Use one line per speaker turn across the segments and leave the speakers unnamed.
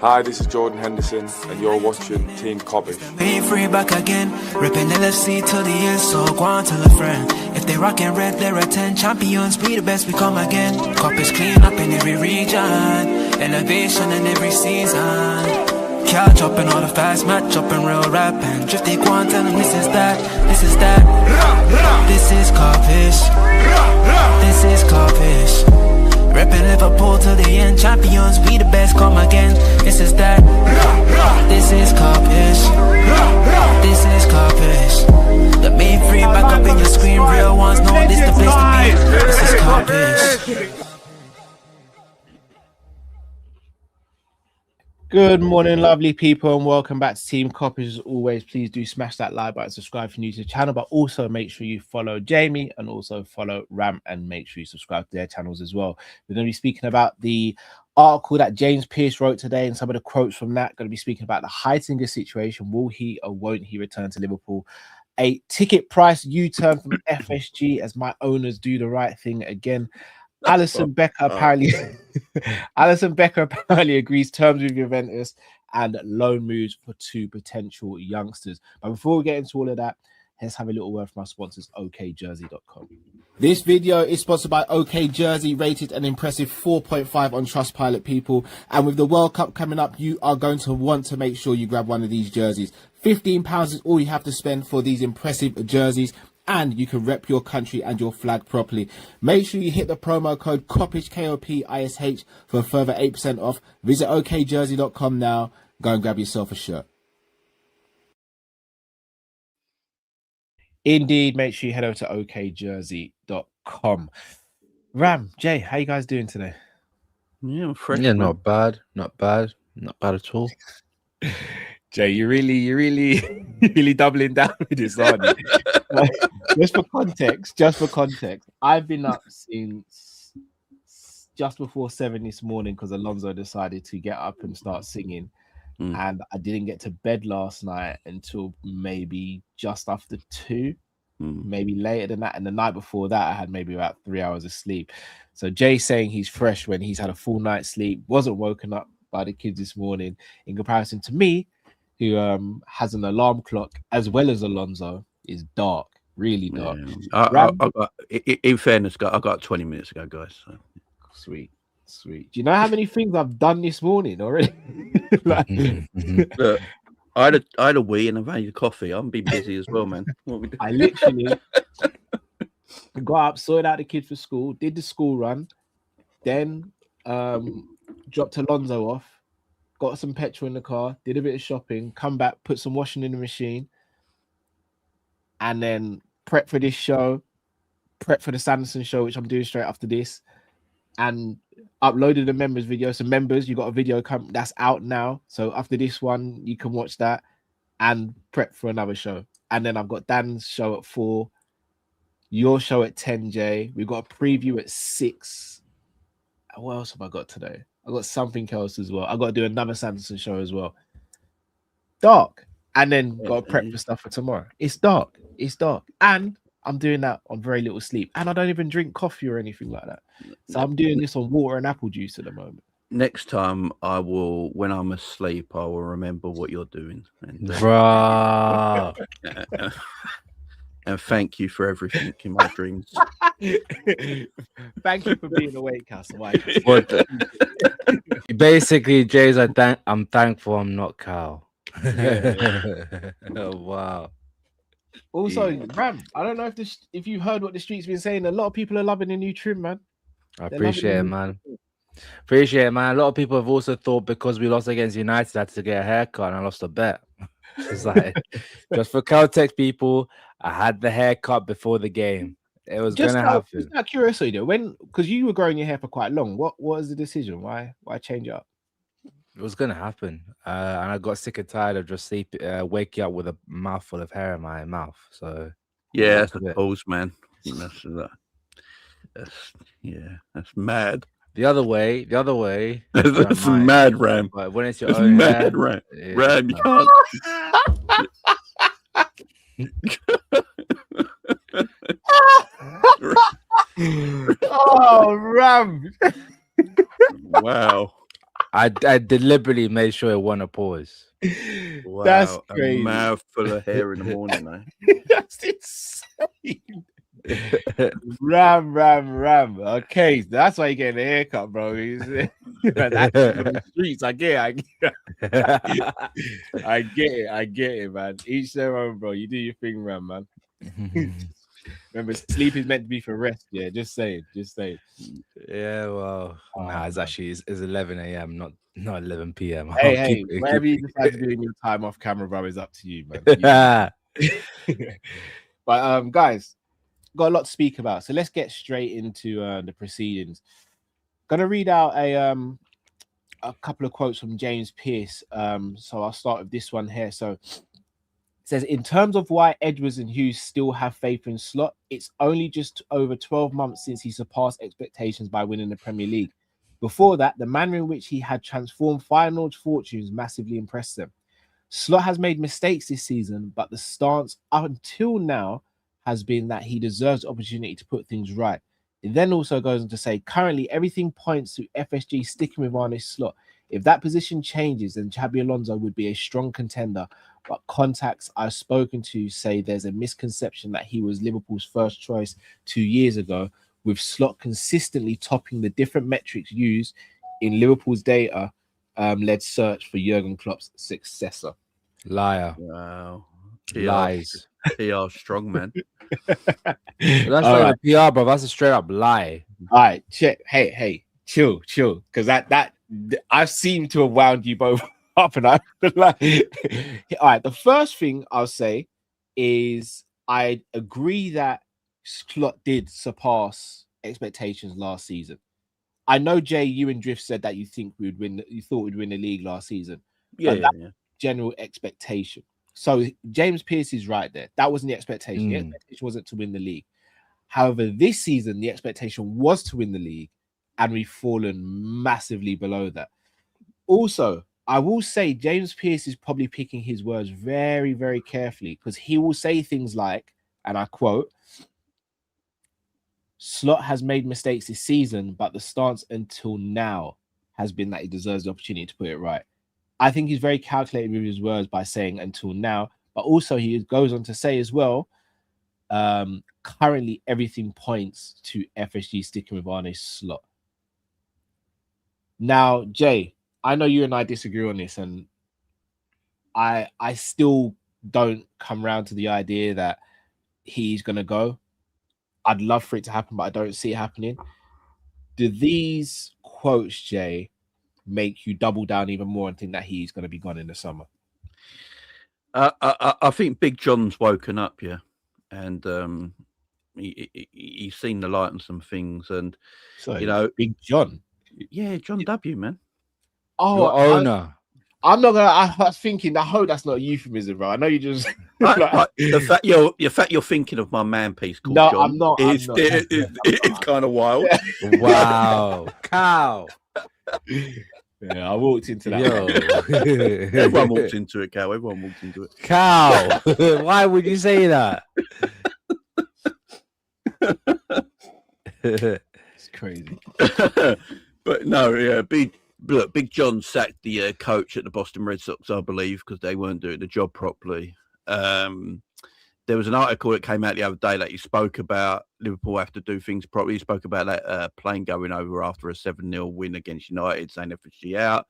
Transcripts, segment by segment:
Hi, this is Jordan Henderson, and you're watching Team Kop-ish.
Being free back again, ripping LFC till the end, so go on tell a friend. If they rockin' red, they're a 10 champions, be the best, we come again. Kop-ish clean up in every region, elevation in every season. Catch up in all the fast match up in real rap and drift they go on tell them this is that, this is that. This is Kop-ish, this is Kop-ish. Reppin' Liverpool till the end, champions, we the best, come again. This is that, this is Kop-ish, this is Kop-ish. The main free back up in your screen, real ones know this the place to be. This is Kop-ish.
Good morning, lovely people, and welcome back to Team Kopish. As always, please do smash that like button, subscribe if you're new to the channel, but also make sure you follow Jamie and also follow Ram, and make sure you subscribe to their channels as well. We're going to be speaking about the article that James Pearce wrote today and some of the quotes from that. Going to be speaking about the Heisinger situation. Will he or won't he return to Liverpool? A ticket price U-turn from FSG as my owners do the right thing again. Alisson Becker apparently agrees terms with Juventus and loan moves for two potential youngsters. But before we get into all of that, let's have a little word from our sponsors, okjersey.com. This video is sponsored by OK Jersey, rated an impressive 4.5 on Trustpilot, people. And with the World Cup coming up, you are going to want to make sure you grab one of these jerseys. £15 is all you have to spend for these impressive jerseys, and you can rep your country and your flag properly. Make sure you hit the promo code Kopish, Kopish, for a further 8% off. Visit okjersey.com now. Go and grab yourself a shirt. Indeed, make sure you head over to okjersey.com. Ram, Jay, how you guys doing today?
Yeah, I'm fresh.
Yeah, not bad at all.
Jay, you're really doubling down with this, aren't you? Just for context, I've been up since just before 7 this morning because Alonso decided to get up and start singing. And I didn't get to bed last night until maybe just after 2, maybe later than that. And the night before that, I had maybe about 3 hours of sleep. So Jay's saying he's fresh when he's had a full night's sleep, wasn't woken up by the kids this morning, in comparison to me, who has an alarm clock as well as Alonso, is dark, really dark.
I got, in fairness, I got 20 minutes ago, guys. So.
Sweet. Do you know how many things I've done this morning already?
Look, I had a wee and I've had a coffee. I'm been busy as well, man.
I literally got up, sorted out the kids for school, did the school run, then dropped Alonso off, got some petrol in the car, did a bit of shopping, come back, put some washing in the machine, and then prep for this show, prep for the Sanderson show, which I'm doing straight after this, and uploaded the members video. So members, you got a video that's out now. So after this one, you can watch that and prep for another show. And then I've got Dan's show at 4, your show at 10, Jay. We've got a preview at 6. What else have I got today? I got something else as well. I got to do another Sanderson show as well. Dark. And then got to prep for stuff for tomorrow. It's dark. And I'm doing that on very little sleep. And I don't even drink coffee or anything like that. So I'm doing this on water and apple juice at the moment.
Next time, I will, when I'm asleep, I will remember what you're doing. And,
Bruh.
and thank you for everything in my dreams.
Thank you for being awake, Castle.
Basically, Jays, I'm thankful I'm not Cal. Oh, wow.
Also, Ram, I don't know if you heard what the street's been saying. A lot of people are loving the new trim, man.
I appreciate it, man. A lot of people have also thought because we lost against United, I had to get a haircut and I lost a bet. It's like, just for Caltex people, I had the haircut before the game. It was going to happen.
Just out of curiosity, though, because you were growing your hair for quite long, what was the decision? Why change it up?
It was going to happen. And I got sick and tired of just waking up with a mouthful of hair in my mouth. So,
yeah, that's a pose, man. That's mad.
The other way.
That's mad, Ram.
But when it's your
that's
own
mad,
hair,
Ram, you can't.
Oh, Ram.
Wow.
I deliberately made sure it wasn't a pause.
Wow,
That's
a
crazy.
mouthful of hair in the morning, eh?
That's insane. Ram. Okay, that's why you're getting a haircut, bro. That's on the streets. I get it. I get it, man. Each their own, bro. You do your thing, Ram, man. Remember, sleep is meant to be for rest. Yeah, just saying.
Yeah, well, nah, it's
man.
actually it's 11 a.m., not 11 p.m. I'll
Hey,
keep it-
whatever you
keep
decide to do in your time off camera, bro, is up to you, man.
it-
But guys, got a lot to speak about, so let's get straight into the proceedings. Gonna read out a couple of quotes from James Pearce. So I'll start with this one here. So it says, in terms of why Edwards and Hughes still have faith in Slot, it's only just over 12 months since he surpassed expectations by winning the Premier League. Before that, the manner in which he had transformed Feyenoord's fortunes massively impressed them. Slot has made mistakes this season, but the stance until now has been that he deserves the opportunity to put things right. It then also goes on to say, currently everything points to FSG sticking with Arne Slot. If that position changes, then Xabi Alonso would be a strong contender, but contacts I've spoken to say there's a misconception that he was Liverpool's first choice 2 years ago, with Slot consistently topping the different metrics used in Liverpool's data led search for Jurgen Klopp's successor.
Liar.
Wow.
Lies.
PR strong, man.
That's not the PR, bro. That's a straight up lie.
All right, check. Hey, chill, because that I seem to have wound you both up, and I like. All right, the first thing I'll say is I agree that Slot did surpass expectations last season. I know, Jay, you and Drift said that you think we would win. You thought we'd win the league last season.
Yeah.
General expectation. So James Pearce is right there. That wasn't the expectation. The expectation wasn't to win the league. However, this season the expectation was to win the league, and we've fallen massively below that. Also, I will say James Pearce is probably picking his words very, very carefully, because he will say things like, and I quote, Slot has made mistakes this season, but the stance until now has been that he deserves the opportunity to put it right. I think he's very calculated with his words by saying until now, but also he goes on to say as well, currently everything points to FSG sticking with Arne Slot. Now, Jay, I know you and I disagree on this, and I still don't come round to the idea that he's going to go. I'd love for it to happen, but I don't see it happening. Do these quotes, Jay, make you double down even more and think that he's going to be gone in the summer?
I think Big John's woken up, yeah, and he's seen the light on some things, and
so Big John,
yeah, John W, man.
Oh,
your owner.
I'm not gonna. I was thinking. I hope that's not a euphemism, bro. I know you just
the fact you're thinking of my man piece called
no,
John.
I'm not.
It's kind of wild.
Wow, cow.
Yeah, I walked into that.
Yo.
Everyone walked into it, cow. Everyone walked into it.
Cow. Why would you say that?
It's crazy.
But no, yeah, Big John sacked the coach at the Boston Red Sox, I believe, because they weren't doing the job properly. There was an article that came out the other day that he spoke about Liverpool have to do things properly. He spoke about that plane going over after a 7-0 win against United, saying FSG out.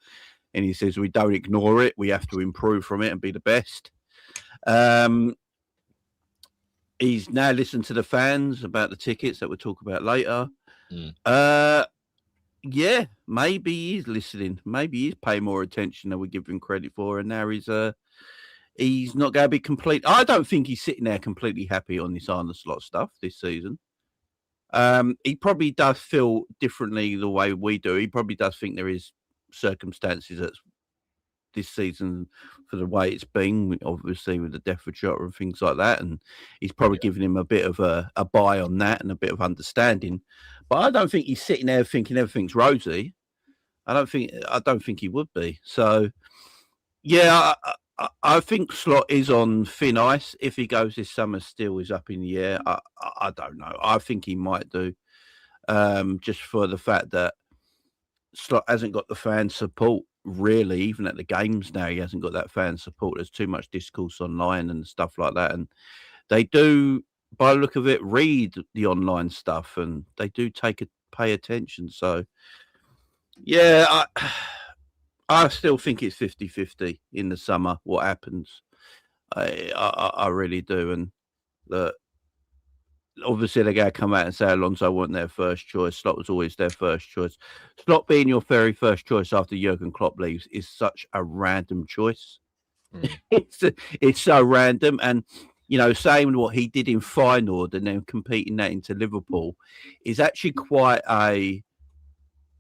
And he says, we don't ignore it. We have to improve from it and be the best. He's now listened to the fans about the tickets that we'll talk about later. Yeah, maybe he's listening. Maybe he's paying more attention than we give him credit for. And now he's not going to be complete. I don't think he's sitting there completely happy on this Arne Slot stuff this season. He probably does feel differently the way we do. He probably does think there is circumstances that's this season for the way it's been, obviously with the death of Jota and things like that. And he's probably giving him a bit of a buy on that and a bit of understanding. But I don't think he's sitting there thinking everything's rosy. I don't think he would be. So, yeah, I think Slot is on thin ice. If he goes this summer, still is up in the air. I don't know. I think he might do, just for the fact that Slot hasn't got the fan support really, even at the games now. He hasn't got that fan support. There's too much discourse online and stuff like that, and they do, by the look of it, read the online stuff, and they do pay attention. So, yeah, I still think it's 50-50 in the summer. What happens? I really do, and obviously they're going to come out and say Alonso wasn't their first choice. Slot was always their first choice. Slot being your very first choice after Jurgen Klopp leaves is such a random choice. It's so random, and saying what he did in Feyenoord and then competing that into Liverpool is actually quite a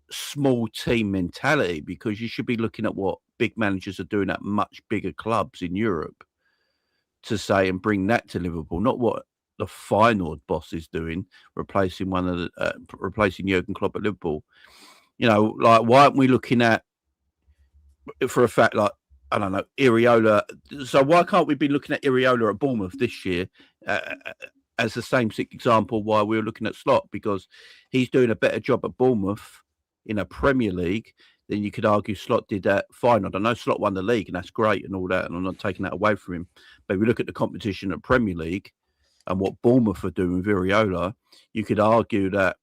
small team mentality, because you should be looking at what big managers are doing at much bigger clubs in Europe to say and bring that to Liverpool, not what the Feyenoord boss is doing, replacing Jurgen Klopp at Liverpool. Like, why aren't we looking at, for a fact, like, I don't know, Iriola? So why can't we be looking at Iriola at Bournemouth this year as the same example why we were looking at Slot? Because he's doing a better job at Bournemouth in a Premier League than you could argue Slot did at Feyenoord. I know Slot won the league, and that's great and all that, and I'm not taking that away from him. But if we look at the competition at Premier League and what Bournemouth are doing with Iriola, you could argue that,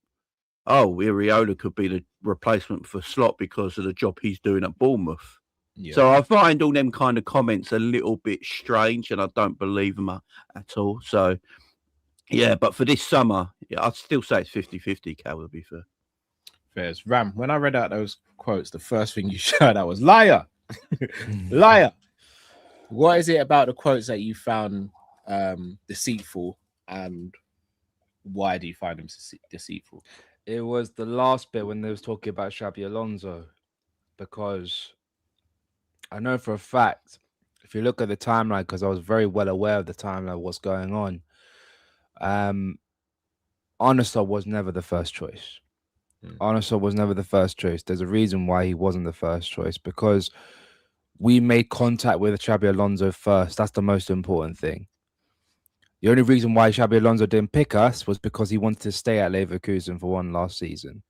Iriola could be the replacement for Slot because of the job he's doing at Bournemouth. Yeah. So I find all them kind of comments a little bit strange, and I don't believe them at all. So, yeah, but for this summer, I'd still say it's 50-50, Cal, would be fair.
Fairs. Ram, when I read out those quotes, the first thing you showed out was liar. Liar. What is it about the quotes that you found deceitful, and why do you find them deceitful?
It was the last bit when they was talking about Xabi Alonso, because I know for a fact, if you look at the timeline, because I was very well aware of the timeline of what's going on, Arneson was never the first choice. Arneson was never the first choice. There's a reason why he wasn't the first choice, because we made contact with Xabi Alonso first. That's the most important thing. The only reason why Xabi Alonso didn't pick us was because he wanted to stay at Leverkusen for one last season.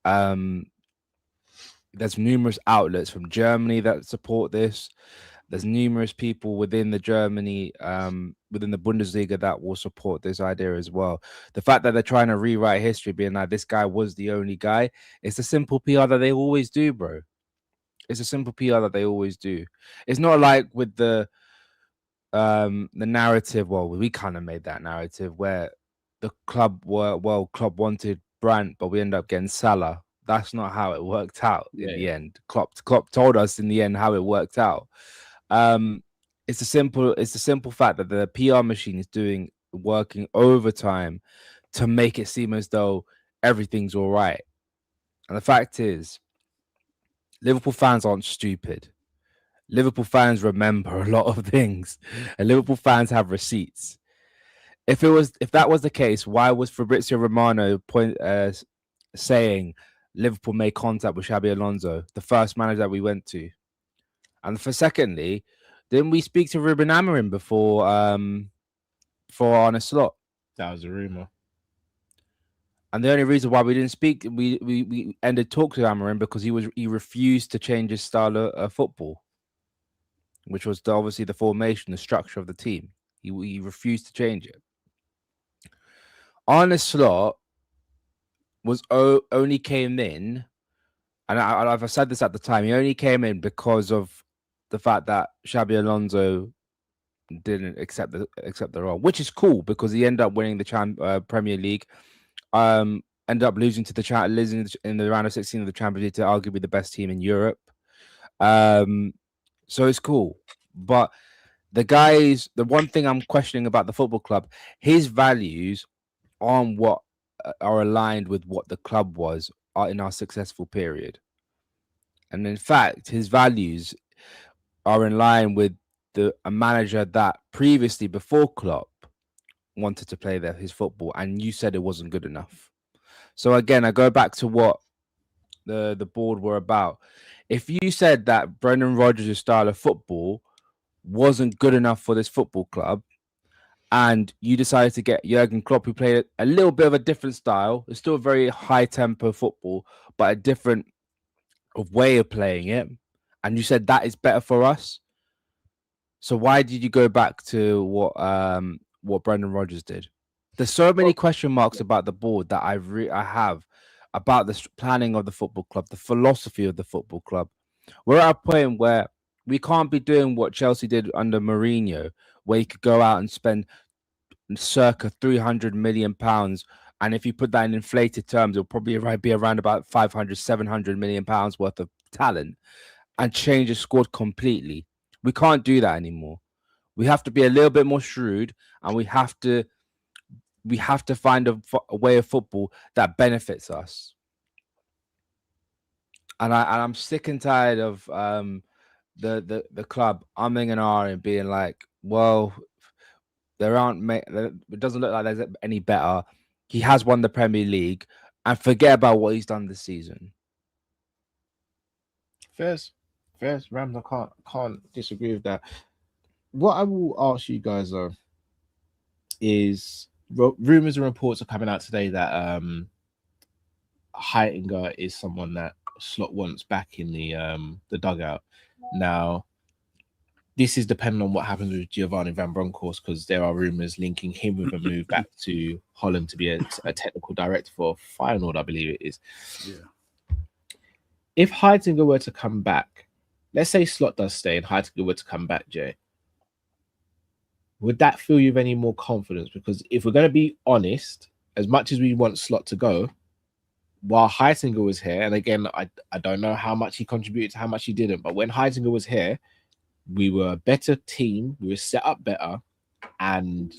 There's numerous outlets from Germany that support this. There's numerous people within the Germany, within the Bundesliga, that will support this idea as well. The fact that they're trying to rewrite history, being like, this guy was the only guy, it's a simple PR that they always do, bro. It's a simple PR that they always do. It's not like with the narrative. Well, we kind of made that narrative where the club wanted Brandt, but we end up getting Salah. That's not how it worked out in the end. Klopp told us in the end how it worked out. It's a simple fact that the PR machine is working overtime to make it seem as though everything's all right. And the fact is, Liverpool fans aren't stupid. Liverpool fans remember a lot of things, and Liverpool fans have receipts. If that was the case, why was Fabrizio Romano saying Liverpool made contact with Xabi Alonso, the first manager that we went to? And secondly, didn't we speak to Ruben Amorim before Arne Slot?
That was a rumor.
And the only reason why we didn't speak, we ended talk to Amorim because he refused to change his style of football, which was obviously the formation, the structure of the team. He refused to change it. Arne Slot only came in, and I've said this at the time, he only came in because of the fact that Xabi Alonso didn't accept the role, which is cool because he ended up winning the Premier League. Ended up losing in the round of 16 of the Champions League to arguably the best team in Europe. So it's cool. But the one thing I'm questioning about the football club, his values aren't what are aligned with what the club was in our successful period. And in fact, his values are in line with a manager that previously, before Klopp, wanted to play his football, and you said it wasn't good enough. So again, I go back to what the board were about. If you said that Brendan Rodgers' style of football wasn't good enough for this football club, and you decided to get Jurgen Klopp, who played a little bit of a different style, it's still a very high tempo football, but a different way of playing it, and you said that is better for us. So why did you go back to what Brendan Rodgers did? There's so many question marks about the board that I have about the planning of the football club, the philosophy of the football club. We're at a point where we can't be doing what Chelsea did under Mourinho, where you could go out and spend circa £300 million. And if you put that in inflated terms, it'll probably be around about 500, 700 million pounds worth of talent and change the squad completely. We can't do that anymore. We have to be a little bit more shrewd, and we have to find a way of football that benefits us. And I'm sick and tired of the club umming and ahhing, being like, well, it doesn't look like there's any better. He has won the Premier League, and forget about what he's done this season.
Fairs, Rams. I can't disagree with that. What I will ask you guys though is, rumors and reports are coming out today that Heisinger is someone that Slot wants back in the dugout. Now, this is dependent on what happens with Giovanni Van Bronckhorst, because there are rumors linking him with a move back to Holland to be a technical director for Feyenoord, I believe it is. Yeah. If Heisinger were to come back, let's say Slot does stay and Heisinger were to come back, Jay, would that fill you with any more confidence? Because if we're going to be honest, as much as we want Slot to go, while Heisinger was here, and again, I don't know how much he contributed to how much he didn't, but when Heisinger was here, we were a better team, we were set up better, and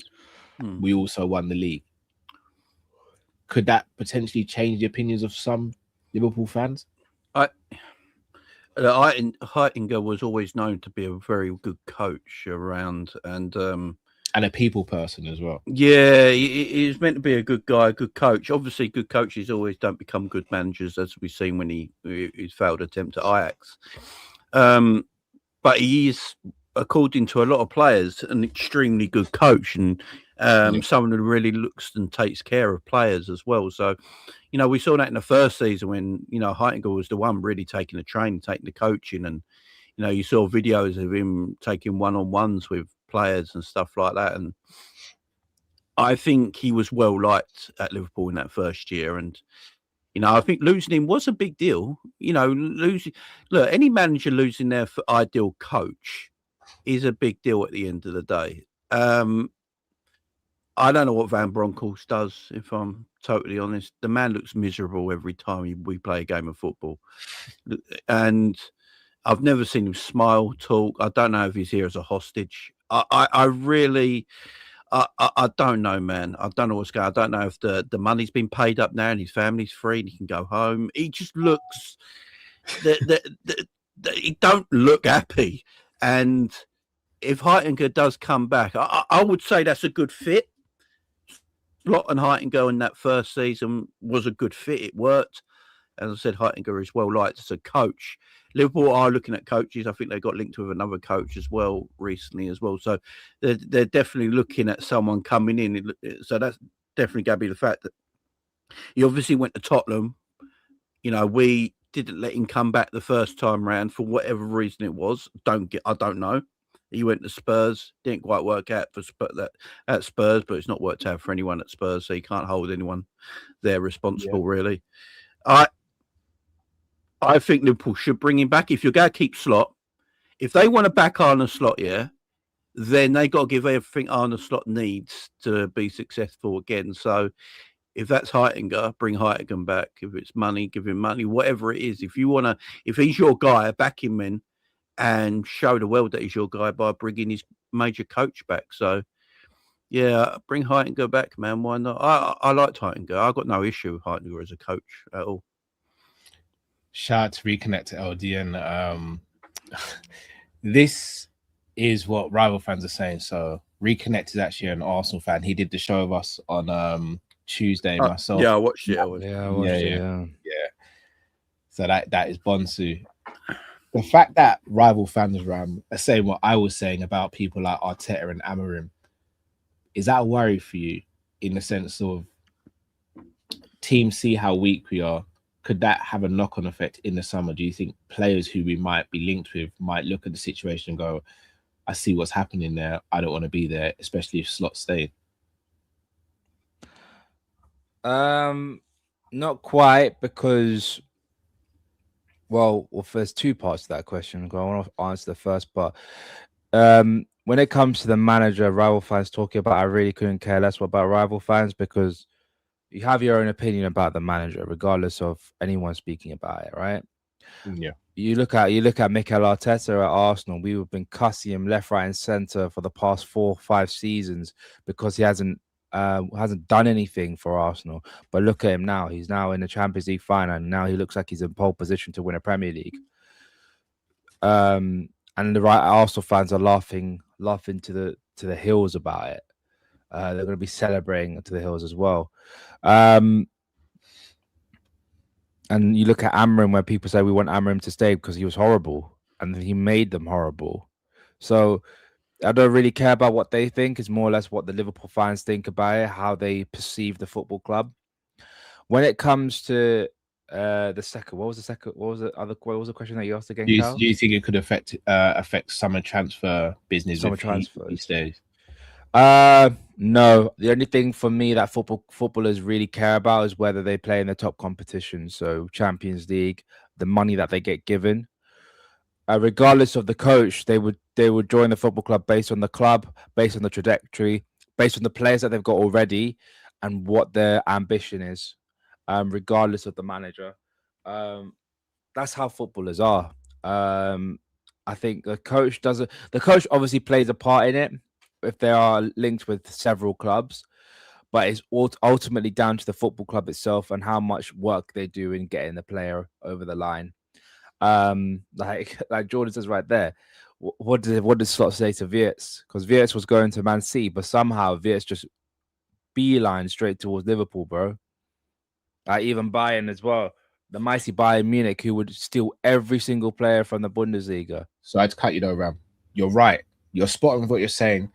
we also won the league. Could that potentially change the opinions of some Liverpool fans?
Heisinger was always known to be a very good coach around, and
a people person as well.
Yeah, he's meant to be a good guy, a good coach. Obviously, good coaches always don't become good managers, as we've seen when his failed attempt at Ajax. But he is, according to a lot of players, an extremely good coach, and someone who really looks and takes care of players as well. So, we saw that in the first season when, Heisinger was the one really taking the training, taking the coaching, and, you saw videos of him taking one-on-ones with players and stuff like that. And I think he was well liked at Liverpool in that first year. And, I think losing him was a big deal. Any manager losing their ideal coach is a big deal at the end of the day. I don't know what Van Bronckhorst does, if I'm totally honest. The man looks miserable every time we play a game of football. And I've never seen him smile, talk. I don't know if he's here as a hostage. I really... I don't know, man. I don't know what's going on. I don't know if the money's been paid up now and his family's free and he can go home. He just looks... he don't look happy. And if Heisinger does come back, I would say that's a good fit. Slot and Heisinger in that first season was a good fit. It worked. As I said, Heisinger is well liked as a coach. Liverpool are looking at coaches. I think they got linked with another coach as well recently as well. So they're definitely looking at someone coming in. So that's definitely going to be the fact that he obviously went to Tottenham. We didn't let him come back the first time round for whatever reason it was. I don't know. He went to Spurs. Didn't quite work out at Spurs, but it's not worked out for anyone at Spurs. So you can't hold anyone there responsible, really. I think Liverpool should bring him back. If you're going to keep Slot, if they want to back Arne Slot, then they got to give everything Arne Slot needs to be successful again. So if that's Heisinger, bring Heisinger back. If it's money, give him money. Whatever it is, if he's your guy, back him in and show the world that he's your guy by bringing his major coach back. So yeah, bring Heisinger back, man. Why not? I liked Heisinger. I got no issue with Heisinger as a coach at all.
Shout out to Reconnect to LDN. This is what rival fans are saying. So Reconnect is actually an Arsenal fan. He did the show with us on Tuesday. Myself.
Yeah, I watched it.
I watched it.
So that is Bonsu. The fact that rival fans are saying what I was saying about people like Arteta and Amorim, is that a worry for you in the sense of teams see how weak we are, could that have a knock-on effect in the summer? Do you think players who we might be linked with might look at the situation and go, I see what's happening there, I don't want to be there, especially if Slot stayed?
Not quite, because well, there's two parts to that question. I want to answer the first part. When it comes to the manager, rival fans talking about, I really couldn't care less about rival fans, because you have your own opinion about the manager, regardless of anyone speaking about it, right?
Yeah.
You look at Mikel Arteta at Arsenal. We've been cussing him left, right, and center for the past 4 or 5 seasons because he hasn't done anything for Arsenal. But look at him now; he's now in the Champions League final, and now he looks like he's in pole position to win a Premier League. And the right Arsenal fans are laughing to the hills about it. They're going to be celebrating to the hills as well. And you look at Amram, where people say we want Amram to stay because he was horrible, and he made them horrible. So I don't really care about what they think. It's more or less what the Liverpool fans think about it, how they perceive the football club. When it comes to the second, what was the question that you asked again, Cal?
Do you think it could affect summer transfer business?
Summer transfers
these days?
No. The only thing for me that footballers really care about is whether they play in the top competition. So Champions League, the money that they get given. Regardless of the coach, they would join the football club based on the club, based on the trajectory, based on the players that they've got already, and what their ambition is, regardless of the manager. That's how footballers are. I think the coach obviously plays a part in it if they are linked with several clubs, but it's ultimately down to the football club itself and how much work they do in getting the player over the line. Like Jordan says right there, what does Slot say to Wirtz? Because Wirtz was going to Man City, but somehow Wirtz just beeline straight towards Liverpool, bro. Even Bayern as well. The mighty Bayern Munich, who would steal every single player from the Bundesliga.
So I'd cut you though, Ram. You're right. You're spot on with what you're saying.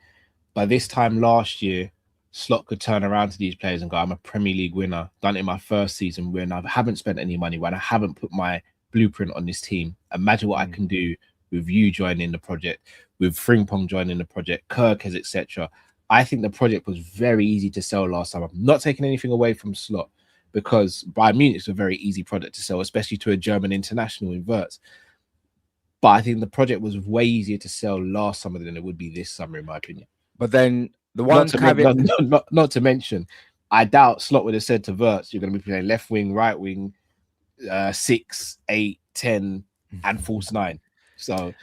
By this time last year, Slot could turn around to these players and go, I'm a Premier League winner, done it in my first season when I haven't spent any money, when I haven't put my blueprint on this team. Imagine what I can do with you joining the project, with Frimpong joining the project, Kirkes, etc. I think the project was very easy to sell last time. I'm not taking anything away from Slot, because Bayern Munich is a very easy product to sell, especially to a German international in Wirtz. But I think the project was way easier to sell last summer than it would be this summer, in my opinion.
But then the one
not to mention, I doubt Slot would have said to Wirtz, you're going to be playing left wing, right wing, 6, 8, 10, and false 9. So,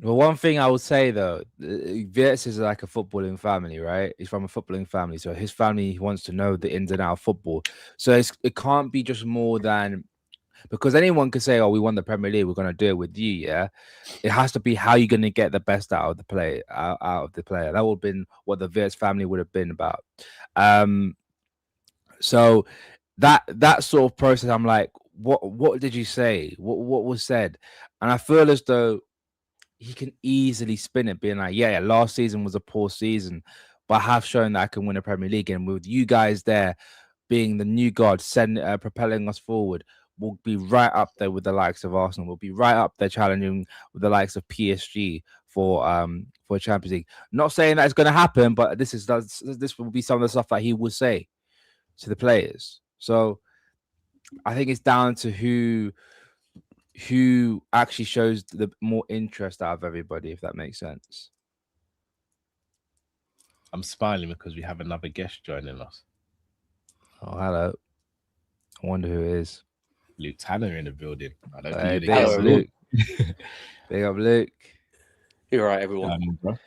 the one thing I would say though, Wirtz is like a footballing family, right? He's from a footballing family, so his family wants to know the ins and outs of football. So it can't be just more than, because anyone could say, "Oh, we won the Premier League, we're going to do it with you." Yeah, it has to be how you're going to get the best out of the player. That would have been what the Wirtz family would have been about. So that sort of process, I'm like, what did you say? What was said? And I feel as though he can easily spin it, being like, yeah, last season was a poor season, but I have shown that I can win a Premier League, and with you guys there being the new god, propelling us forward, we'll be right up there with the likes of Arsenal. We'll be right up there challenging with the likes of PSG for Champions League. Not saying that it's going to happen, but this will be some of the stuff that he will say to the players. So I think it's down to who actually shows the more interest out of everybody, if that makes sense.
I'm smiling because we have another guest joining us.
Oh, hello. I wonder who it is.
Luke Tanner in the building. I don't
Hey,
think
big up Luke. Big up Luke.
You're right, everyone.
Bro.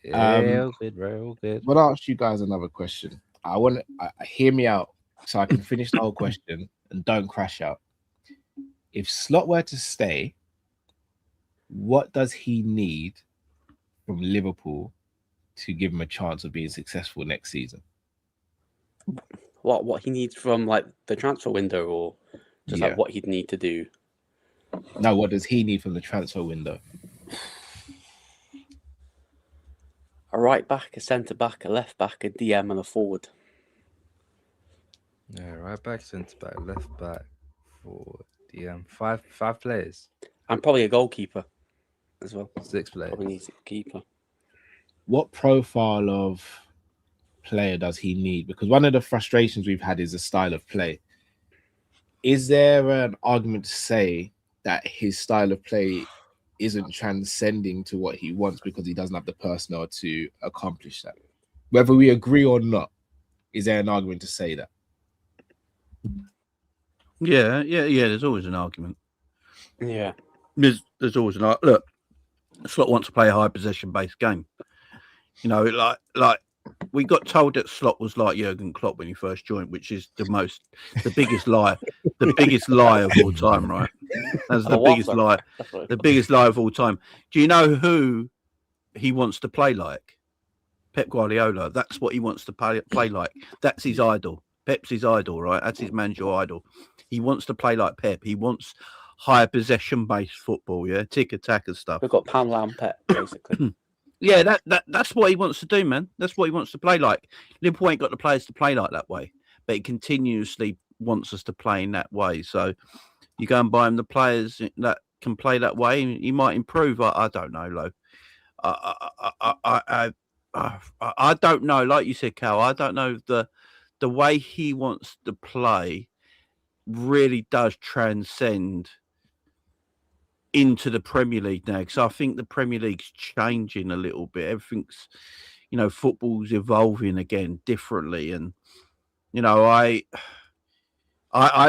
Yeah, good, bro. Good.
But I'll ask you guys another question. I want to hear me out so I can finish the whole question and don't crash out. If Slot were to stay, what does he need from Liverpool to give him a chance of being successful next season?
What he needs from like the transfer window, or just like what he'd need to do?
No, what does he need from the transfer window?
A right back, a centre back, a left back, a DM, and a forward.
Yeah, right back, centre back, left back, five players.
And probably a goalkeeper as well.
6 players.
Probably needs a keeper.
What profile of player does he need? Because one of the frustrations we've had is the style of play. Is there an argument to say that his style of play isn't transcending to what he wants because he doesn't have the personnel to accomplish that? Whether we agree or not, is there an argument to say that?
Yeah. There's always an argument.
Yeah.
There's always an argument. Look, Slot wants to play a high possession-based game. You know, like we got told that Slot was like Jurgen Klopp when he first joined, which is the biggest lie of all time, right? That's the biggest lie, the biggest lie of all time. Do you know who he wants to play like? Pep Guardiola. That's what he wants to play like. That's his idol. Pep's his idol, right? That's his managerial idol. He wants to play like Pep. He wants higher possession-based football, yeah, tick-attack and stuff.
We've got Pam Lam Pep, basically.
Yeah, that's what he wants to do, man. That's what he wants to play like. Liverpool ain't got the players to play like that way, but he continuously wants us to play in that way. So you go and buy him the players that can play that way. He might improve. I don't know, Lo. I don't know. Like you said, Cal, I don't know the way he wants to play really does transcend into the Premier League now, because I think the Premier League's changing a little bit. Everything's, football's evolving again differently, and I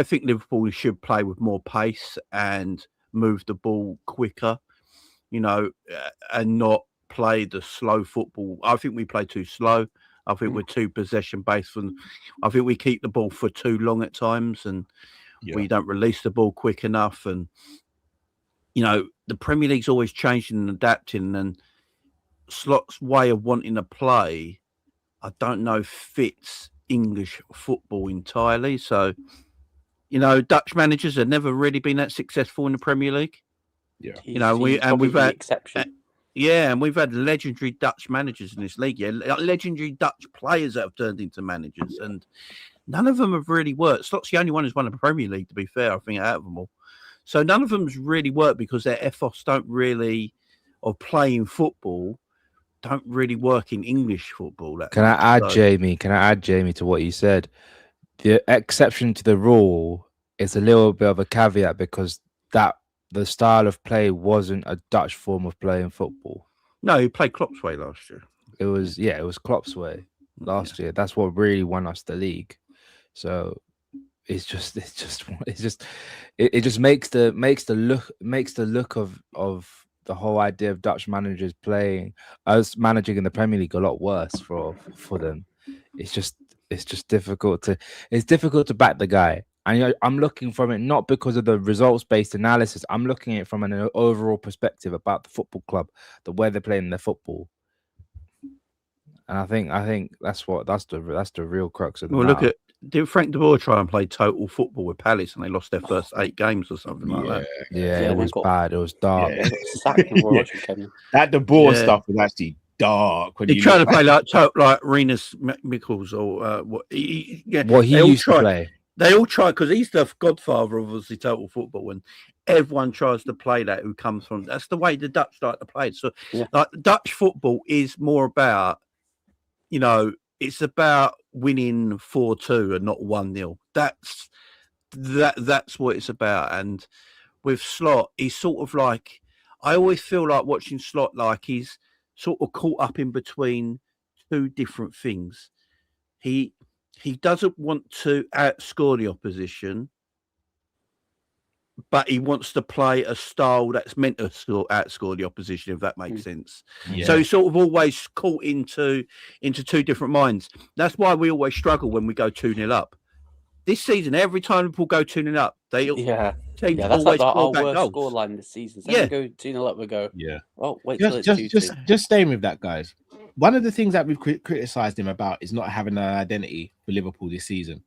think Liverpool should play with more pace and move the ball quicker, and not play the slow football. I think we play too slow. I think we're too possession based, and I think we keep the ball for too long at times, and we don't release the ball quick enough. And the Premier League's always changing and adapting, and Slot's way of wanting to play, I don't know, fits English football entirely. So, Dutch managers have never really been that successful in the Premier League.
Yeah,
we've had
exception.
Yeah, and we've had legendary Dutch managers in this league. Yeah, legendary Dutch players that have turned into managers, and none of them have really worked. Slot's the only one who's won the Premier League, to be fair, I think, out of them all. So none of them's really worked because their ethos of playing football, don't really work in English football.
Can I add Jamie to what you said? The exception to the rule is a little bit of a caveat because the style of play wasn't a Dutch form of playing football.
No, he played Klopp's way last year.
It was Klopp's way last year. That's what really won us the league. So it just makes the look of the whole idea of Dutch managers playing us managing in the Premier League a lot worse for them. It's just difficult to back the guy. And I'm looking from it not because of the results-based analysis. I'm looking at it from an overall perspective about the football club, the way they're playing their football. And I think that's the real crux of the matter.
Did Frank de Boer try and play total football with Palace and they lost their first 8 games or something like that?
Yeah, it was bad. It was dark.
That de Boer stuff was actually dark.
He tried to play like Rinus Michels or what he
used to play.
They all try because he's the godfather of obviously total football, and everyone tries to play that who comes from. That's the way the Dutch like to play it. So, like Dutch football is more about, it's about winning 4-2 and not 1-0. That's what it's about. And with Slot, he's sort of like, I always feel like watching Slot like he's sort of caught up in between two different things. He doesn't want to outscore the opposition, but he wants to play a style that's meant to outscore the opposition, if that makes sense. Yeah. So he's sort of always caught into two different minds. That's why we always struggle when we go 2-0 up. This season, every time Liverpool go 2-0 up, that's
like our worst scoreline this season. So we go 2-0 up, we go, wait till it's 2-2.
Just staying with that, guys. One of the things that we've criticised him about is not having an identity for Liverpool this season.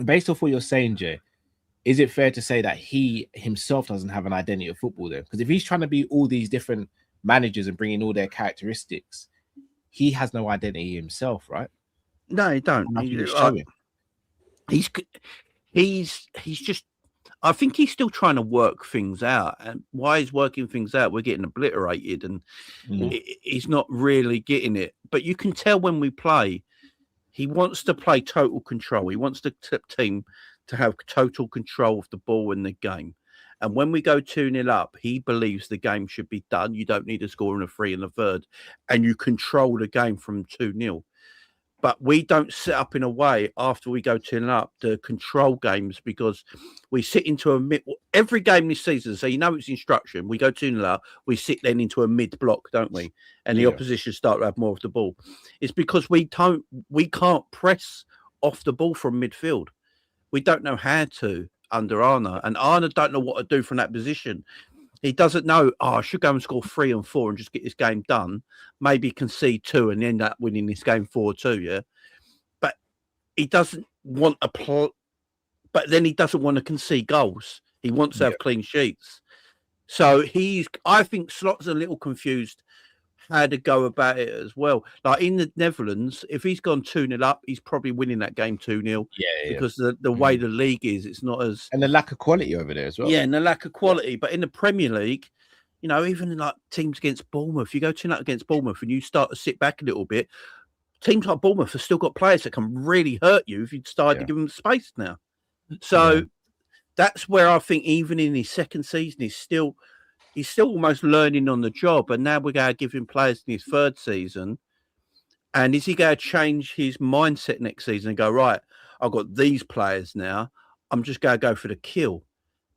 Based off what you're saying, Jay, is it fair to say that he himself doesn't have an identity of football there? Because if he's trying to be all these different managers and bring in all their characteristics, he has no identity himself, right?
No, he don't. He's just I think he's still trying to work things out. And while he's working things out, we're getting obliterated, and he's not really getting it. But you can tell when we play, he wants to play total control. He wants the team to have total control of the ball in the game. And when we go 2-0 up, he believes the game should be done. You don't need to score in a 3 in the third, and you control the game from 2-0. But we don't set up in a way after we go 2-0 up to control games, because we sit into a mid. Every game this season, so it's instruction. We go 2-0 up, we sit then into a mid block, don't we? And the opposition start to have more of the ball. It's because we can't press off the ball from midfield. We don't know how to under Arne, and Arne don't know what to do from that position. He doesn't know, I should go and score 3 and 4 and just get this game done. Maybe concede 2 and end up winning this game 4-2, yeah? But he doesn't want but then he doesn't want to concede goals. He wants to have clean sheets. So I think Slot's a little confused how to go about it as well. Like in the Netherlands, if he's gone 2-0 up, he's probably winning that game 2-0. Because the way the league is, it's not as...
And the lack of quality over there as well.
Yeah, and the lack of quality. But in the Premier League, even in like teams against Bournemouth, you go 2-0 up against Bournemouth and you start to sit back a little bit, teams like Bournemouth have still got players that can really hurt you if you decide to give them space now. So that's where I think even in his second season, he's still almost learning on the job. And now we're going to give him players in his third season. And is he going to change his mindset next season and go, right, I've got these players now, I'm just going to go for the kill?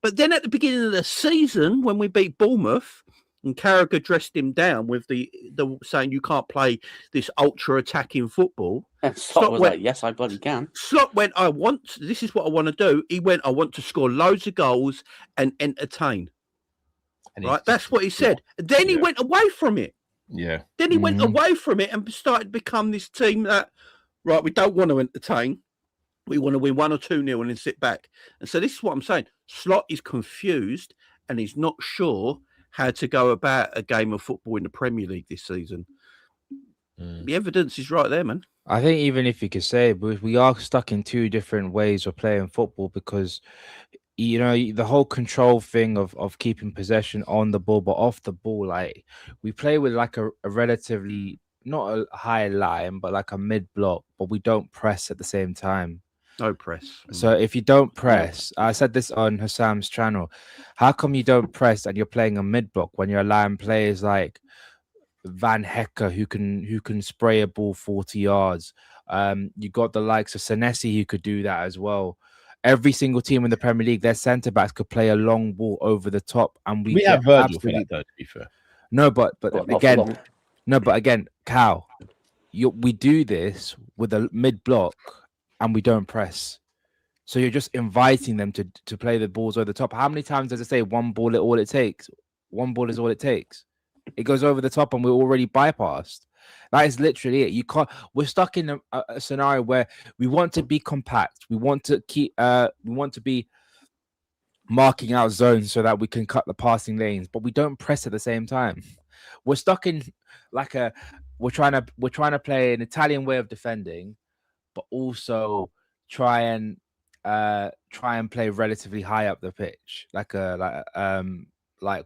But then at the beginning of the season, when we beat Bournemouth, and Carragher dressed him down with the saying you can't play this ultra attacking football.
And Slot was like, yes, I bloody can.
Slot went, this is what I want to do. He went, I want to score loads of goals and entertain. Right, that's what he said. Then he went away from it.
Yeah.
Then he went away from it and started to become this team that, right, we don't want to entertain. We want to win 1 or 2-0 and then sit back. And so this is what I'm saying. Slot is confused and he's not sure how to go about a game of football in the Premier League this season. The evidence is right there, man.
I think even if you could say we are stuck in 2 different ways of playing football, because the whole control thing of keeping possession on the ball but off the ball, like we play with like a relatively not a high line but like a mid block, but we don't press at the same time.
No press.
So if you don't press, I said this on Hassam's channel, how come you don't press and you're playing a mid block when you're allowing players like Van Hecker who can spray a ball 40 yards? You got the likes of Senesi who could do that as well. Every single team in the Premier League, their centre backs could play a long ball over the top, and we
have Virgil for that, though, to be fair.
No, but again, Cal, we do this with a mid block, and we don't press. So you're just inviting them to play the balls over the top. How many times does it say one ball is all it takes? One ball is all it takes. It goes over the top, and we're already bypassed. That is literally it. You can't. We're stuck in a scenario where we want to be compact. We want to keep. We want to be marking out zones so that we can cut the passing lanes, but we don't press at the same time. We're stuck in like we're trying to play an Italian way of defending, but also try and play relatively high up the pitch, like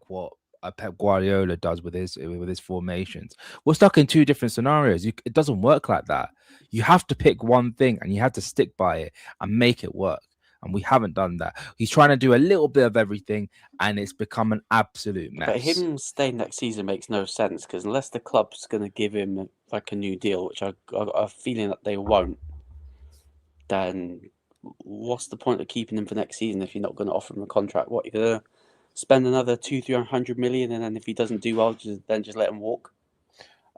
what Pep Guardiola does with his formations. We're stuck in 2 different scenarios. It doesn't work like that. You have to pick one thing and you have to stick by it and make it work. And we haven't done that. He's trying to do a little bit of everything, and it's become an absolute mess.
But him staying next season makes no sense, because unless the club's going to give him like a new deal, which I got a feeling that they won't, then what's the point of keeping him for next season if you're not going to offer him a contract? What, you're going to spend another 200-300 million, and then if he doesn't do well, just let him walk,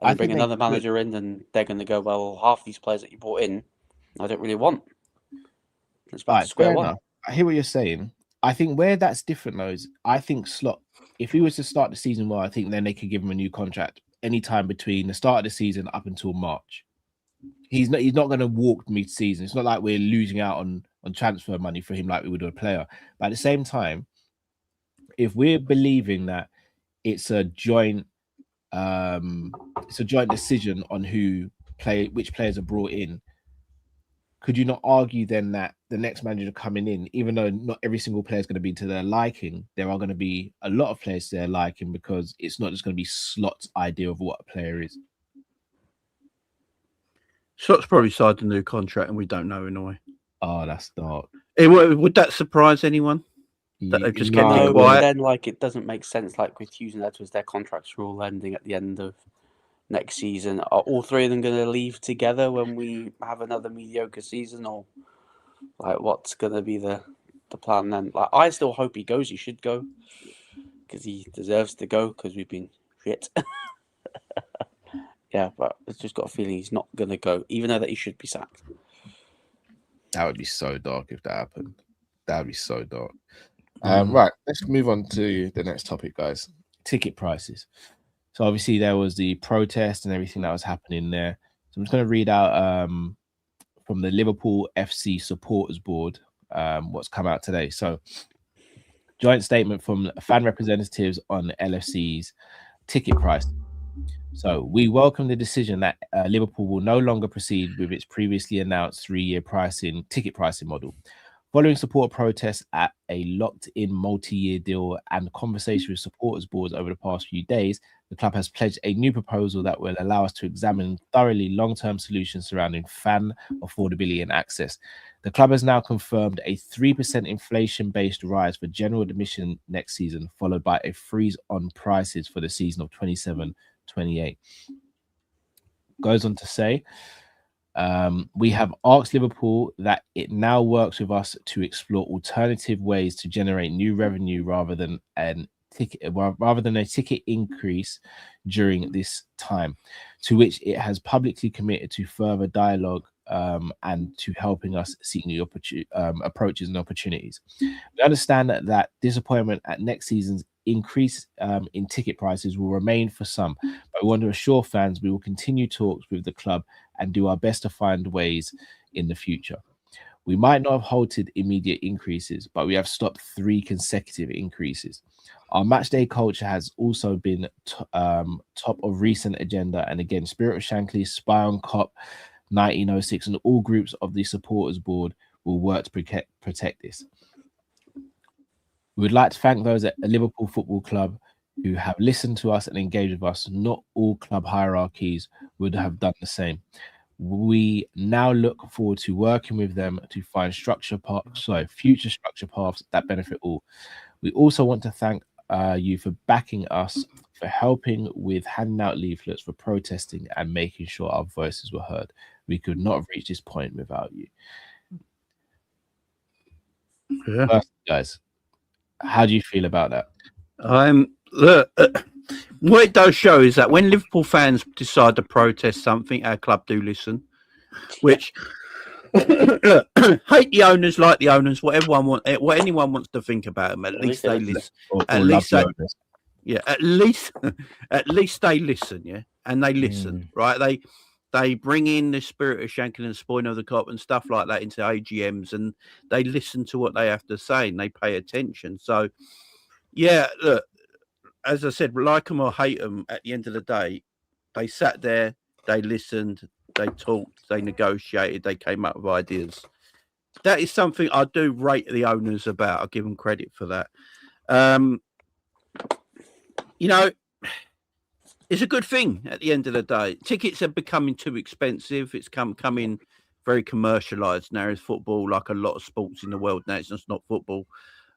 and bring another manager in, and they're going to go, well, half these players that you brought in, I don't really want. It's back to square one.
I hear what you're saying. I think where that's different though is I think Slot, if he was to start the season well, I think then they could give him a new contract anytime between the start of the season up until March. He's not going to walk mid-season. It's not like we're losing out on transfer money for him like we would with a player. But at the same time, if we're believing that it's a joint decision on which players are brought in, could you not argue then that the next manager coming in, even though not every single player is going to be to their liking, there are going to be a lot of players to their liking because it's not just going to be Slot's idea of what a player is.
Slot's probably signed a new contract and we don't know in a way.
Oh, that's dark.
Would that surprise anyone? That they've just kept it
But
quiet?
then, like, it doesn't make sense. Like with Hughes and Edwards, their contracts are all ending at the end of next season. Are all three of them going to leave together when we have another mediocre season, or like what's going to be the plan then? Like, I still hope he goes. He should go because he deserves to go because we've been shit. Yeah, but I've just got a feeling he's not going to go, even though that he should be sacked.
That would be so dark if that happened. That would be so dark. Right, let's move on to the next topic, guys. Ticket prices. So obviously there was the protest and everything that was happening there. So I'm just going to read out from the Liverpool FC supporters board what's come out today. So joint statement from fan representatives on LFC's ticket price. So we welcome the decision that Liverpool will no longer proceed with its previously announced 3-year ticket pricing model. Following support protests at a locked-in multi-year deal and conversation with supporters boards over the past few days, the club has pledged a new proposal that will allow us to examine thoroughly long-term solutions surrounding fan affordability and access. The club has now confirmed a 3% inflation-based rise for general admission next season, followed by a freeze on prices for the season of 27-28. Goes on to say, we have asked Liverpool that it now works with us to explore alternative ways to generate new revenue rather than a ticket increase during this time, to which it has publicly committed to further dialogue and to helping us seek new approaches and opportunities. We understand that disappointment at next season's increase in ticket prices will remain for some, but we want to assure fans we will continue talks with the club and do our best to find ways in the future. We might not have halted immediate increases, but we have stopped 3 consecutive increases. Our matchday culture has also been top of recent agenda, and again, Spirit of Shankly, Spy on Kop, 1906, and all groups of the supporters board will work to protect this. We would like to thank those at the Liverpool Football Club who have listened to us and engaged with us. Not all club hierarchies would have done the same. We now look forward to working with them to find future structure paths that benefit all. We also want to thank you for backing us, for helping with handing out leaflets, for protesting and making sure our voices were heard. We could not have reached this point without you.
Yeah.
First, guys, how do you feel about that?
Look, what it does show is that when Liverpool fans decide to protest something, our club do listen. Which look, hate the owners, like the owners, what anyone wants to think about them. At least they listen. At least they listen. Yeah, and they listen, right? They bring in the Spirit of Shankly and Spoiling of the Kop and stuff like that into AGMs, and they listen to what they have to say and they pay attention. So, yeah, look, as I said, like them or hate them, at the end of the day, they sat there, they listened, they talked, they negotiated, they came up with ideas. That is something I do rate the owners about. I give them credit for that. You know, it's a good thing at the end of the day. Tickets are becoming too expensive. It's coming very commercialized now. Is football, like a lot of sports in the world now. It's just not football.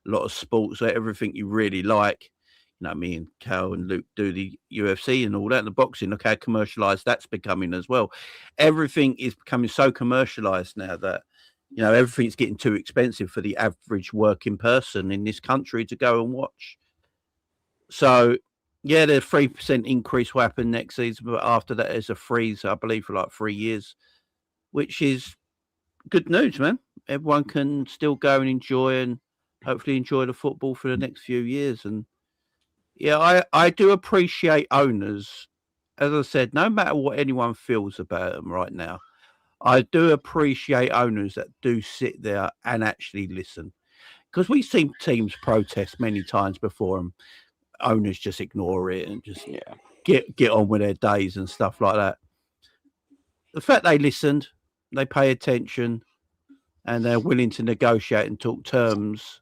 A lot of sports, everything you really like. You know, me and Cal and Luke do the UFC and all that, and the boxing. Look how commercialized that's becoming as well. Everything is becoming so commercialized now that, you know, everything's getting too expensive for the average working person in this country to go and watch. So, yeah, the 3% increase will happen next season, but after that, there's a freeze, I believe, for like 3 years, which is good news, man. Everyone can still go and enjoy and hopefully enjoy the football for the next few years. And yeah, I do appreciate owners. As I said, no matter what anyone feels about them right now, I do appreciate owners that do sit there and actually listen. Because we've seen teams protest many times before, and owners just ignore it and just get on with their days and stuff like that. The fact they listened, they pay attention, and they're willing to negotiate and talk terms,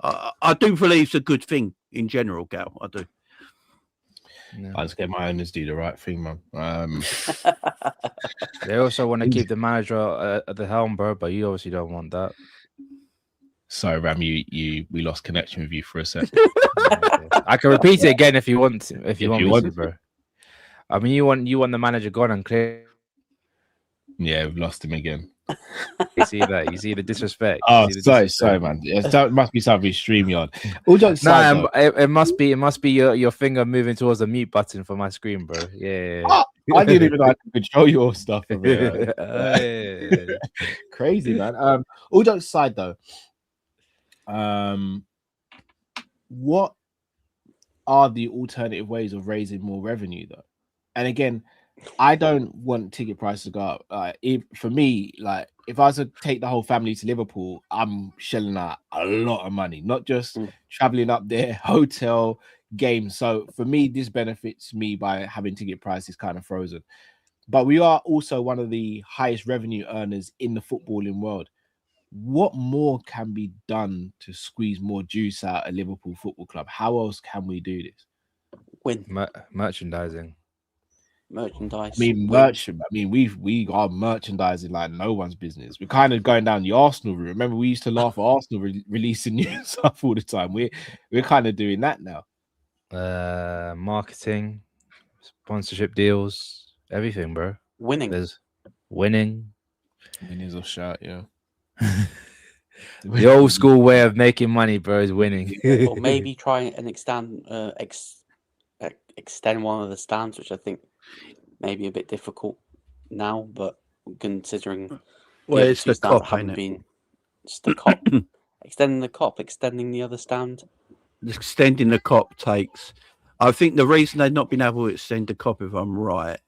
I do believe it's a good thing in general, Gal. I do.
Yeah.
I just get my owners do the right thing, man.
They also want to keep the manager at the helm, bro, but you obviously don't want that.
Sorry, Ram, we lost connection with you for a second.
I can repeat it again if you want to, if you want
to,
to, bro. I mean, you want the manager gone and clear.
Yeah, we've lost him again.
You see that? You see the disrespect?
Oh, sorry, man. That must be something StreamYard. All jokes aside,
it must be your finger moving towards the mute button for my screen, bro. Yeah.
I didn't even know I could control your stuff. Crazy, man. All jokes aside, though, what are the alternative ways of raising more revenue, though? And again, I don't want ticket prices to go up. For me, like if I was to take the whole family to Liverpool, I'm shelling out a lot of money, not just traveling up there, hotel, games. So for me, this benefits me by having ticket prices kind of frozen. But we are also one of the highest revenue earners in the footballing world. What more can be done to squeeze more juice out of Liverpool Football Club? How else can we do this?
Win.
Merchandising.
Merchandise.
We are merchandising like no one's business. We're kind of going down the Arsenal route. Remember, we used to laugh at Arsenal releasing new stuff all the time. We're kind of doing that now.
Marketing, sponsorship deals, everything, bro.
Winning.
There's winning.
Winners of shout, yeah.
The old school way of making money, bro, is winning.
Or maybe try and extend one of the stands, which I think may be a bit difficult now, but considering
it's the
stands
Kop,
haven't been just the Kop. Extending the Kop, extending the other stand.
Extending the Kop takes. I think the reason they've not been able to extend the Kop, if I'm right,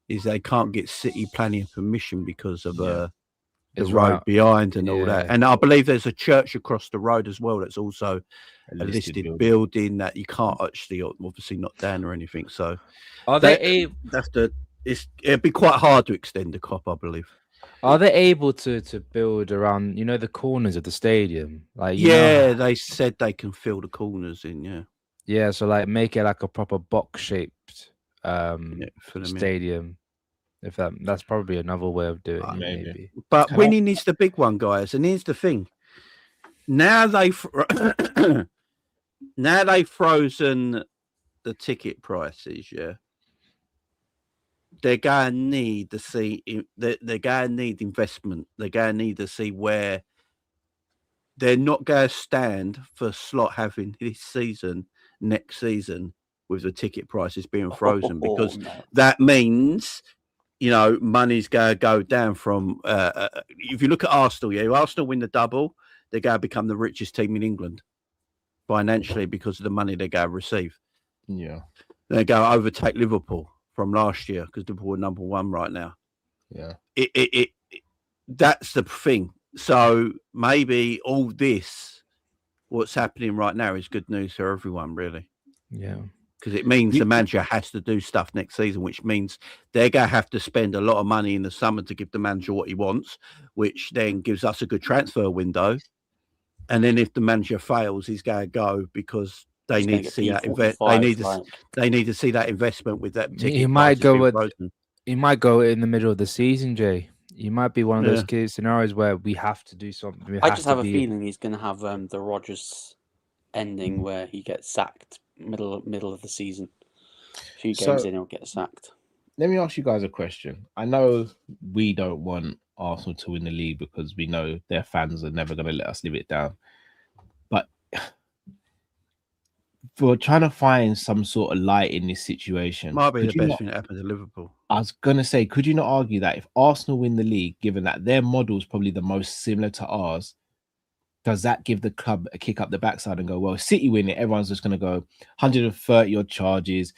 is they can't get city planning permission because of the road behind and all that. And I believe there's a church across the road as well that's also a listed building that you can't actually obviously knock down or anything. So it'd be quite hard to extend the Kop, I believe.
Are they able to build around, the corners of the stadium? Like
they said they can fill the corners in,
Yeah, so like make it like a proper box shaped stadium. If that's probably another way of doing it, maybe.
But winning is the big one, guys. And here's the thing: now they've frozen the ticket prices. Yeah, they're going to need to see. They're going to need investment. They're going to need to see where they're not going to stand for slot having this season, next season, with the ticket prices being frozen, because that means. Money's going to go down from. If you look at Arsenal, Arsenal win the double, they're going to become the richest team in England financially because of the money they're going to receive.
Yeah,
they're going to overtake Liverpool from last year because Liverpool are number one right now.
Yeah,
that's the thing. So maybe all this, what's happening right now, is good news for everyone, really.
Yeah.
Because it means the manager has to do stuff next season, which means they're going to have to spend a lot of money in the summer to give the manager what he wants, which then gives us a good transfer window. And then if the manager fails, he's going to go because they need to see that they need to see that investment with that ticket.
He might go in the middle of the season, Jay. He might be one of those key scenarios where we have to do something.
I just have a feeling he's going to have the Rodgers ending where he gets sacked. Middle of the season. A few games in, he'll get sacked.
Let me ask you guys a question. I know we don't want Arsenal to win the league because we know their fans are never going to let us live it down. But for trying to find some sort of light in this situation,
might be the best thing that happened to Liverpool.
I was going to say, could you not argue that if Arsenal win the league, given that their model is probably the most similar to ours, does that give the club a kick up the backside and go, well, City win it, everyone's just going to go 130 odd charges.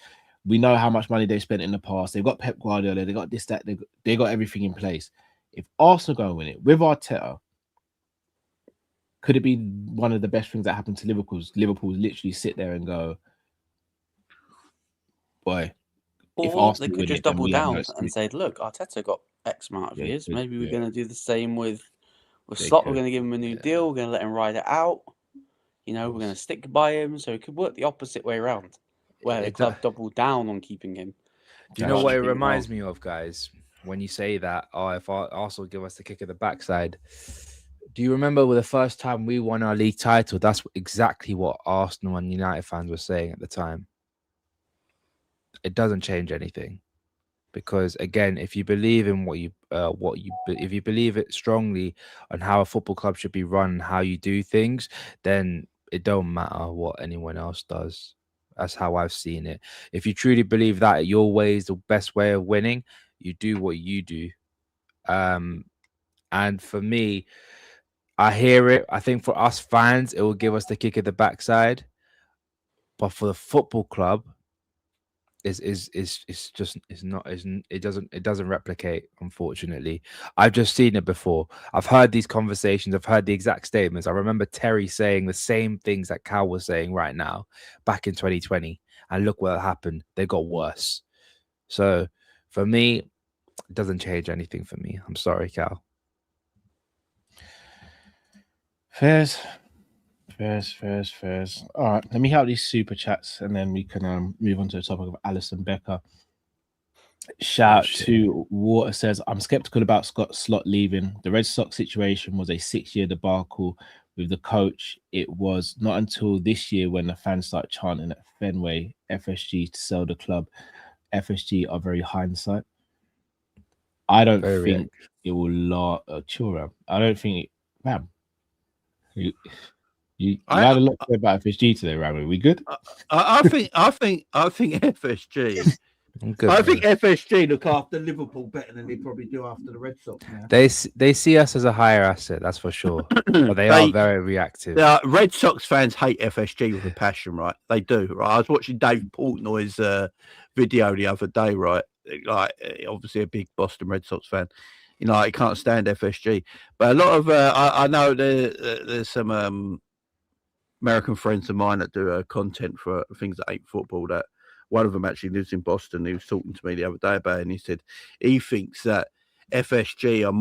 We know how much money they spent in the past. They've got Pep Guardiola. They got this, that. They got everything in place. If Arsenal go and win it with Arteta, could it be one of the best things that happened to Liverpool? Liverpool literally sit there and go, boy.
Or they could just double down and say, look, Arteta got X amount of years. Maybe we're going to do the same with With
They
Slot, we're
could.
going to give him a new deal. We're going to let him ride it out. You know, we're going to stick by him. So it could work the opposite way around, where the club double down on keeping him.
Do you know
That's
what it
just being
reminds
wrong.
me of, guys? When you say that, oh, if Arsenal give us the kick of the backside. Do you remember the first time we won our league title? That's exactly what Arsenal and United fans were saying at the time. It doesn't change anything. Because again, if you believe in if you believe it strongly on how a football club should be run, how you do things, then it don't matter what anyone else does. That's how I've seen it. If you truly believe that your way is the best way of winning, you do what you do. And for me, I hear it. I think for us fans, it will give us the kick of the backside. But for the football club, it doesn't replicate, unfortunately. I've just seen it before. I've heard these conversations, I've heard the exact statements. I remember Terry saying the same things that Cal was saying right now back in 2020, and look what happened. They got worse. So for me, it doesn't change anything for me. I'm sorry, Cal.
Fairs. All right, let me help these super chats and then we can move on to the topic of Allison Becker. Shout to Water says, I'm skeptical about Scott Slot leaving. The Red Sox situation was a 6-year debacle with the coach. It was not until this year when the fans start chanting at Fenway, FSG to sell the club. FSG are very hindsight. I don't think it will last. Chill, Ram. I don't think it. Ram. You had a lot to say about FSG today, Ram. Are we good?
I think FSG. I think FSG look after Liverpool better than they probably do after the Red Sox. Now.
They see us as a higher asset, that's for sure. But they are very reactive.
Red Sox fans hate FSG with a passion, right? They do. Right. I was watching Dave Portnoy's video the other day, right? Like, obviously a big Boston Red Sox fan. You know, he can't stand FSG. But a lot of I know there's some American friends of mine that do content for things that ain't football. That one of them actually lives in Boston. He was talking to me the other day about it, and he said he thinks that FSG are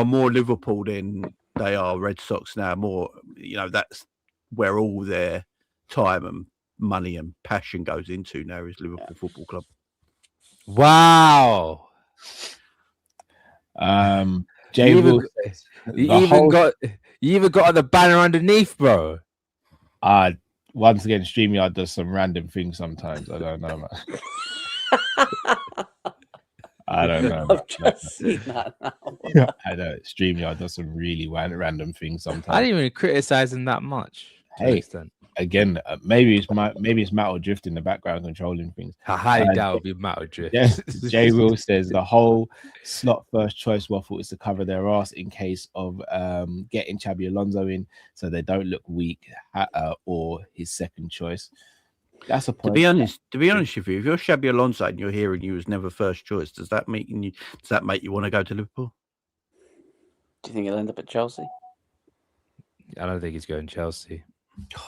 more Liverpool than they are Red Sox now. More, you know, that's where all their time and money and passion goes into now is Liverpool Football Club.
Wow.
You
even got the banner underneath, bro.
Once again, StreamYard does some random things sometimes. I don't know, man. I don't know.
I've just seen that now.
I know StreamYard does some really random things sometimes.
I didn't even criticize him that much.
Hey, again, maybe it's Matt or Drift in the background controlling things.
I highly doubt it'll be Matt or Drift.
Yes, Jay Will says the whole Slot first choice waffle is to cover their ass in case of getting Xabi Alonso in, so they don't look weak, or his second choice. That's a point.
To be honest with you, if you're Xabi Alonso and you're hearing you was never first choice, does that make you want to go to Liverpool?
Do you think he'll end up at Chelsea?
I don't think he's going to Chelsea.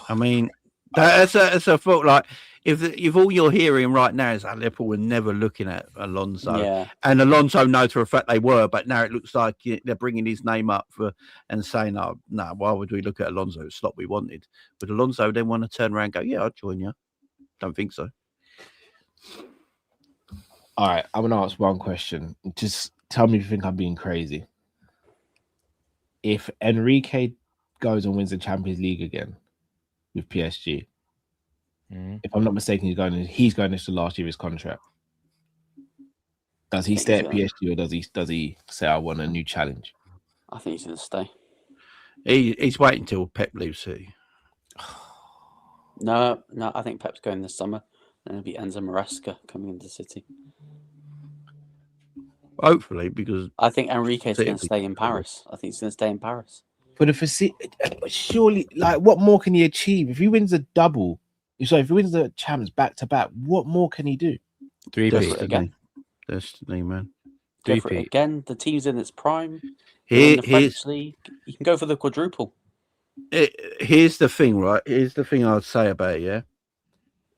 I mean, that's a thought. Like, if all you're hearing right now is that Liverpool were never looking at Alonso, and Alonso knows for a fact they were, but now it looks like they're bringing his name up and saying, "No, why would we look at Alonso? It's not what we wanted." But Alonso then want to turn around and go, "Yeah, I'll join you." Don't think so.
All right, I'm gonna ask one question. Just tell me if you think I'm being crazy. If Enrique goes and wins the Champions League again with PSG, if I'm not mistaken, he's going into the last year of his contract. Does he stay at PSG or does he say I want a new challenge?
I think he's going to stay.
He's waiting until Pep leaves City.
No, I think Pep's going this summer, and it'll be Enzo Maresca coming into City.
Hopefully, because
I think Enrique's going to stay in Paris. I think he's going to stay in Paris.
But surely, like, what more can he achieve if he wins a double? So if he wins the champs back to back, what more can he do?
Again.
Destiny, man.
Go for it again. The team's in its prime. In the French league, you can go for the quadruple.
Here's the thing, right? Here's the thing I'd say about it, yeah?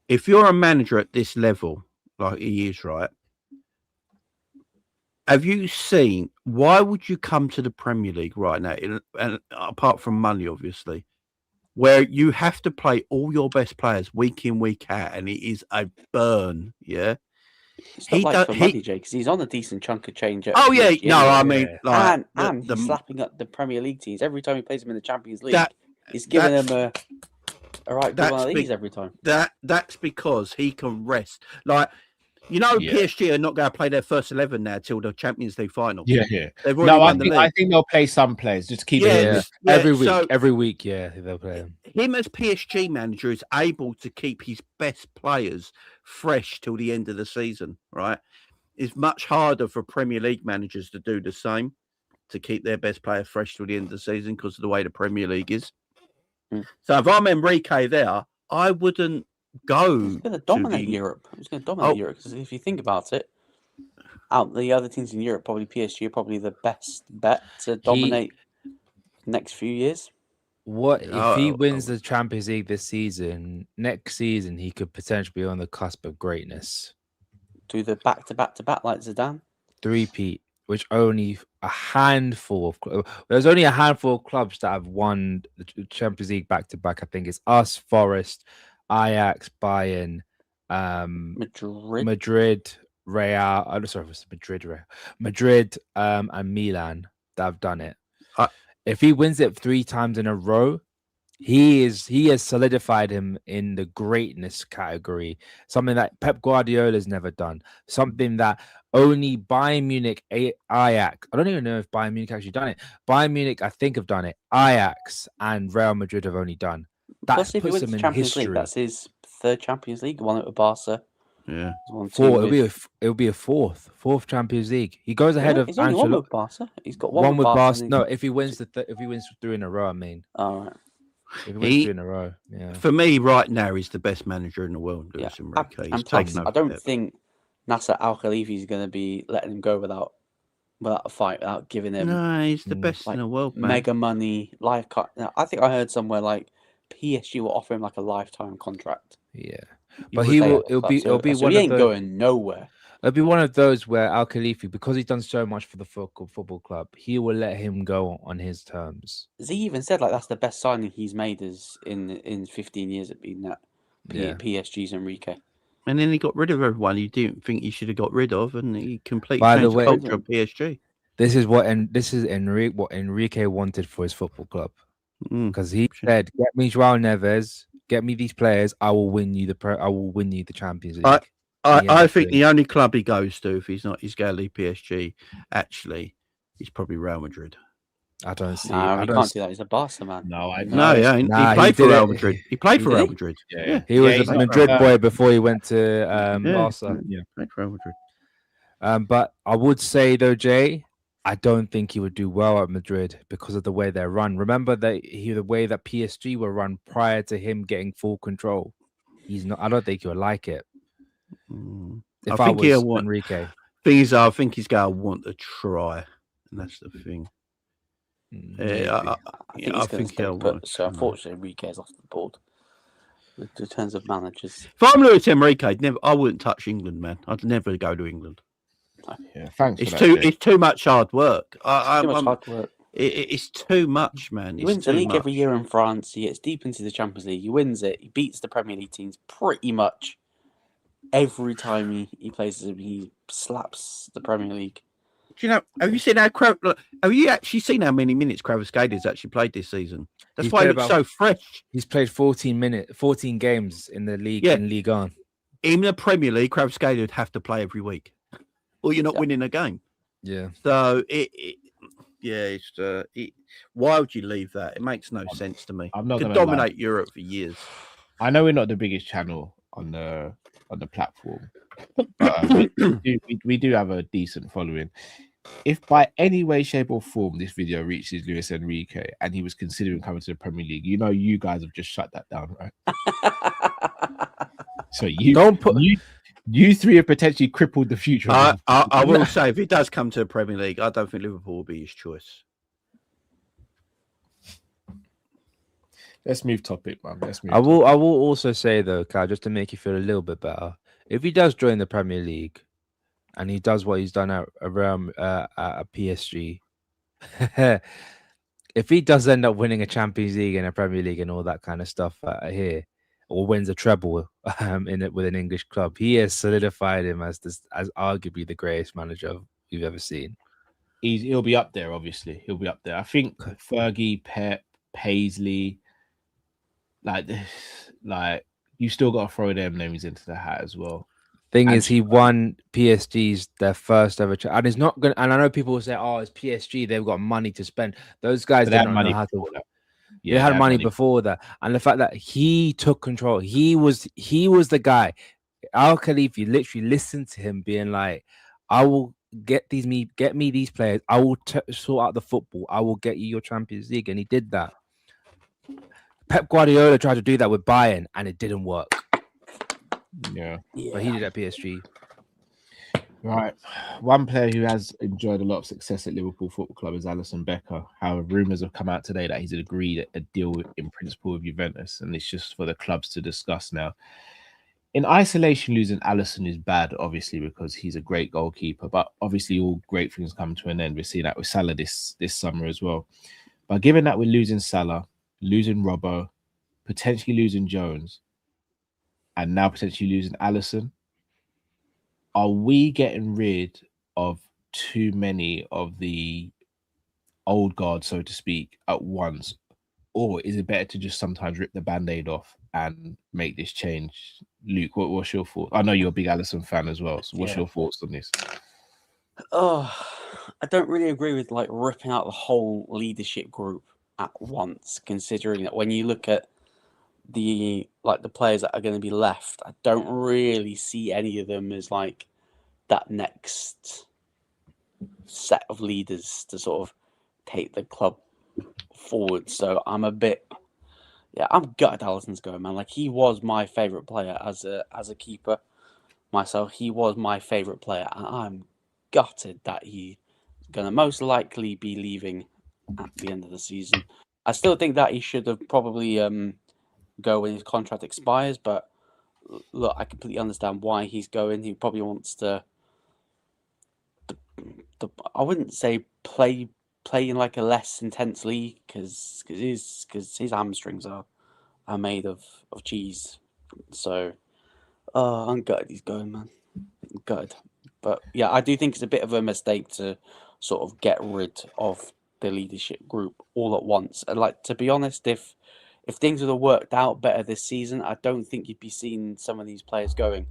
If you're a manager at this level, like he is, right? have you seen? Why would you come to the Premier League right now? And apart from money, obviously, where you have to play all your best players week in, week out, and it is a burn. Yeah,
It's not like for money, Jay, because he's on a decent chunk of change.
Oh yeah,
PSG
no,
anyway.
I mean, like,
and he's slapping up the Premier League teams every time he plays them in the Champions League. He's giving them a right good one of these every time.
That's because he can rest. Like, you know, PSG are not going to play their first 11 now till the Champions League final.
Yeah.
They've already won the league.
I think they'll play some players just to keep
it every week. Yeah, they'll play them.
Him as PSG manager is able to keep his best players fresh till the end of the season, right? It's much harder for Premier League managers to do the same, to keep their best player fresh till the end of the season because of the way the Premier League is. So if I'm Enrique there, I wouldn't go.
He's going to dominate Europe. He's going to dominate Europe because if you think about it, out the other teams in Europe, probably PSG are probably the best bet to dominate next few years.
What if he wins the Champions League this season? Next season, he could potentially be on the cusp of greatness.
Do the back-to-back like Zidane?
Three-peat, which only a handful of there's only a handful of clubs that have won the Champions League back-to-back. I think it's us, Forest, Ajax, Bayern, Madrid, Real. I'm sorry, it's Madrid, and Milan that have done it. If he wins it 3 times in a row, he has solidified him in the greatness category. Something that Pep Guardiola's never done. Something that only Bayern Munich, Ajax. I don't even know if Bayern Munich actually done it. Bayern Munich, I think, have done it. Ajax and Real Madrid have only done. That
Plus, if he
puts
wins
him
the
in
Champions
history.
League, that's his 3rd Champions League. Won it with Barca.
Yeah,
It'll be a fourth Champions League. He goes ahead of
He's only one with Barca. He's got one with
Barca. No, if he wins if he wins 3 in a row, I mean.
All right.
If he wins 3 in a row, yeah.
For me, right now, he's the best manager in the world. Enrique.
And plus, I don't think Nasser Al Khelaïfi is going to be letting him go without a fight, without giving him.
No, he's the best in the world, man.
Mega money, life. I think I heard somewhere like PSG will offer him like a lifetime contract.
Yeah, but it'll be one
he
of
ain't
those,
going nowhere.
It'll be one of those where Al Khelaïfi, because he's done so much for the football club, he will let him go on his terms.
He even said like that's the best signing he's made in 15 years at being that PSG's Enrique.
And then he got rid of everyone you didn't think he should have got rid of, and he completely
By
changed
the way,
the culture of PSG.
This is what Enrique wanted for his football club, because he said, "Get me João Neves, get me these players. I will win you the Champions League."
I think the only club he goes to, if he's going to leave PSG, actually, he's probably Real Madrid.
I don't see.
He can't do that. He's a Barca man.
He played for Real Madrid. He played for Real Madrid. Yeah.
He was a Madrid boy before he went to Barca.
Yeah, played for Real Madrid.
But I would say though, Jay, I don't think he would do well at Madrid because of the way they're run. Remember the way that PSG were run prior to him getting full control. I don't think he would like it. If I think he'll want Enrique.
Thing is, I think he's going to want to try, and that's the thing.
I think he'll want. So unfortunately, Enrique is off the board in terms of managers.
If I'm Luis Enrique, I wouldn't touch England, man. I'd never go to England.
Yeah, thanks.
It's too much hard work.
Hard work.
It's too much, man.
He wins the league every year in France. He gets deep into the Champions League. He wins it. He beats the Premier League teams pretty much every time he plays them. He slaps the Premier League.
Do you know? Have you seen have you actually seen how many minutes Kvaratskhelia actually played this season? That's why he looks so fresh.
He's played 14 games in the league in Ligue 1.
In the Premier League, Kvaratskhelia would have to play every week, or you're not winning a game.
Yeah.
So why would you leave that? It makes no sense to me.
I'm not
going to dominate Europe for years.
I know we're not the biggest channel on the platform, but we do have a decent following. If by any way, shape, or form this video reaches Luis Enrique and he was considering coming to the Premier League, you guys have just shut that down, right? So you three have potentially crippled the future.
I will say, if he does come to the Premier League, I don't think Liverpool will be his choice.
Let's move topic, man.
I will also say though, Kai, just to make you feel a little bit better, if he does join the Premier League, and he does what he's done at PSG. If he does end up winning a Champions League and a Premier League and all that kind of stuff here, or wins a treble in it with an English club, he has solidified him as arguably the greatest manager we've ever seen.
He'll be up there, obviously. He'll be up there. I think Fergie, Pep, Paisley, like you still got to throw them names into the hat as well.
Thing is, he won PSG's their first ever, and it's not gonna. And I know people will say, "Oh, it's PSG; they've got money to spend." Those guys don't know how to. Yeah, they had money before that, and the fact that he took control, he was the guy. Al Khalifi literally listened to him, being like, "I will get me these players. I will sort out the football. I will get you your Champions League," and he did that. Pep Guardiola tried to do that with Bayern, and it didn't work.
Yeah,
but he did at PSG.
Right. One player who has enjoyed a lot of success at Liverpool Football Club is Alisson Becker. However, rumours have come out today that he's agreed a deal in principle with Juventus, and it's just for the clubs to discuss now. In isolation, losing Allison is bad, obviously, because he's a great goalkeeper. But obviously, all great things come to an end. We're seeing that with Salah this summer as well. But given that we're losing Salah, losing Robbo, potentially losing Jones, and now potentially losing Allison, are we getting rid of too many of the old guard, so to speak, at once? Or is it better to just sometimes rip the Band-Aid off and make this change? Luke, what's your thoughts? I know you're a big Allison fan as well, so what's your thoughts on this?
Oh, I don't really agree with like ripping out the whole leadership group at once, considering that when you look at the players that are going to be left, I don't really see any of them as like that next set of leaders to sort of take the club forward. So I'm gutted Alisson's going, man. Like, he was my favourite player as a keeper myself. He was my favourite player, and I'm gutted that he's going to most likely be leaving at the end of the season. I still think that he should have probably go when his contract expires, but look, I completely understand why he's going. He probably wants to I wouldn't say play in like a less intense league, because his hamstrings are made of cheese. So I'm gutted he's going, man. I'm gutted. But yeah, I do think it's a bit of a mistake to sort of get rid of the leadership group all at once. And like, to be honest, if things would have worked out better this season, I don't think you'd be seeing some of these players going.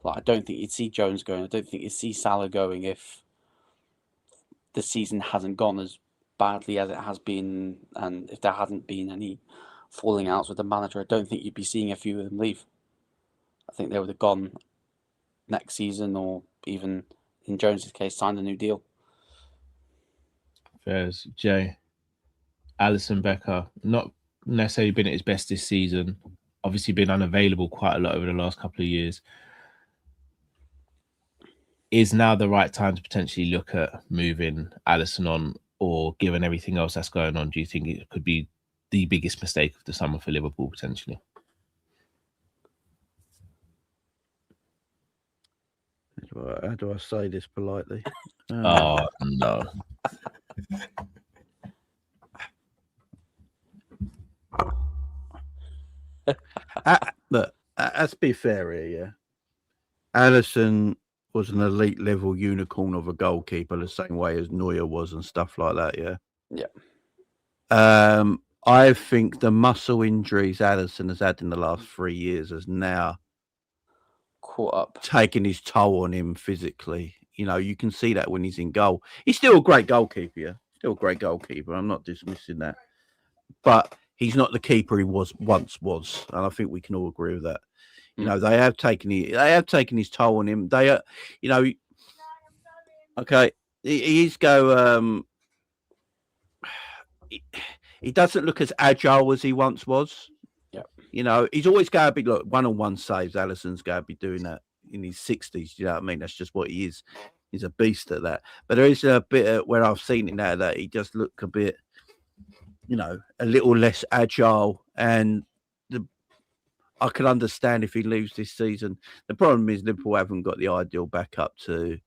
Like, I don't think you'd see Jones going. I don't think you'd see Salah going if the season hasn't gone as badly as it has been, and if there hadn't been any falling outs with the manager. I don't think you'd be seeing a few of them leave. I think they would have gone next season, or even in Jones's case, signed a new deal.
Fairs, Jay, Alisson Becker, not necessarily been at his best this season. Obviously been unavailable quite a lot over the last couple of years. Is now the right time to potentially look at moving Alisson on, or given everything else that's going on, do you think it could be the biggest mistake of the summer for Liverpool potentially?
How do I say this politely?
Oh, no.
Look, let's be fair here, yeah. Allison was an elite level unicorn of a goalkeeper, the same way as Neuer was and stuff like that, yeah.
Yeah.
I think the muscle injuries Allison has had in the last 3 years has now
Caught up,
taking his toll on him physically. You know, you can see that when he's in goal. He's still a great goalkeeper, yeah. Still a great goalkeeper. I'm not dismissing that. But he's not the keeper he once was. And I think we can all agree with that. You know, they have taken his toll on him. They are, you know, okay, he's go. He doesn't look as agile as he once was.
Yeah,
you know, he's always going to be one-on-one saves. Alisson's going to be doing that in his 60s. You know what I mean? That's just what he is. He's a beast at that. But there is a bit where I've seen it now that he does look a bit, you know, a little less agile, and I can understand if he leaves this season. The problem is Liverpool haven't got the ideal backup to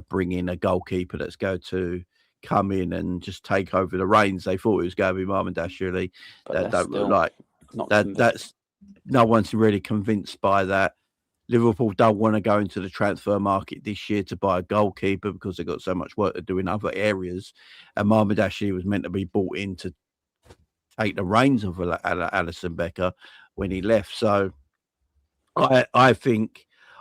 bring in a goalkeeper that's going to come in and just take over the reins. They thought it was going to be Mamardashvili. That don't look like that. That's no one's really convinced by that. Liverpool don't want to go into the transfer market this year to buy a goalkeeper because they've got so much work to do in other areas. And Mamardashvili was meant to be brought in to take the reins of Alisson Becker when he left. So I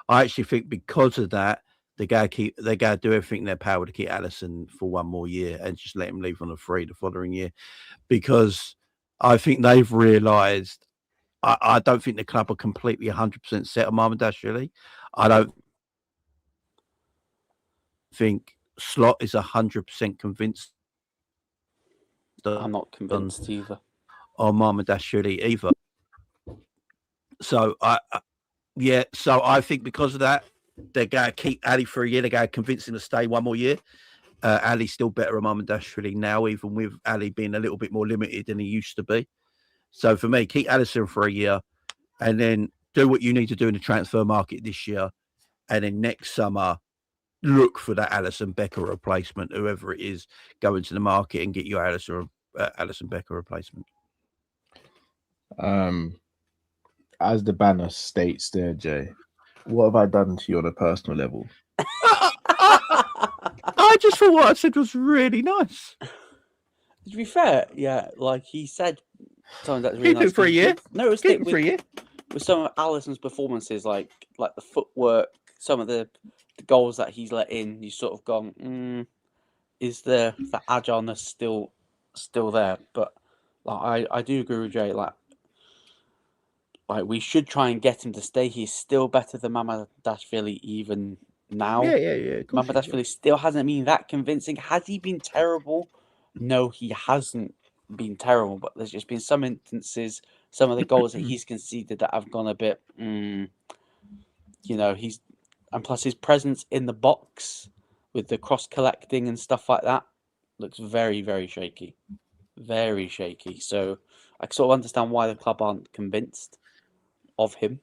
actually think because of that, they got to do everything in their power to keep Allison for one more year and just let him leave on a free the following year, because I think they've realised. I don't think the club are completely 100% set on Mamardashvili. I don't think Slot is 100% convinced.
I'm not convinced either.
On Mamardashvili either. So I think because of that, they're going to keep Ali for a year. They're going to convince him to stay one more year. Ali's still better at Mamardashvili now, even with Ali being a little bit more limited than he used to be. So for me, keep Allison for a year and then do what you need to do in the transfer market this year. And then next summer, look for that Alisson Becker replacement, whoever it is, go into the market and get your Alisson Becker replacement.
As the banner states there, Jay, what have I done to you on a personal level?
I just thought what I said was really nice.
To be fair, yeah, like he said, something that's really
Keep
nice.
it for a year.
No, it was
Keep it for a year.
With some of Alisson's performances, like the footwork, some of the goals that he's let in, you sort of gone, is the agileness still there? But like I do agree with Jay. Like we should try and get him to stay. He's still better than Mamardashvili even now.
Yeah.
Mamardashvili still hasn't been that convincing. Has he been terrible? No, he hasn't been terrible. But there's just been some instances, some of the goals that he's conceded that have gone a bit, and plus his presence in the box with the cross collecting and stuff like that looks very, very shaky. Very shaky. So I sort of understand why the club aren't convinced of him.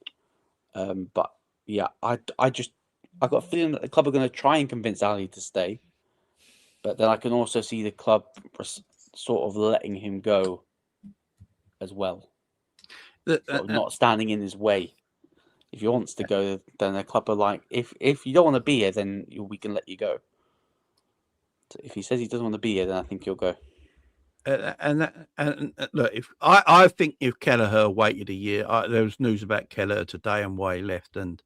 But yeah, I got a feeling that the club are going to try and convince Ali to stay. But then I can also see the club sort of letting him go as well. Sort of not standing in his way. If he wants to go, then the club are like, if you don't want to be here, then we can let you go. So if he says he doesn't want to be here, then I think he'll go.
And look, I think if Kelleher waited a year, there was news about Kelleher today and why he left, and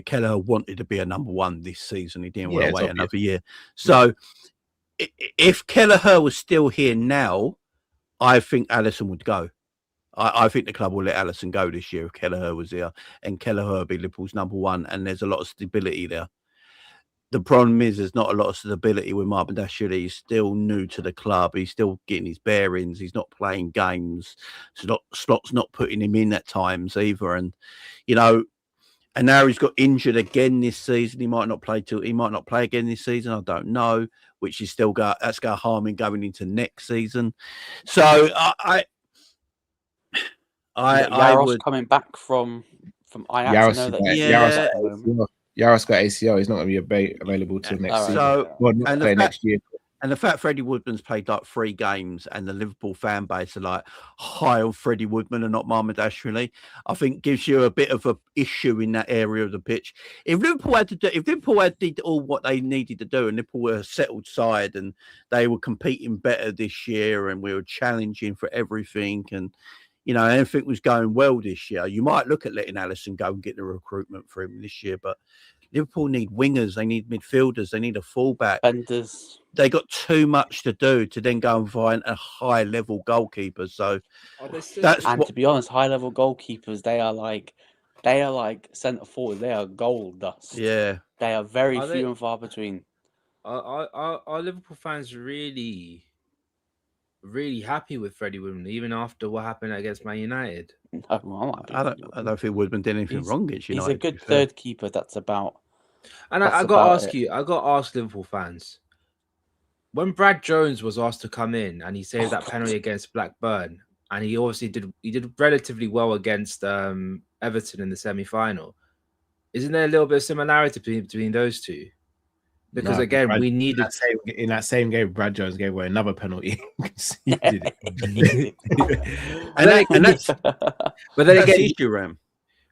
Kelleher wanted to be a number one this season. He didn't want to wait another year. So if Kelleher was still here now, I think Alisson would go. I think the club will let Alisson go this year if Kelleher was here, and Kelleher would be Liverpool's number one, and there's a lot of stability there. The problem is there's not a lot of stability with Mamardashvili. He's still new to the club. He's still getting his bearings. He's not playing games. Slot's not putting him in at times either. And, and now he's got injured again this season. He might not play again this season. I don't know, which is still that's going to harm him going into next season. So I would
coming back from Ajax.
Yaros got ACL. He's not going to be available till next season. Next year.
And the fact Freddie Woodman's played like 3 games and the Liverpool fan base are like high on Freddie Woodman and not Mamardashvili, I think gives you a bit of an issue in that area of the pitch. If Liverpool had did all what they needed to do and Liverpool were a settled side and they were competing better this year and we were challenging for everything and everything was going well this year, you might look at letting Allison go and get the recruitment for him this year. But Liverpool need wingers, they need midfielders, they need a fullback.
Defenders. They
got too much to do to then go and find a high-level goalkeeper. So
to be honest, high-level goalkeepers, they are like centre forward. They are gold dust.
Yeah,
they are very few and far between.
Are Liverpool fans really happy with Freddie Woodman, even after what happened against Man United?
I don't think Woodman did anything wrong against United.
He's a good third keeper. That's about.
And I got to ask Liverpool fans, when Brad Jones was asked to come in and he saved that penalty against Blackburn, and he obviously did relatively well against Everton in the semi-final. Isn't there a little bit of similarity between those two? Because
No,
again,
Brad-
we needed.
in that same game, Brad Jones gave away another penalty. Conceded it.
And that's
But then
that's
again,
the issue, Ram.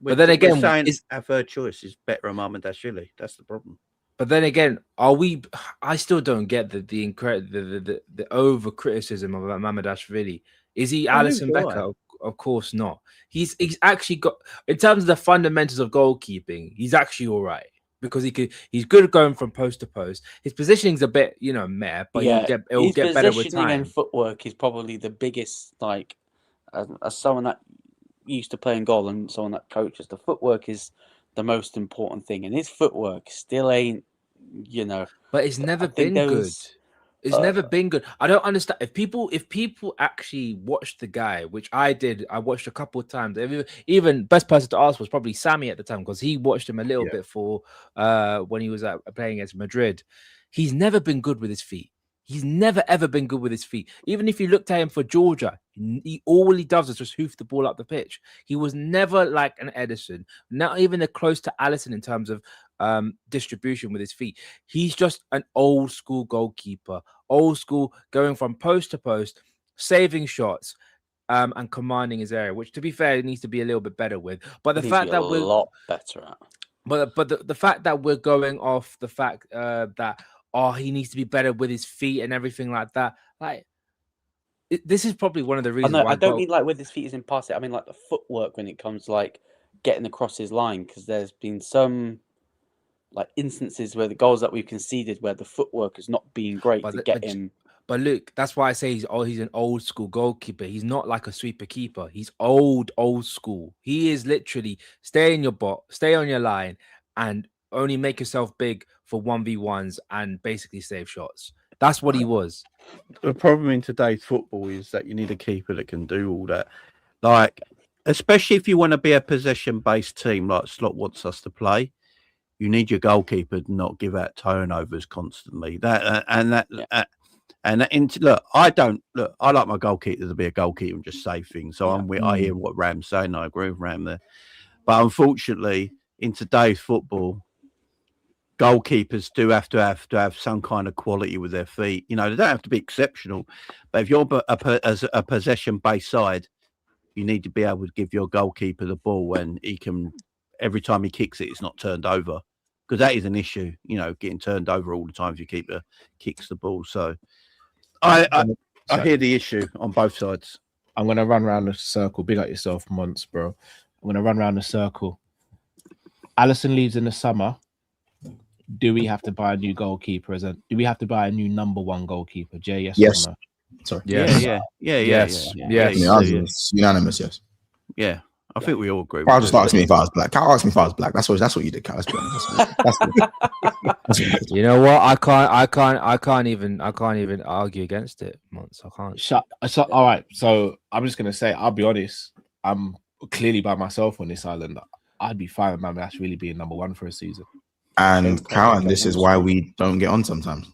But then again,
saying
is-
our third choice is better than Mamardashvili. That's the problem.
But then again, are we? I still don't get the over criticism of Mamardashvili. Is he Alisson
do I.
Becker? Of course not. He's actually got, in terms of the fundamentals of goalkeeping, he's actually all right because he's good at going from post to post. His positioning's a bit, meh, but
yeah,
it'll
his
get better with
positioning
time.
and footwork is probably the biggest. Like, as someone that used to play in goal and someone that coaches, the footwork is the most important thing, and his footwork still ain't,
But it's never
I think
been
there
good.
was-
It's never been good. I don't understand if people actually watched the guy, which I did. I watched a couple of times. Even best person to ask was probably Sammy at the time because he watched him a little bit for when he was playing against Madrid. He's never been good with his feet. He's never ever been good with his feet. Even if you looked at him for Georgia, all he does is just hoof the ball up the pitch. He was never like an Edison, not even close to Allison in terms of distribution with his feet. He's just an old school goalkeeper, old school, going from post to post, saving shots, and commanding his area. Which, to be fair, he needs to be a little bit better with. But the
needs to
fact
be
that
a
we're
lot better at.
But the fact that we're going off the fact that he needs to be better with his feet and everything like that, this is probably one of the reasons.
I don't mean like with his feet is in passing. I mean like the footwork when it comes to like getting across his line, because there's been some like instances where the goals that we've conceded where the footwork has not been great to get him.
But Luke, that's why I say he's an old school goalkeeper. He's not like a sweeper keeper. He's old school. He is literally stay in your box, stay on your line, and only make yourself big for 1v1s and basically save shots. That's what he was.
The problem in today's football is that you need a keeper that can do all that. Like, especially if you want to be a possession-based team like Slot wants us to play, you need your goalkeeper to not give out turnovers constantly. Look, I like my goalkeeper to be a goalkeeper and just save things. So I hear what Ram's saying. I agree with Ram there. But unfortunately, in today's football, goalkeepers do have to have some kind of quality with their feet. They don't have to be exceptional, but if you're a possession-based side, you need to be able to give your goalkeeper the ball when he can. Every time he kicks it, it's not turned over, because that is an issue. Getting turned over all the time if your keeper kicks the ball. So I hear the issue on both sides.
I'm gonna run around the circle. Big up yourself, Monts, bro. I'm gonna run around the circle. Allison leaves in the summer. Do we have to buy a new goalkeeper? Do we have to buy a new number one goalkeeper? Jay, yes or no?
Sorry.
Yeah.
Yes.
It's unanimous, yes.
Yeah. I think we all agree.
Carl just asked me if I was black. Carl asked me if I was black. That's what you did, Carl. That's what you did.
You know what? I can't even argue against it, Monts. I can't.
All right. So I'm just gonna say, I'll be honest. I'm clearly by myself on this island. I'd be fine with Mamardashvili being number one for a season.
And Karen, this is why we don't get on sometimes.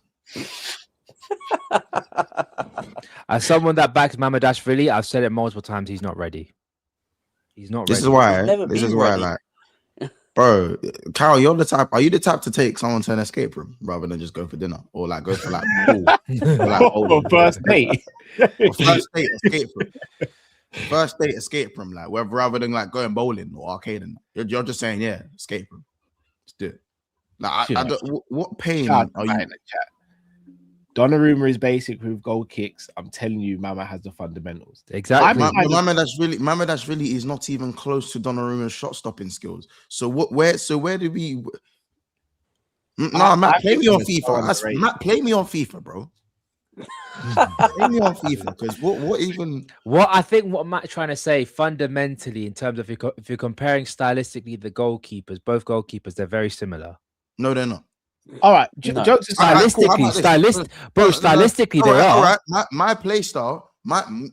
As someone that backs Mamardashvili, I've said it multiple times. He's not ready. He's not ready.
This is why, like, bro, Carol, are you the type to take someone to an escape room rather than just go for dinner or like go for like pool?
First date.
First date escape room, like rather than like going bowling or arcade, and you're just saying, yeah, escape room. Let's do it. Like, I don't. What pain are you in the chat?
Donnarumma is basic with goal kicks. I'm telling you, Mama has the fundamentals.
Exactly.
Mamardashvili is not even close to Donnarumma's shot stopping skills. So where did we? No, Matt, play me on FIFA. Matt, play me on FIFA, bro. Play me on FIFA, because
what Matt's trying to say fundamentally in terms of if you're comparing stylistically the goalkeepers, both goalkeepers, they're very similar.
No, they're not.
All right, jokes
stylistically, they are.
All right, my play style,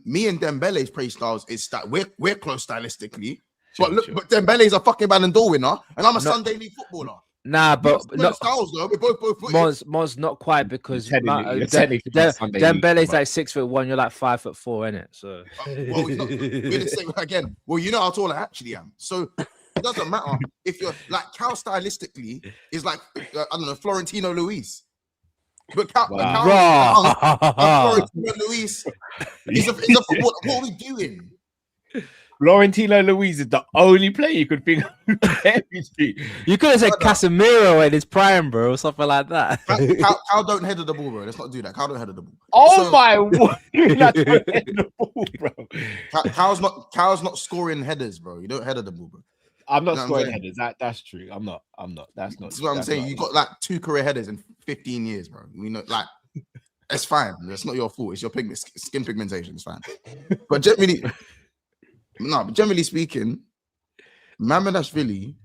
me and Dembele's play styles is that we're close stylistically, but Dembele's a fucking Ballon d'Or winner, and I'm a Sunday League footballer.
Nah, but
not styles though. We're both
Moz not quite, because
Dembele's
like 6'1", you're like 5'4", innit? So
we're the same again. Well, you know how tall I actually am. So It doesn't matter if you're like Cal stylistically is like I don't know Florentino Luis, but Florentino Luis is a what are we doing?
Florentino Luis is the only player you could think of.
You could have said Casemiro in his prime, bro, or something like that.
Cal don't header the ball, bro. Let's not do that. Cal don't header the ball.
Oh my word! The ball, bro.
Cal's not scoring headers, bro. You don't header the ball, bro.
I'm not scoring headers. That's true. I'm not. That's not.
That's what I'm saying. You got like 2 career headers in 15 years, bro. We know, like, it's fine. That's not your fault. It's your skin pigmentation. It's fine. But generally speaking, Mamardashvili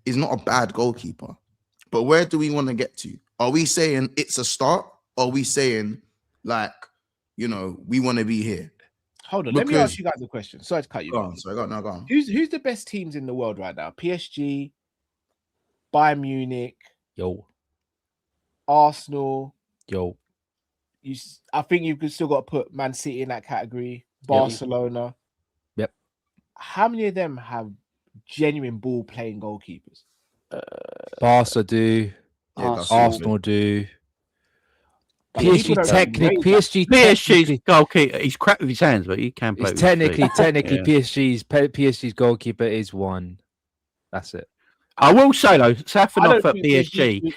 is not a bad goalkeeper. But where do we want to get to? Are we saying it's a start? Or are we saying, like, you know, we want to be here?
Hold on. Let me ask you guys a question. Sorry to cut you.
Go on. Go on.
Who's the best teams in the world right now? PSG, Bayern Munich, Arsenal, I think you've still got to put Man City in that category. Barcelona.
Yep.
How many of them have genuine ball playing goalkeepers?
Barca do. Arsenal do. PSG's
goalkeeper. He's crap with his hands, but he can play.
Technically, PSG's goalkeeper is one. That's it.
I will say though, Safanov at PSG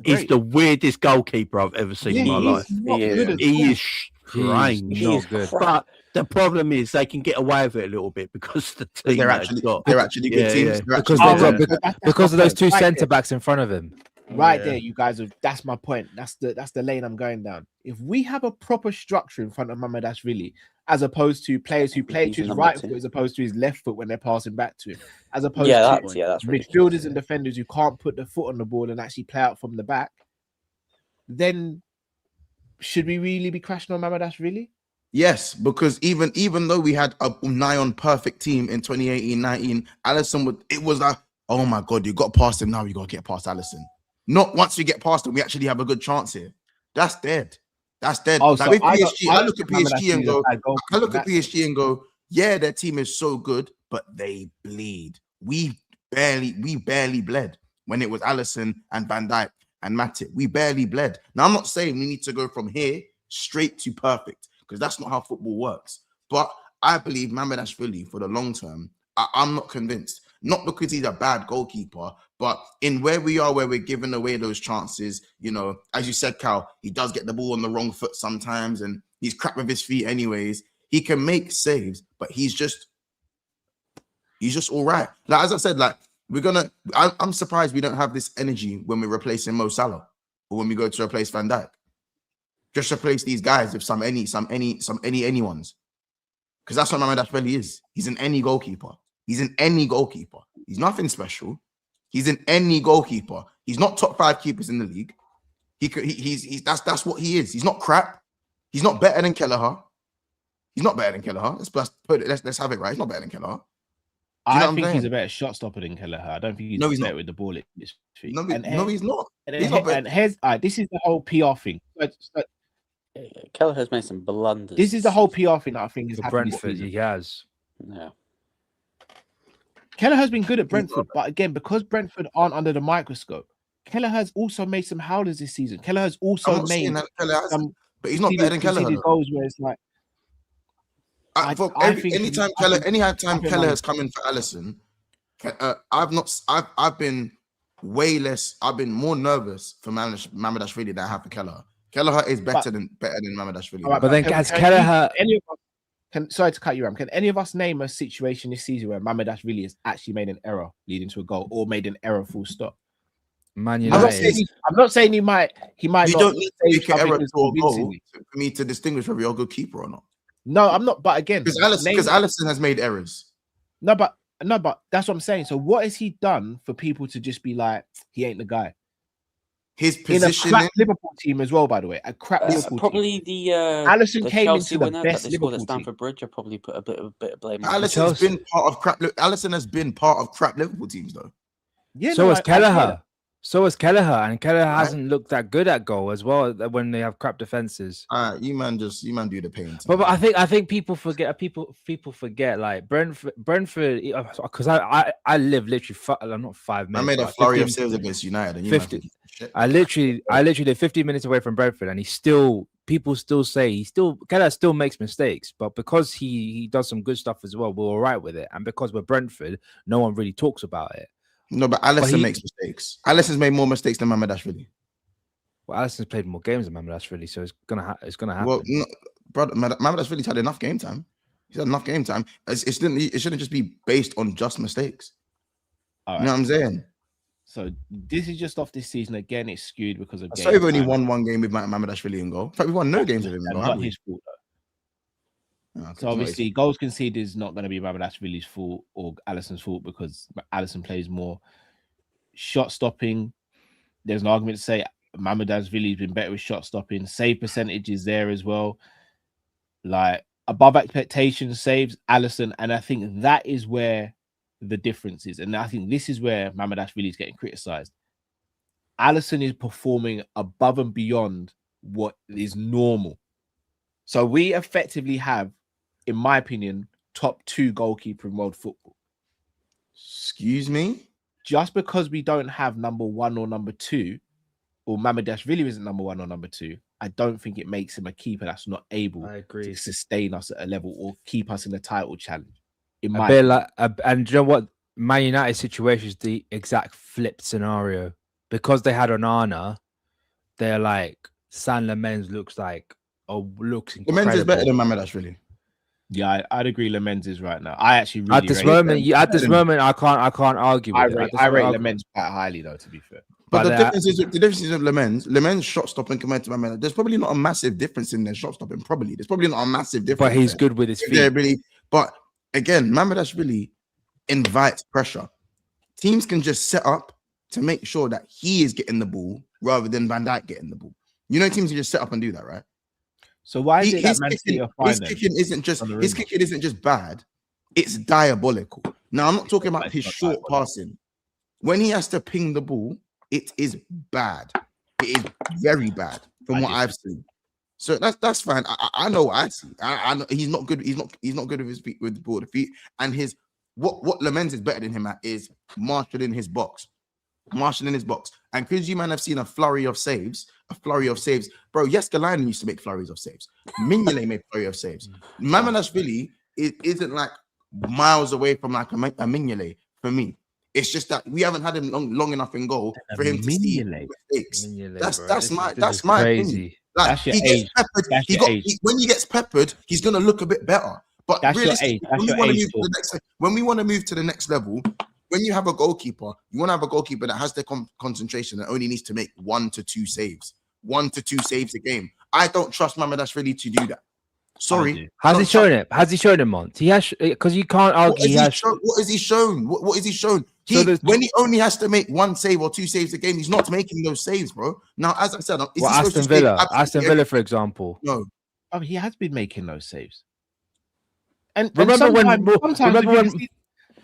is the weirdest goalkeeper I've ever seen in my life. He is strange.
Not good.
But the problem is they can get away with it a little bit because the team
they're actually good teams.
Because of those 2 centre backs in front of him.
There, you guys that's my point. That's the lane I'm going down. If we have a proper structure in front of Mamardashvili, as opposed to players who play to his right foot as opposed to his left foot when they're passing back to him, as opposed to
that's
midfielders and defenders who can't put the foot on the ball and actually play out from the back, then should we really be crashing on Mamardashvili?
Yes, because even though we had a nigh on perfect team in 2018-19, Allison it was like, oh my god, you got past him, now you got to get past Allison. Not once we get past him, we actually have a good chance here. That's dead. Like with PSG, I look at PSG and go, yeah, their team is so good, but they bleed. We barely bled when it was Alisson and Van Dijk and Matip. We barely bled. Now, I'm not saying we need to go from here straight to perfect, because that's not how football works. But I believe Mamardashvili for the long term, I'm not convinced. Not because he's a bad goalkeeper, but in where we are, where we're giving away those chances, you know, as you said, Cal, he does get the ball on the wrong foot sometimes, and he's crap with his feet anyways. He can make saves, but he's just all right. Like, as I said, like, I'm surprised we don't have this energy when we're replacing Mo Salah or when we go to replace Van Dijk. Just replace these guys with some anyones. Because that's what Mamardashvili is. He's an any goalkeeper. He's nothing special. He's an any goalkeeper. He's not top 5 keepers in the league. That's what he is. He's not crap. He's not better than Kelleher. Let's have it right. He's not better than Kelleher.
I think he's a better shot stopper than Kelleher. I don't think he's better with the ball at his feet.
No, he's not.
And here's this is the whole PR thing.
Kelleher's made some blunders.
This is the whole PR thing that I think is
for
happening.
Brentford. He has.
Yeah.
Kelleher's been good at Brentford, but again, because Brentford aren't under the microscope, Kelleher's also made some howlers this season. Kelleher's also made some,
but he's not better than Kelleher.
Goals where it's like,
anytime Kelleher has come in for Allison, I've been way less. I've been more nervous for Mamardashvili than I have for Kelleher. Kelleher is better than Mamardashvili.
Right, but then has Kelleher?
Sorry to cut you, Ram. Can any of us name a situation this season where Mamardashvili has actually made an error leading to a goal, or made an error full stop?
Man United.
I'm not saying he might.
You don't need to make an error to a goal for me to distinguish whether you're a good keeper or not.
No, I'm not. But again,
because Allison has made errors.
No, but that's what I'm saying. So what has he done for people to just be like, he ain't the guy?
His position
in a crap Liverpool team as well, by the way. A crap Liverpool
probably
team.
The
Allison
the
came
Chelsea
into the
winner
best
that they scored at
Liverpool
Stamford Bridge. I probably put a bit of blame on
Allison has been part of crap. Allison has been part of crap Liverpool teams, though.
Yeah,
so has Kelleher. So is Kelleher, and Kelleher hasn't looked that good at goal as well when they have crap defenses.
You man do the pain.
But I think people forget. People forget like Brentford because I live literally not 5 minutes.
I made a flurry of saves against United. And
50. I literally live 50 minutes away from Brentford, and people still say Kelleher still makes mistakes, but because he does some good stuff as well, we're all right with it. And because we're Brentford, no one really talks about it.
No, but Allison makes mistakes. Alisson's made more mistakes than Mamardashvili.
Well, Alisson's played more games than Mamardashvili, so it's gonna happen.
Well, no, brother, Mamardashvili's had enough game time. He's had enough game time. It shouldn't just be based on just mistakes.
Right.
You know what I'm saying?
So this is just off this season again. It's skewed because of.
So we've only won one game with Mamardashvili in goal. In fact, we've won no games with him in goal.
Not his fault though. So obviously, goals conceded is not going to be Mamardashvili's fault or Alisson's fault because Alisson plays more. Shot stopping, there's an argument to say Mamardashvili's been better with shot stopping. Save percentage is there as well. Like above expectations, saves Alisson, and I think that is where the difference is. And I think this is where Mamardashvili is getting criticised. Allison is performing above and beyond what is normal. So we effectively have, in my opinion, top 2 goalkeeper in world football.
Excuse me?
Just because we don't have number 1 or number 2, or Mamardashvili isn't number 1 or number 2, I don't think it makes him a keeper that's not able to sustain us at a level or keep us in the title challenge. And
you know what? Man United situation is the exact flipped scenario. Because they had Onana, they're like, San Lamens looks incredible.
Lamens is better than Mamardashvili.
Yeah, I'd agree. Lamens is right now. I actually really
at this moment, I can't argue.
I rate Lamens quite highly, though. To be fair,
but the difference is of Lamens shot stopping compared to Mamardashvili. There's probably not a massive difference in their shot stopping. There's probably not a massive difference.
But he's good with his feet.
But again, Mamardashvili invites pressure. Teams can just set up to make sure that he is getting the ball rather than Van Dijk getting the ball. You know, teams can just set up and do that, right?
So why is it that Man City are fine?
His kicking isn't just bad; it's diabolical. Now, I'm not talking about his short passing. When he has to ping the ball, it is bad. It is very bad from what I've seen. So that's fine. I know what I see. I know he's not good. He's not good with his feet, with the ball, the feet, and his what Lamens is better than him at is marshalling his box. And because you man have seen a flurry of saves, bro. Yes, Galani used to make flurries of saves. Mignolet made flurry of saves. Mamardashvili isn't like miles away from like a Mignolet for me. It's just that we haven't had him long enough in goal for him to see mistakes. That's my crazy. Like, that's your age. When he gets peppered, he's gonna look a bit better. But realistically, when we want to move to the next level. When you have a goalkeeper, you want to have a goalkeeper that has the concentration and only needs to make 1 to 2 saves. 1 to 2 saves a game. I don't trust Mamardashvili to do that. Sorry.
Has he shown it? Has he shown it, Mont? He has, because you can't argue.
What has he shown? What has he shown? When he only has to make 1 save or 2 saves a game, he's not making those saves, bro. Now, as I said,
Aston Villa, for example.
No.
Oh, he has been making those saves. And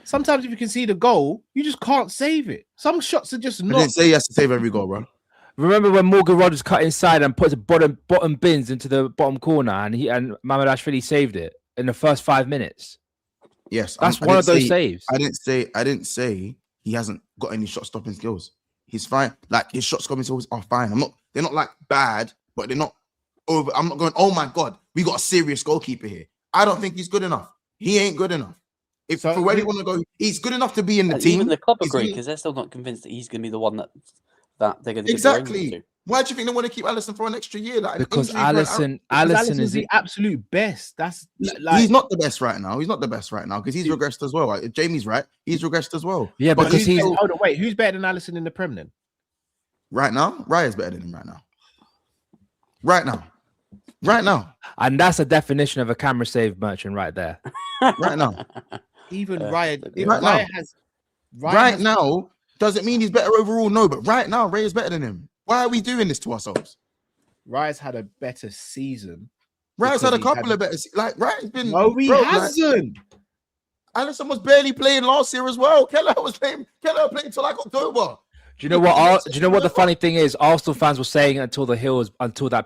sometimes if you can see the goal, you just can't save it. Some shots are just not.
I didn't say he has to save every goal, bro.
Remember when Morgan Rogers cut inside and put the bottom bins into the bottom corner, and Mamardashvili saved it in the first 5 minutes.
Yes,
that's one of those saves.
I didn't say he hasn't got any shot stopping skills. He's fine. Like his shot stopping skills are fine. They're not like bad, but they're not over. I'm not going, oh my god, we got a serious goalkeeper here. I don't think he's good enough. He ain't good enough. For where they want to go, he's good enough to be in the team.
Even the club agree because they're still not convinced that he's going to be the one that they're going to
exactly.
To.
Why do you think they want to keep Alisson for an extra year? Like
because Alisson is
the absolute best. That's
he's not the best right now. He's not the best right now because he's regressed as well. Like, Jamie's right. He's regressed as well.
Yeah, but because
hold on, wait. Who's better than Alisson in the Prem then?
Right now, Raya's better than him right now. Right now.
And that's a definition of a camera save merchant right there.
Right now.
Even Raya,
right now doesn't mean he's better overall. No, but right now Ray is better than him. Why are we doing this to ourselves?
Raya's had a better season.
Raya's had a couple of better. Like Raya's been.
No, he hasn't.
Alisson was barely playing last year as well. Keller played until like October.
Do you know what? Do you know what the funny thing is? Arsenal fans were saying until that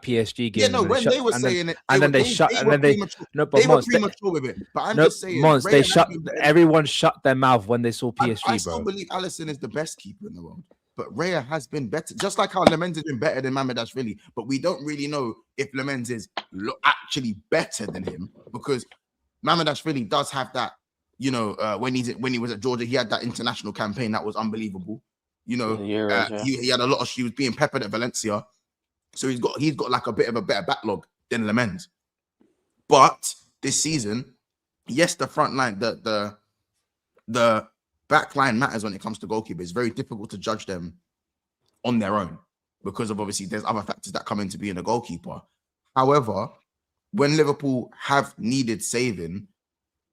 PSG game.
Yeah, no, when they were saying it, and then they shut, and then they
no, but
they were premature with it. But I'm just saying,
they shut. Everyone shut their mouth when they saw PSG.
I still believe Alisson is the best keeper in the world, but Raya has been better. Just like how Lemens has been better than Mamardashvili, but we don't really know if Lemens is actually better than him because Mamardashvili does have that. You know, when he was at Georgia, he had that international campaign that was unbelievable. You know, he had a lot of. She was being peppered at Valencia, so he's got like a bit of a better backlog than Lemens. But this season, yes, the front line, the back line matters when it comes to goalkeepers. It's very difficult to judge them on their own because of obviously there's other factors that come into being a goalkeeper. However, when Liverpool have needed saving,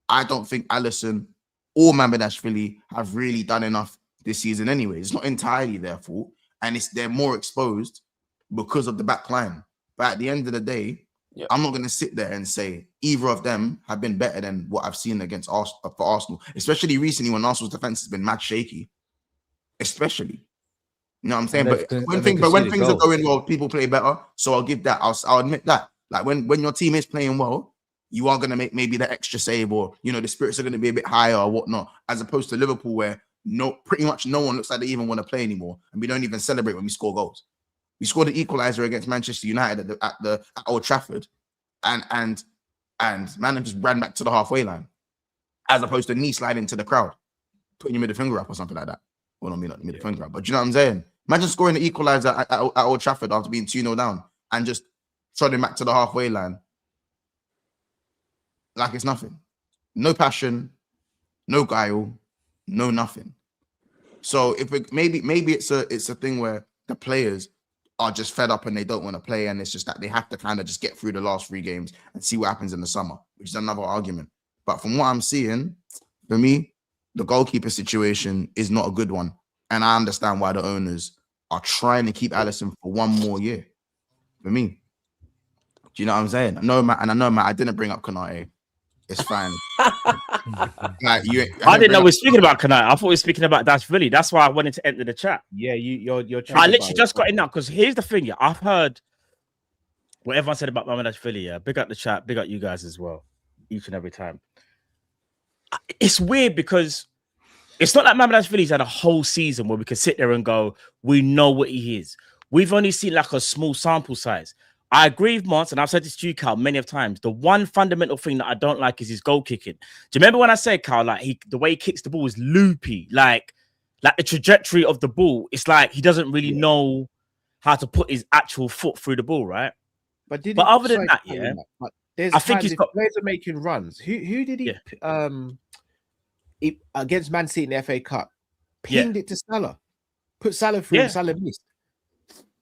I don't think Allison or Mamardashvili have really done enough this season anyway. It's not entirely their fault, and they're more exposed because of the back line. But at the end of the day, I'm not going to sit there and say either of them have been better than what I've seen against for Arsenal, especially recently when Arsenal's defense has been mad shaky. Especially, you know what I'm saying? But when things are going well, people play better. So I'll give that. I'll admit that. Like when your team is playing well, you are going to make maybe the extra save, or you know the spirits are going to be a bit higher or whatnot, as opposed to Liverpool where pretty much no one looks like they even want to play anymore, and we don't even celebrate when we score goals. We scored the equalizer against Manchester United at Old Trafford, and man just ran back to the halfway line, as opposed to knee sliding to the crowd, putting your middle finger up or something like that. Well, not the middle finger up, but you know what I'm saying? Imagine scoring the equalizer at Old Trafford after being 2-0 down and just trotting back to the halfway line like it's nothing. No passion, no guile, no nothing. So maybe it's a thing where the players are just fed up and they don't want to play, and it's just that they have to kind of just get through the last 3 games and see what happens in the summer, which is another argument. But from what I'm seeing, for me, the goalkeeper situation is not a good one, and I understand why the owners are trying to keep Allison for 1 more year. For me, do you know what I'm saying? I know, Matt, I didn't bring up Konate. It's fine.
I didn't know we were speaking about Konate. I thought we were speaking about Dashvili. That's why I wanted to enter the chat.
Yeah, you're
I literally just got in now because here's the thing. Yeah, I've heard what everyone said about Dashvili. Yeah, big up the chat, big up you guys as well, each and every time. It's weird because it's not like Dashvili's had a whole season where we can sit there and go, we know what he is. We've only seen like a small sample size. I agree with Mons, and I've said this to you, Carl, many of times. The one fundamental thing that I don't like is his goal kicking. Do you remember when I said, Carl, like the way he kicks the ball is loopy, like the trajectory of the ball? It's like he doesn't really know how to put his actual foot through the ball, right? But other than that, yeah,
I think he's got players are making runs. Who did he against Man City in the FA Cup? Pinged it to Salah, put Salah through, and Salah missed.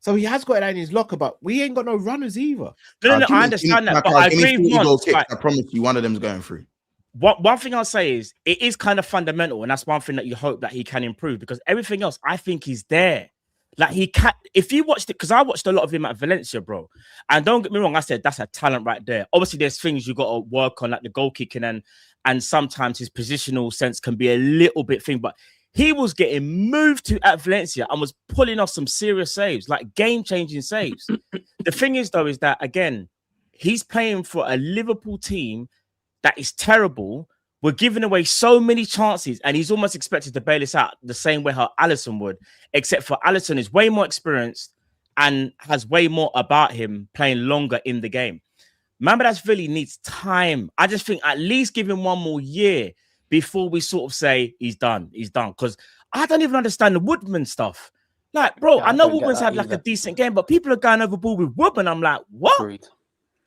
So he has got it in his locker, but we ain't got no runners either.
No, I understand that, but I agree with Mons.
I promise you, one of them's going through.
One thing I'll say is it is kind of fundamental, and that's one thing that you hope that he can improve, because everything else I think is there. Like he can, if you watched it, because I watched a lot of him at Valencia, bro. And don't get me wrong, I said that's a talent right there. Obviously, there's things you got to work on, like the goal kicking, and sometimes his positional sense can be a little bit thing, but he was getting moved to at Valencia and was pulling off some serious saves, like game-changing saves. The thing is, though, is that, again, he's playing for a Liverpool team that is terrible. We're giving away so many chances, and he's almost expected to bail us out the same way how Allison would, except for Allison is way more experienced and has way more about him playing longer in the game. Mamardashvili needs time. I just think at least give him 1 more year before we sort of say he's done. Because I don't even understand the Woodman stuff. Like, bro, I know Woodman's had like a decent game, but people are going overboard with Woodman. I'm like, what?
Agreed.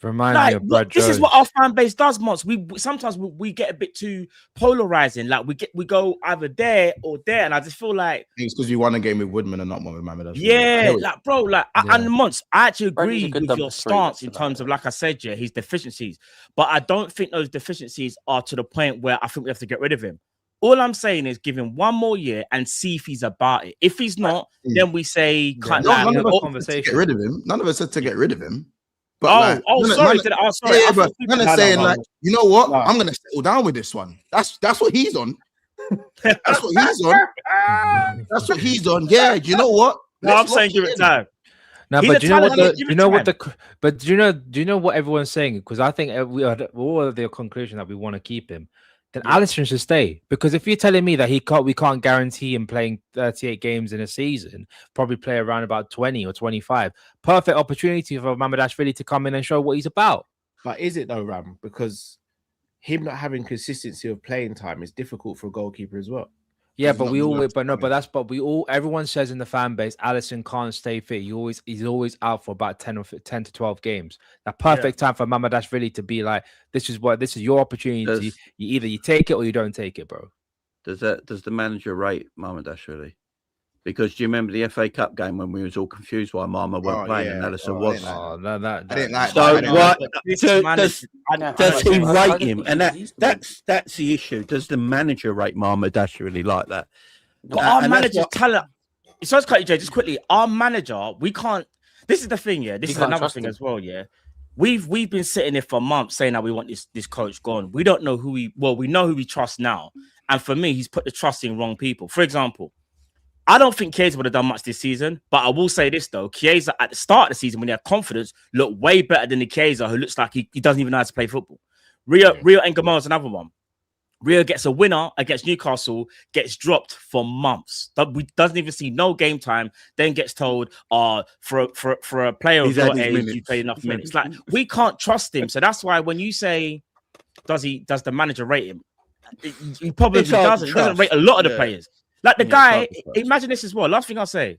Remind me of Brad
this
Jones.
is what our fan base does, Mons. Sometimes we get a bit too polarizing. Like we go either there or there, and I just feel like
it's because you won a game with Woodman and not one with Mamardashvili.
Yeah, like bro, and Mons, I actually agree with your stance in terms of, like I said, yeah, his deficiencies, but I don't think those deficiencies are to the point where I think we have to get rid of him. All I'm saying is give him 1 more year and see if he's about it. If he's not, then we say
none of us said to get rid of him. None of us said to get rid of him.
But sorry.
Yeah, but saying like, you know what? I'm gonna settle down with this one. That's what he's on. That's what he's on. That's what he's on. Yeah, you know what?
No, I'm saying give it time.
No,
He's
but
a
do you know what
talent,
the,
give
do you
it
know what
time.
the, but do you know what everyone's saying? Because I think we are all of the conclusion that we want to keep him. Then Alisson should stay, because if you're telling me that we can't guarantee him playing 38 games in a season, probably play around about 20 or 25. Perfect opportunity for Mamardashvili to come in and show what he's about.
But is it though, Ram? Because him not having consistency of playing time is difficult for a goalkeeper as well.
Yeah,
He's
but
not
we
the
all,
worst,
but no,
I
but
mean.
everyone says in the fan base, Allison can't stay fit. He's always out for about 10 to 12 games. The perfect time for Mamardashvili to be like, this is your opportunity. You take it or you don't take it, bro.
Does the manager rate Mamardashvili? Because do you remember the FA Cup game when we was all confused why Mama weren't playing and Allison was?
I
I
didn't like
So
that.
does he rate him? And that's the issue. Does the manager rate Mamardashvili like that?
But our manager's talent. So let's cut you, Jay, just quickly. Our manager, we can't. This is the thing, yeah. This is another thing as well, yeah. We've been sitting here for months saying that we want this coach gone. We don't know we know who we trust now. And for me, he's put the trust in wrong people. For example, I don't think Chiesa would have done much this season, but I will say this though: Chiesa at the start of the season, when he had confidence, looked way better than the Chiesa who looks like he doesn't even know how to play football. Rio Engamon is another one. Rio gets a winner against Newcastle, gets dropped for months. Doesn't even see no game time. Then gets told, for a player of your age, you play enough minutes. Like we can't trust him. So that's why when you say, does the manager rate him? He probably doesn't. He doesn't rate a lot of the players. Like the guy, imagine this as well. Last thing I'll say.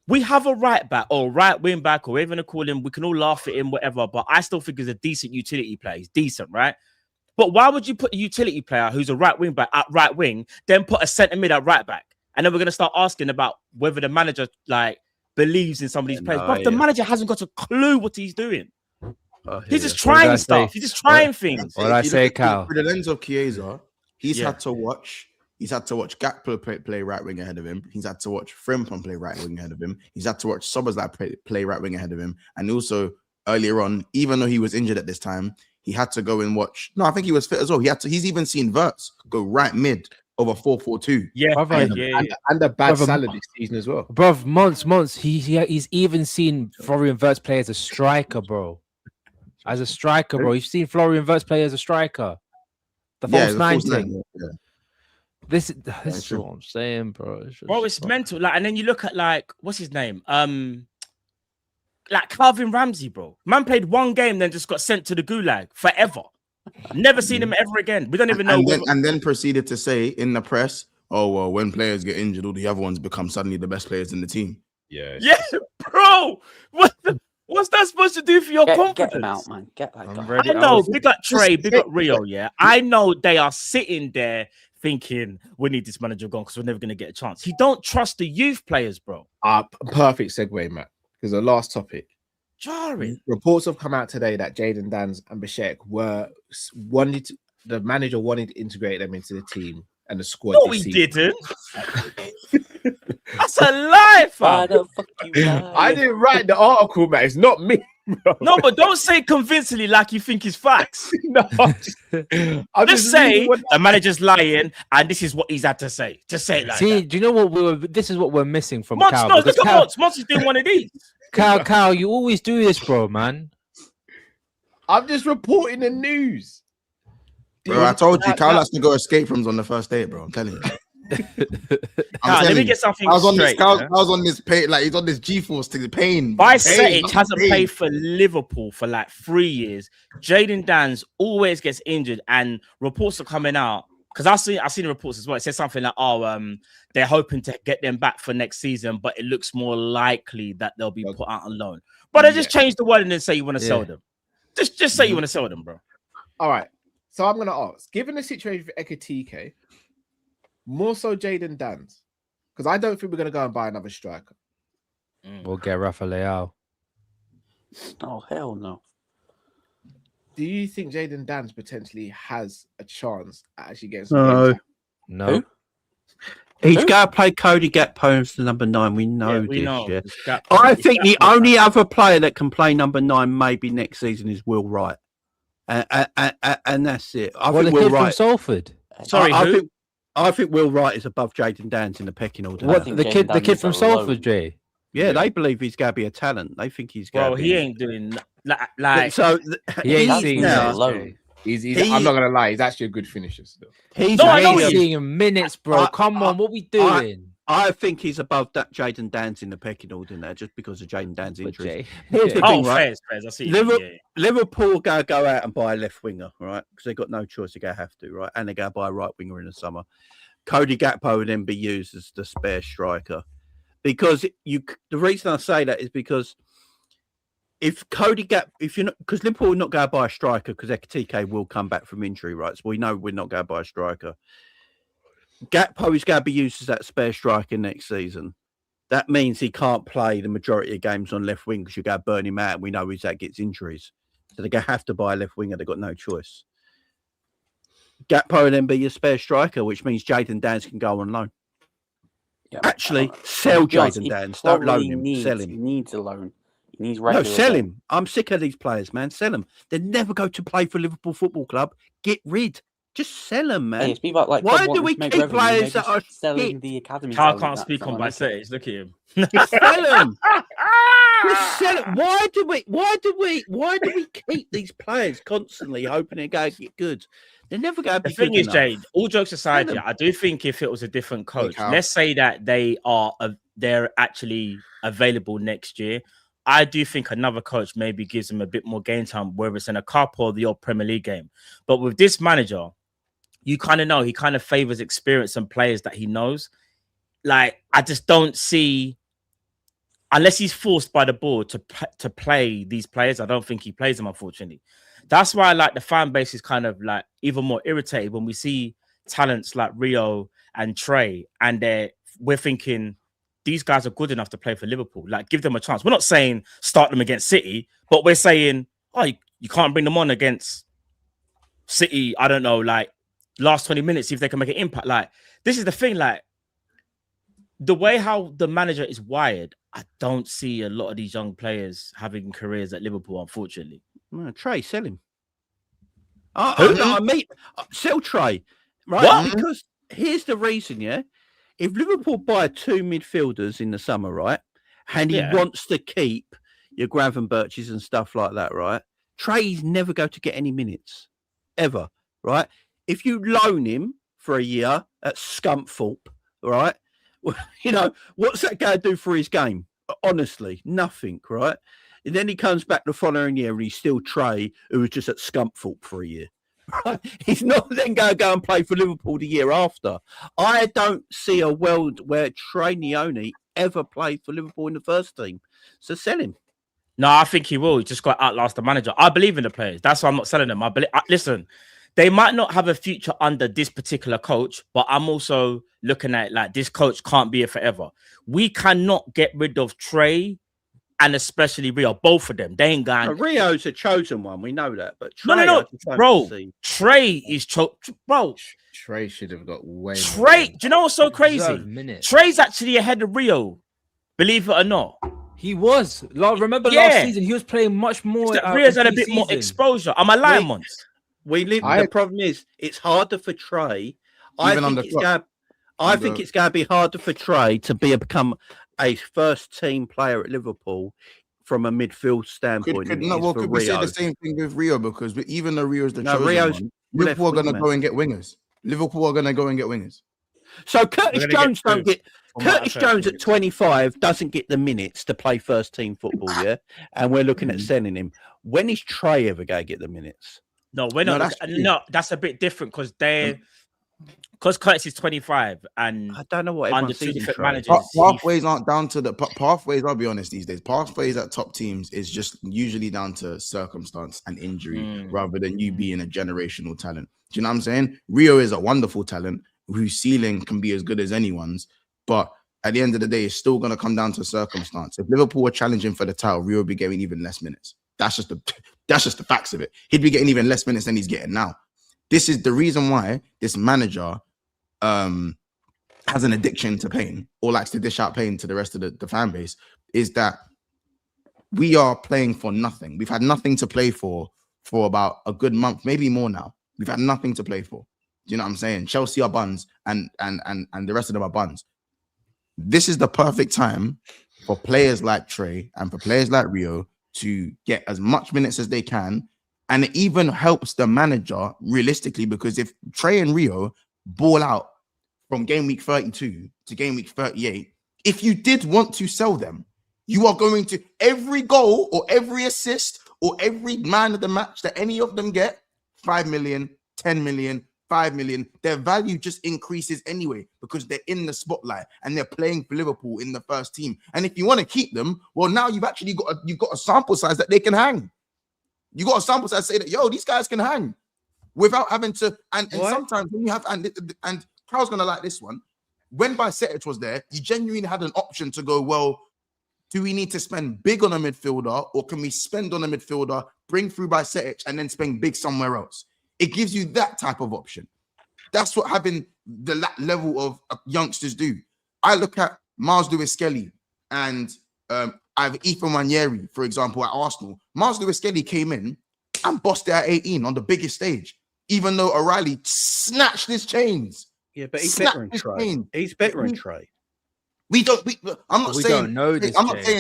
We have a right back or right wing back or whatever you call him. We can all laugh at him, whatever. But I still think he's a decent utility player. He's decent, right? But why would you put a utility player who's a right wing back at right wing, then put a centre mid at right back? And then we're going to start asking about whether the manager believes in some of these players. But the manager hasn't got a clue what he's doing. He's just trying stuff. He's just trying things.
What I say, Cal?
Through the lens of Chiesa, he's had to watch Gakpo play right wing ahead of him. He's had to watch Frimpong play right wing ahead of him. He's had to watch Szoboszlai play right wing ahead of him. And also earlier on, even though he was injured at this time, he had to go and watch. No, I think he was fit as well. He's even seen Wirtz go right mid over 4-4-2.
Yeah, and a bad Salah this season as well.
Bro, months. He's even seen Florian Wirtz play as a striker, bro. As a striker, bro. You've seen Florian Wirtz play as a striker. The false nine thing.
Yeah.
This is what I'm saying, bro.
It's mental. And then you look at what's his name? Calvin Ramsey, bro. Man played one game, then just got sent to the gulag forever. Never seen him ever again. We don't even know.
And then proceeded to say in the press, "Oh well, when players get injured, all the other ones become suddenly the best players in the team."
Yeah, bro. What's that supposed to do for your confidence?
Get him out, man. Get that guy.
I know. Big up Trey, big up Rio. Yeah, I know they are sitting there thinking we need this manager gone because we're never going to get a chance. He don't trust the youth players, bro.
Perfect segue, Matt. Because the last topic,
jarring
reports have come out today that Jayden Danns and Bashek the manager wanted to integrate them into the team and the squad.
No, he didn't. That's a lie, fam.
I didn't write the article, man. It's not me. Bro.
No, but don't say convincingly like you think it's facts.
No,
I'm just say the manager's lying, and this is what he's had to say. Just say it like
See,
that.
do you know what this is what we're missing from
Monts,
Cal?
no, look at Monts. Monts is doing one of these.
Cal, you always do this, bro, man.
I'm just reporting the news.
Bro, I told you, Cal has to go escape rooms on the first date, bro. I'm telling you.
Let me get something straight.
I was on this pain, he's on this G-force to the pain.
Bajcetic hasn't played for Liverpool for 3 years. Jayden Danns always gets injured, and reports are coming out because I've seen the reports as well. It says something like, they're hoping to get them back for next season, but it looks more likely that they'll be put out on loan. But I just change the word and then say you want to sell them. Just say you want to sell them, bro.
All right. So I'm gonna ask, given the situation for Ekitike, more so Jayden Danns, because I don't think we're gonna go and buy another striker.
We'll get Rafael.
Oh hell no!
Do you think Jayden Danns potentially has a chance at actually getting some?
No.
He's got to play Cody Gakpo as the number 9. We know this.
Yeah.
I think the only other player that can play number 9 maybe next season is Will Wright, and that's it. I think Will Wright
from Salford.
Sorry,
I think Will Wright is above Jaden Downs in the pecking order.
What
think
the
Jaden
kid
Downs
from
is alone.
Salford, Jay?
Yeah, they believe he's going to be a talent. They think he's going
Bro,
to be.
he ain't doing like.
So
He ain't
That's
seeing
not
minutes.
alone.
I'm not gonna lie, he's actually a good finisher still.
He's
No, I
He
know
ain't
he is.
seeing minutes, bro. Come on, what we doing?
I think he's above that Jaden Downs in the pecking order now, just because of Jaden Downs'
But
injuries.
Jay,
Here's the
Oh,
thing, right?
fairs. I see.
Liverpool go out and buy a left winger, right? Because they've got no choice. They have to, right? And they go buy a right winger in the summer. Cody Gakpo would then be used as the spare striker. Because the reason I say that is because if because Liverpool will not go buy a striker because TK will come back from injury, right? So we know we're not going to buy a striker. Gakpo is going to be used as that spare striker next season. That means he can't play the majority of games on left wing because you go burn him out. And we know that gets injuries. So they're going to have to buy a left winger. They've got no choice. Gakpo will then be your spare striker, which means Jaden Downs can go on loan.
Yeah.
Actually, sell Jaden Downs. Don't loan him. Sell
He
him.
needs a loan. He needs
No,
regular.
sell
loan.
him. I'm sick of these players, man. Sell them. They never go to play for Liverpool Football Club. Get rid. Just sell them, man.
Hey, it's people like
Why
Club
do we
wanting to make
keep
revenue,
players
maybe
that are
selling
shit?
the academy?
Carl
talent,
can't
that's
speak
not
on
like
by
it.
settings. Look at him.
Just sell them. Just sell it. Why do we keep these players constantly hoping they're going to get good? They're never going to be
The thing
good
is,
enough.
Jade, all jokes aside,
Sell
yeah,
them.
I do think if it was a different coach,
Carl.
let's say that they're actually available next year. I do think another coach maybe gives them a bit more game time, whether it's in a cup or the old Premier League game. But with this manager, you kind of know he kind of favors experience and players that he knows. Like, I just don't see, unless he's forced by the board to play these players, I don't think he plays them, unfortunately. That's why like the fan base is kind of like even more irritated when we see talents like Rio and Trey, and we're thinking these guys are good enough to play for Liverpool. Like, give them a chance. We're not saying start them against City, but we're saying, oh, you can't bring them on against City. I don't know, like last 20 minutes, see if they can make an impact. Like, this is the thing, like the way how the manager is wired, I don't see a lot of these young players having careers at Liverpool, unfortunately.
No, Trey, sell him. I mean, sell Trey, right?
What?
Because here's the reason, yeah. If Liverpool buy 2 midfielders in the summer, right, and he wants to keep your Gravenberches and stuff like that, right, Trey's never going to get any minutes, ever, right? If you loan him for a year at Scunthorpe, right, well, you know, what's that going to do for his game? Honestly, nothing, right? And then he comes back the following year and he's still Trey, who was just at Scunthorpe for a year. Right? He's not then going to go and play for Liverpool the year after. I don't see a world where Trey Nioni ever played for Liverpool in the first team. So sell him.
No, I think he will. He just got to outlast the manager. I believe in the players. That's why I'm not selling them. Listen, they might not have a future under this particular coach, but I'm also looking at like this coach can't be here forever. We cannot get rid of Trey and especially Rio, both of them. They ain't going.
Rio's a chosen one, we know that. But Trey,
No, bro.
see.
Trey is bro.
Trey should have got way more.
Trey, do you know what's so crazy? Trey's actually ahead of Rio, believe it or not.
He was. Remember last season, he was playing much more.
Rio's had a bit more exposure. Am I lying, once?
The problem is, it's harder for Trey. I think it's going to be harder for Trey to become a first team player at Liverpool from a midfield standpoint.
Could we say the same thing with Rio? Because even though Rio's the chosen one, Liverpool are going to go and get wingers. Liverpool are going to go and get wingers.
So Curtis Jones at 25 doesn't get the minutes to play first team football, yeah? And we're looking at selling him. When is Trey ever going to get the minutes?
No, we're not. No, that's a bit different because Curtis is 25 and
I don't know what
under two different managers.
Pathways aren't down to the pathways. I'll be honest, these days, pathways at top teams is just usually down to circumstance and injury rather than you being a generational talent. Do you know what I'm saying? Rio is a wonderful talent whose ceiling can be as good as anyone's, but at the end of the day, it's still going to come down to circumstance. If Liverpool were challenging for the title, Rio would be getting even less minutes. That's just the facts of it. He'd be getting even less minutes than he's getting now. This is the reason why this manager has an addiction to pain or likes to dish out pain to the rest of the fan base, is that we are playing for nothing. We've had nothing to play for about a good month, maybe more now. We've had nothing to play for. Do you know what I'm saying? Chelsea are buns, and the rest of them are buns. This is the perfect time for players like Trey and for players like Rio to get as much minutes as they can. And it even helps the manager realistically, because if Trey and Rio ball out from game week 32 to game week 38, if you did want to sell them, you are going to every goal or every assist or every man of the match that any of them get, 5 million, 10 million, 5 million, their value just increases anyway because they're in the spotlight and they're playing for Liverpool in the first team. And if you want to keep them, well, now you've actually got a sample size that they can hang. You got a sample size say that, yo, these guys can hang without having to. And sometimes when you have, and Carl's gonna like this one, when Bicetic was there, you genuinely had an option to go, well, do we need to spend big on a midfielder, or can we spend on a midfielder, bring through Bicetic, and then spend big somewhere else? It gives you that type of option. That's what having the level of youngsters do. I look at Miles Lewis-Skelly and I have Ethan Nwaneri, for example, at Arsenal. Miles Lewis-Skelly came in and bossed it at 18 on the biggest stage, even though O'Reilly snatched his chains.
Yeah, but he's better in Trey. He's better in Trey.
I'm not saying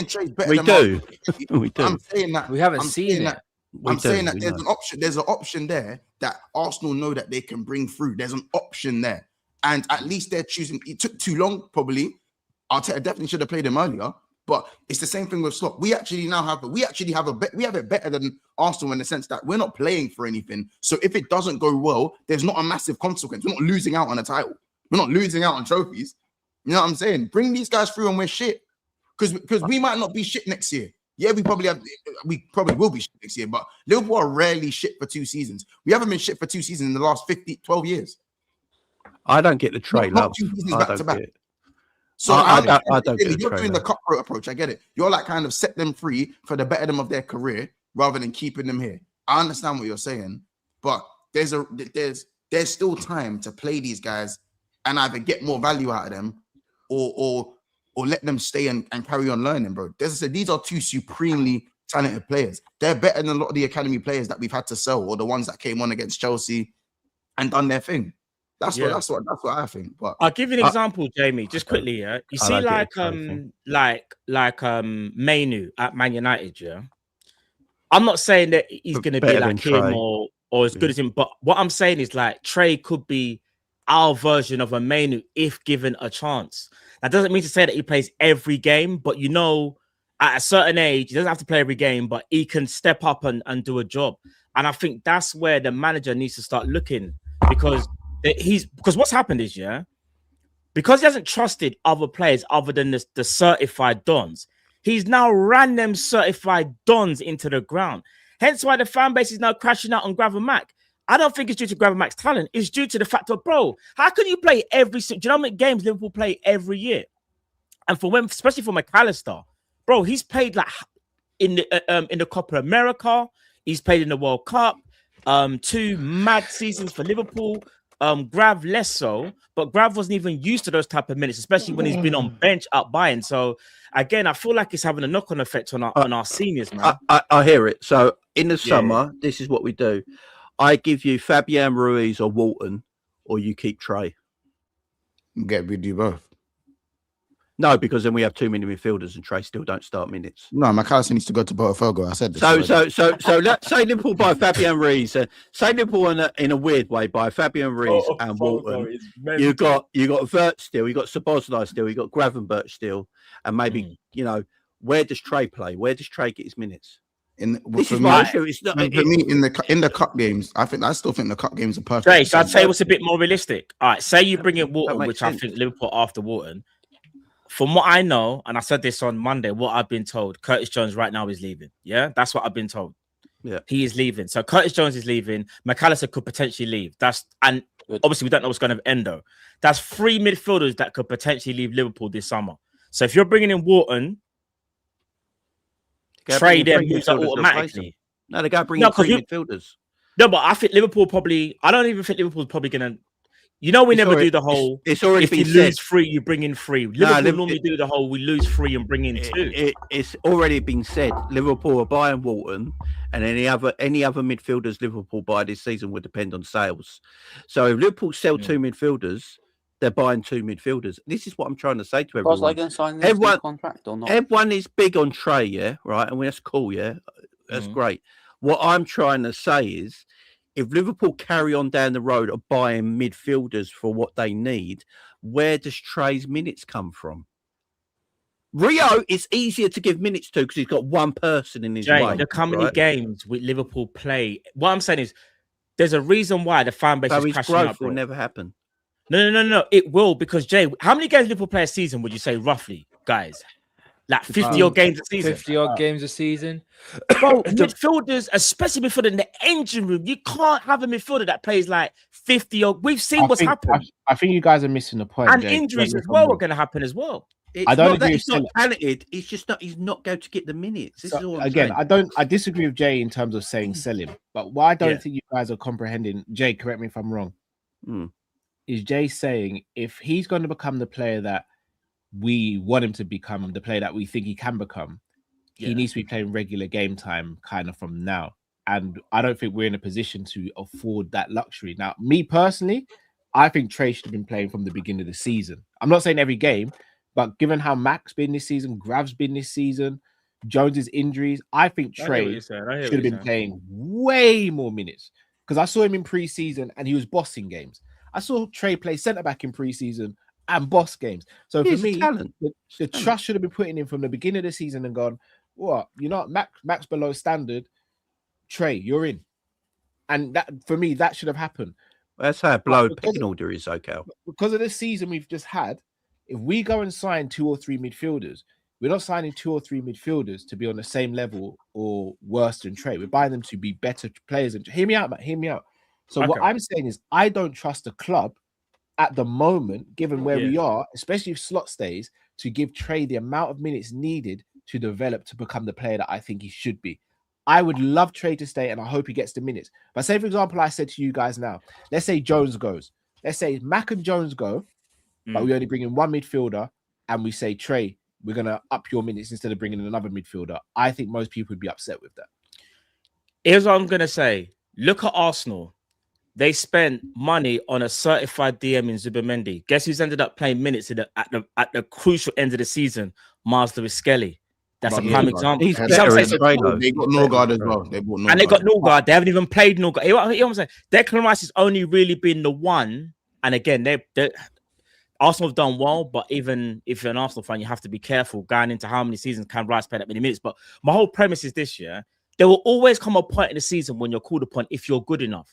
Trey's better than
do.
Miles.
We do.
I'm saying that.
We haven't seen it.
I'm saying that there's an option. There's an option there that Arsenal know that they can bring through. There's an option there, and at least they're choosing. It took too long, probably. Arteta definitely should have played him earlier. But it's the same thing with Slot. We have it better than Arsenal in the sense that we're not playing for anything. So if it doesn't go well, there's not a massive consequence. We're not losing out on a title. We're not losing out on trophies. You know what I'm saying? Bring these guys through and we're shit, because we might not be shit next year. Yeah, we probably will be shit next year, but Liverpool are rarely shit for 2 seasons. We haven't been shit for 2 seasons in the last 12 years.
I don't get the Trey love.
Back to back. So
I don't get
you're doing the cutthroat approach. I get it. You're like kind of set them free for the betterment of their career rather than keeping them here. I understand what you're saying, but there's still time to play these guys and either get more value out of them or let them stay and carry on learning, bro. As I said, these are 2 supremely talented players. They're better than a lot of the academy players that we've had to sell, or the ones that came on against Chelsea and done their thing. That's what I think. But
I'll give you an example, Jamie, just quickly. Yeah, you see, Mainu at Man United. Yeah, I'm not saying that he's going to be like him or as good as him, but what I'm saying is like Trey could be our version of a Mainu if given a chance. That doesn't mean to say that he plays every game, but you know, at a certain age, he doesn't have to play every game, but he can step up and do a job. And I think that's where the manager needs to start looking, because what's happened is, because he hasn't trusted other players other than the certified dons, he's now ran them certified dons into the ground. Hence why the fan base is now crashing out on Gravenmack. I don't think it's due to Gravenmack's talent. It's due to the fact of, bro, how can you play do you know how many games Liverpool play every year? And especially for McAllister, bro, he's played like in the Copa America. He's played in the World Cup. 2 mad seasons for Liverpool. Grav less so, but Grav wasn't even used to those type of minutes, especially when he's been on bench up buying. So again, I feel like it's having a knock-on effect on our seniors, man.
I hear it. So in the summer, this is what we do. I give you Fabian Ruiz or Walton, or you keep Trey.
We do both.
No, because then we have too many midfielders and Trey still don't start minutes.
No, McAllister needs to go to Botafogo. I said this.
So let's say Liverpool buy Fabian Ruiz. Say Liverpool in a weird way buy Fabian Ruiz and Walton. You got Vert still. You got Szoboszlai still. You got Gravenberch still, and maybe where does Trey play? Where does Trey get his minutes? This is my issue. It's not for me
in the cup games. I still think the cup games are perfect.
Trey, so I'd say what's a bit more realistic. All right, say you bring in Walton, which sense. I think Liverpool after Walton. From what I know, and I said this on Monday, what I've been told, Curtis Jones right now is leaving. Yeah, that's what I've been told.
Yeah,
he is leaving. So Curtis Jones is leaving. McAllister could potentially leave. And obviously we don't know what's going to Endo. That's 3 midfielders that could potentially leave Liverpool this summer. So if you're bringing in Walton, Trey them moves out automatically.
No, they got to bring in 3 midfielders.
No, but I think Liverpool I don't even think Liverpool's probably going to. You know, we
It's
never
already-
do the whole.
It's already
If
been
you
said.
lose 3, you bring in 3. Liverpool
Liv-
normally do the whole. We lose 3 and bring in 2.
It's already been said. Liverpool are buying Walton, and any other midfielders Liverpool buy this season would depend on sales. So if Liverpool sell 2 midfielders, they're buying 2 midfielders. This is what I'm trying to say to
Was I
everyone.
going to sign this new contract or not?
Everyone is big on Trey, yeah, right, and that's cool, yeah, that's great. What I'm trying to say is, if Liverpool carry on down the road of buying midfielders for what they need, where does Trey's minutes come from? Rio is easier to give minutes to because he's got one person in his way.
Look how many games with Liverpool play. What I'm saying is, there's a reason why the fan base
So
is
his
crashing
growth
up.
will never happen.
No. It will, because Jay, how many games Liverpool play a season would you say roughly, guys? Like 50 odd games a season.
50 odd games a season.
Bro, midfielders, especially midfielder in the engine room, you can't have a midfielder that plays like 50 odd. We've seen what's happened.
I think you guys are missing the point.
And
Jay.
injuries as well are going to happen as well.
I don't agree. He's not talented. He's just not. He's not going to get the minutes. This is all I'm saying.
I disagree with Jay in terms of saying sell him, but what I don't think you guys are comprehending. Jay, correct me if I'm wrong. Is Jay saying if he's going to become the player that we want him to become, the player that we think he can become, he needs to be playing regular game time kind of from now. And I don't think we're in a position to afford that luxury. Now, me personally, I think Trey should have been playing from the beginning of the season. I'm not saying every game, but given how Mac's been this season, Grav's been this season, Jones's injuries, I think Trey should have been playing way more minutes, because I saw him in pre-season and he was bossing games. I saw Trey play centre-back in pre-season and boss games. So for me, the trust should have been put in him from the beginning of the season and gone, what? You know, Mac's below standard. Trey, you're in. And that, for me, that should have happened.
That's how blow pecking order is, okay.
Because of the season we've just had, if we go and sign 2 or 3 midfielders, we're not signing 2 or 3 midfielders to be on the same level or worse than Trey. We're buying them to be better players. And hear me out, Matt. Hear me out. So what I'm saying is, I don't trust the club at the moment, given where we are, especially if Slot stays, to give Trey the amount of minutes needed to develop to become the player that I think he should be. I would love Trey to stay, and I hope he gets the minutes. But say, for example, I said to you guys now, let's say Jones goes. Let's say Mac and Jones go, but we only bring in 1 midfielder, and we say, Trey, we're going to up your minutes instead of bringing in another midfielder. I think most people would be upset with that.
Here's what I'm going to say. Look at Arsenal. They spent money on a certified DM in Zubimendi. Guess who's ended up playing minutes at the crucial end of the season? Miles Lewis-Skelly. That's a prime example.
They got Norgard as well.
And they got Norgard. They haven't even played Norgard. You know what I'm saying? Declan Rice has only really been the one. And again, Arsenal have done well, but even if you're an Arsenal fan, you have to be careful going into how many seasons can Rice play that many minutes. But my whole premise is this year: there will always come a point in the season when you're called upon if you're good enough.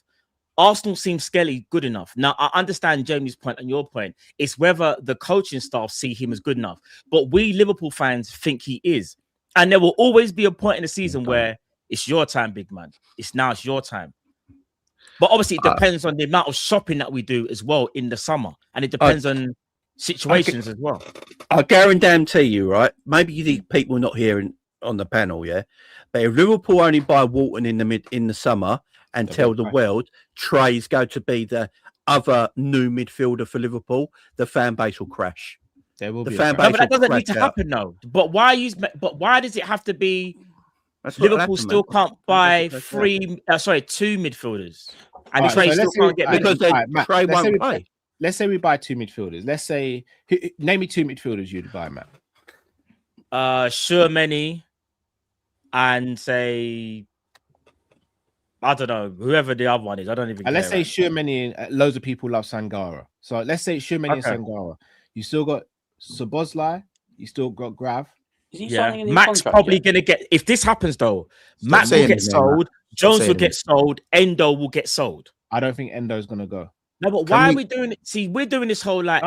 Arsenal seems Skelly good enough. Now, I understand Jamie's point and your point. It's whether the coaching staff see him as good enough. But we Liverpool fans think he is. And there will always be a point in the season where it's your time, big man. It's your time. But obviously, it depends on the amount of shopping that we do as well in the summer. And it depends on situations as well.
I guarantee you, right? Maybe you think people not here on the panel, yeah? But if Liverpool only buy Walton in the summer and tell the world Trey's going to be the other new midfielder for Liverpool, the fan base will crash.
There will be.
But that doesn't need to happen, though. But why does it have to be? Liverpool still can't buy 2 midfielders, and Trey still can't get
because Trey won't play.
Let's say we buy 2 midfielders. Let's say, name me 2 midfielders you'd buy, Matt.
Shermany, and say, I don't know, whoever the other one is. I don't even.
Let's say Shermany. Loads of people love Sangara. So let's say Shermany and Sangara. You still got Szoboszlai. You still got Grav.
Mac's probably going to get. If this happens, though, Mac will get sold. Jones will get sold. Endo will get sold.
I don't think Endo's going to go.
No, but why are we doing it? See, we're doing this whole No,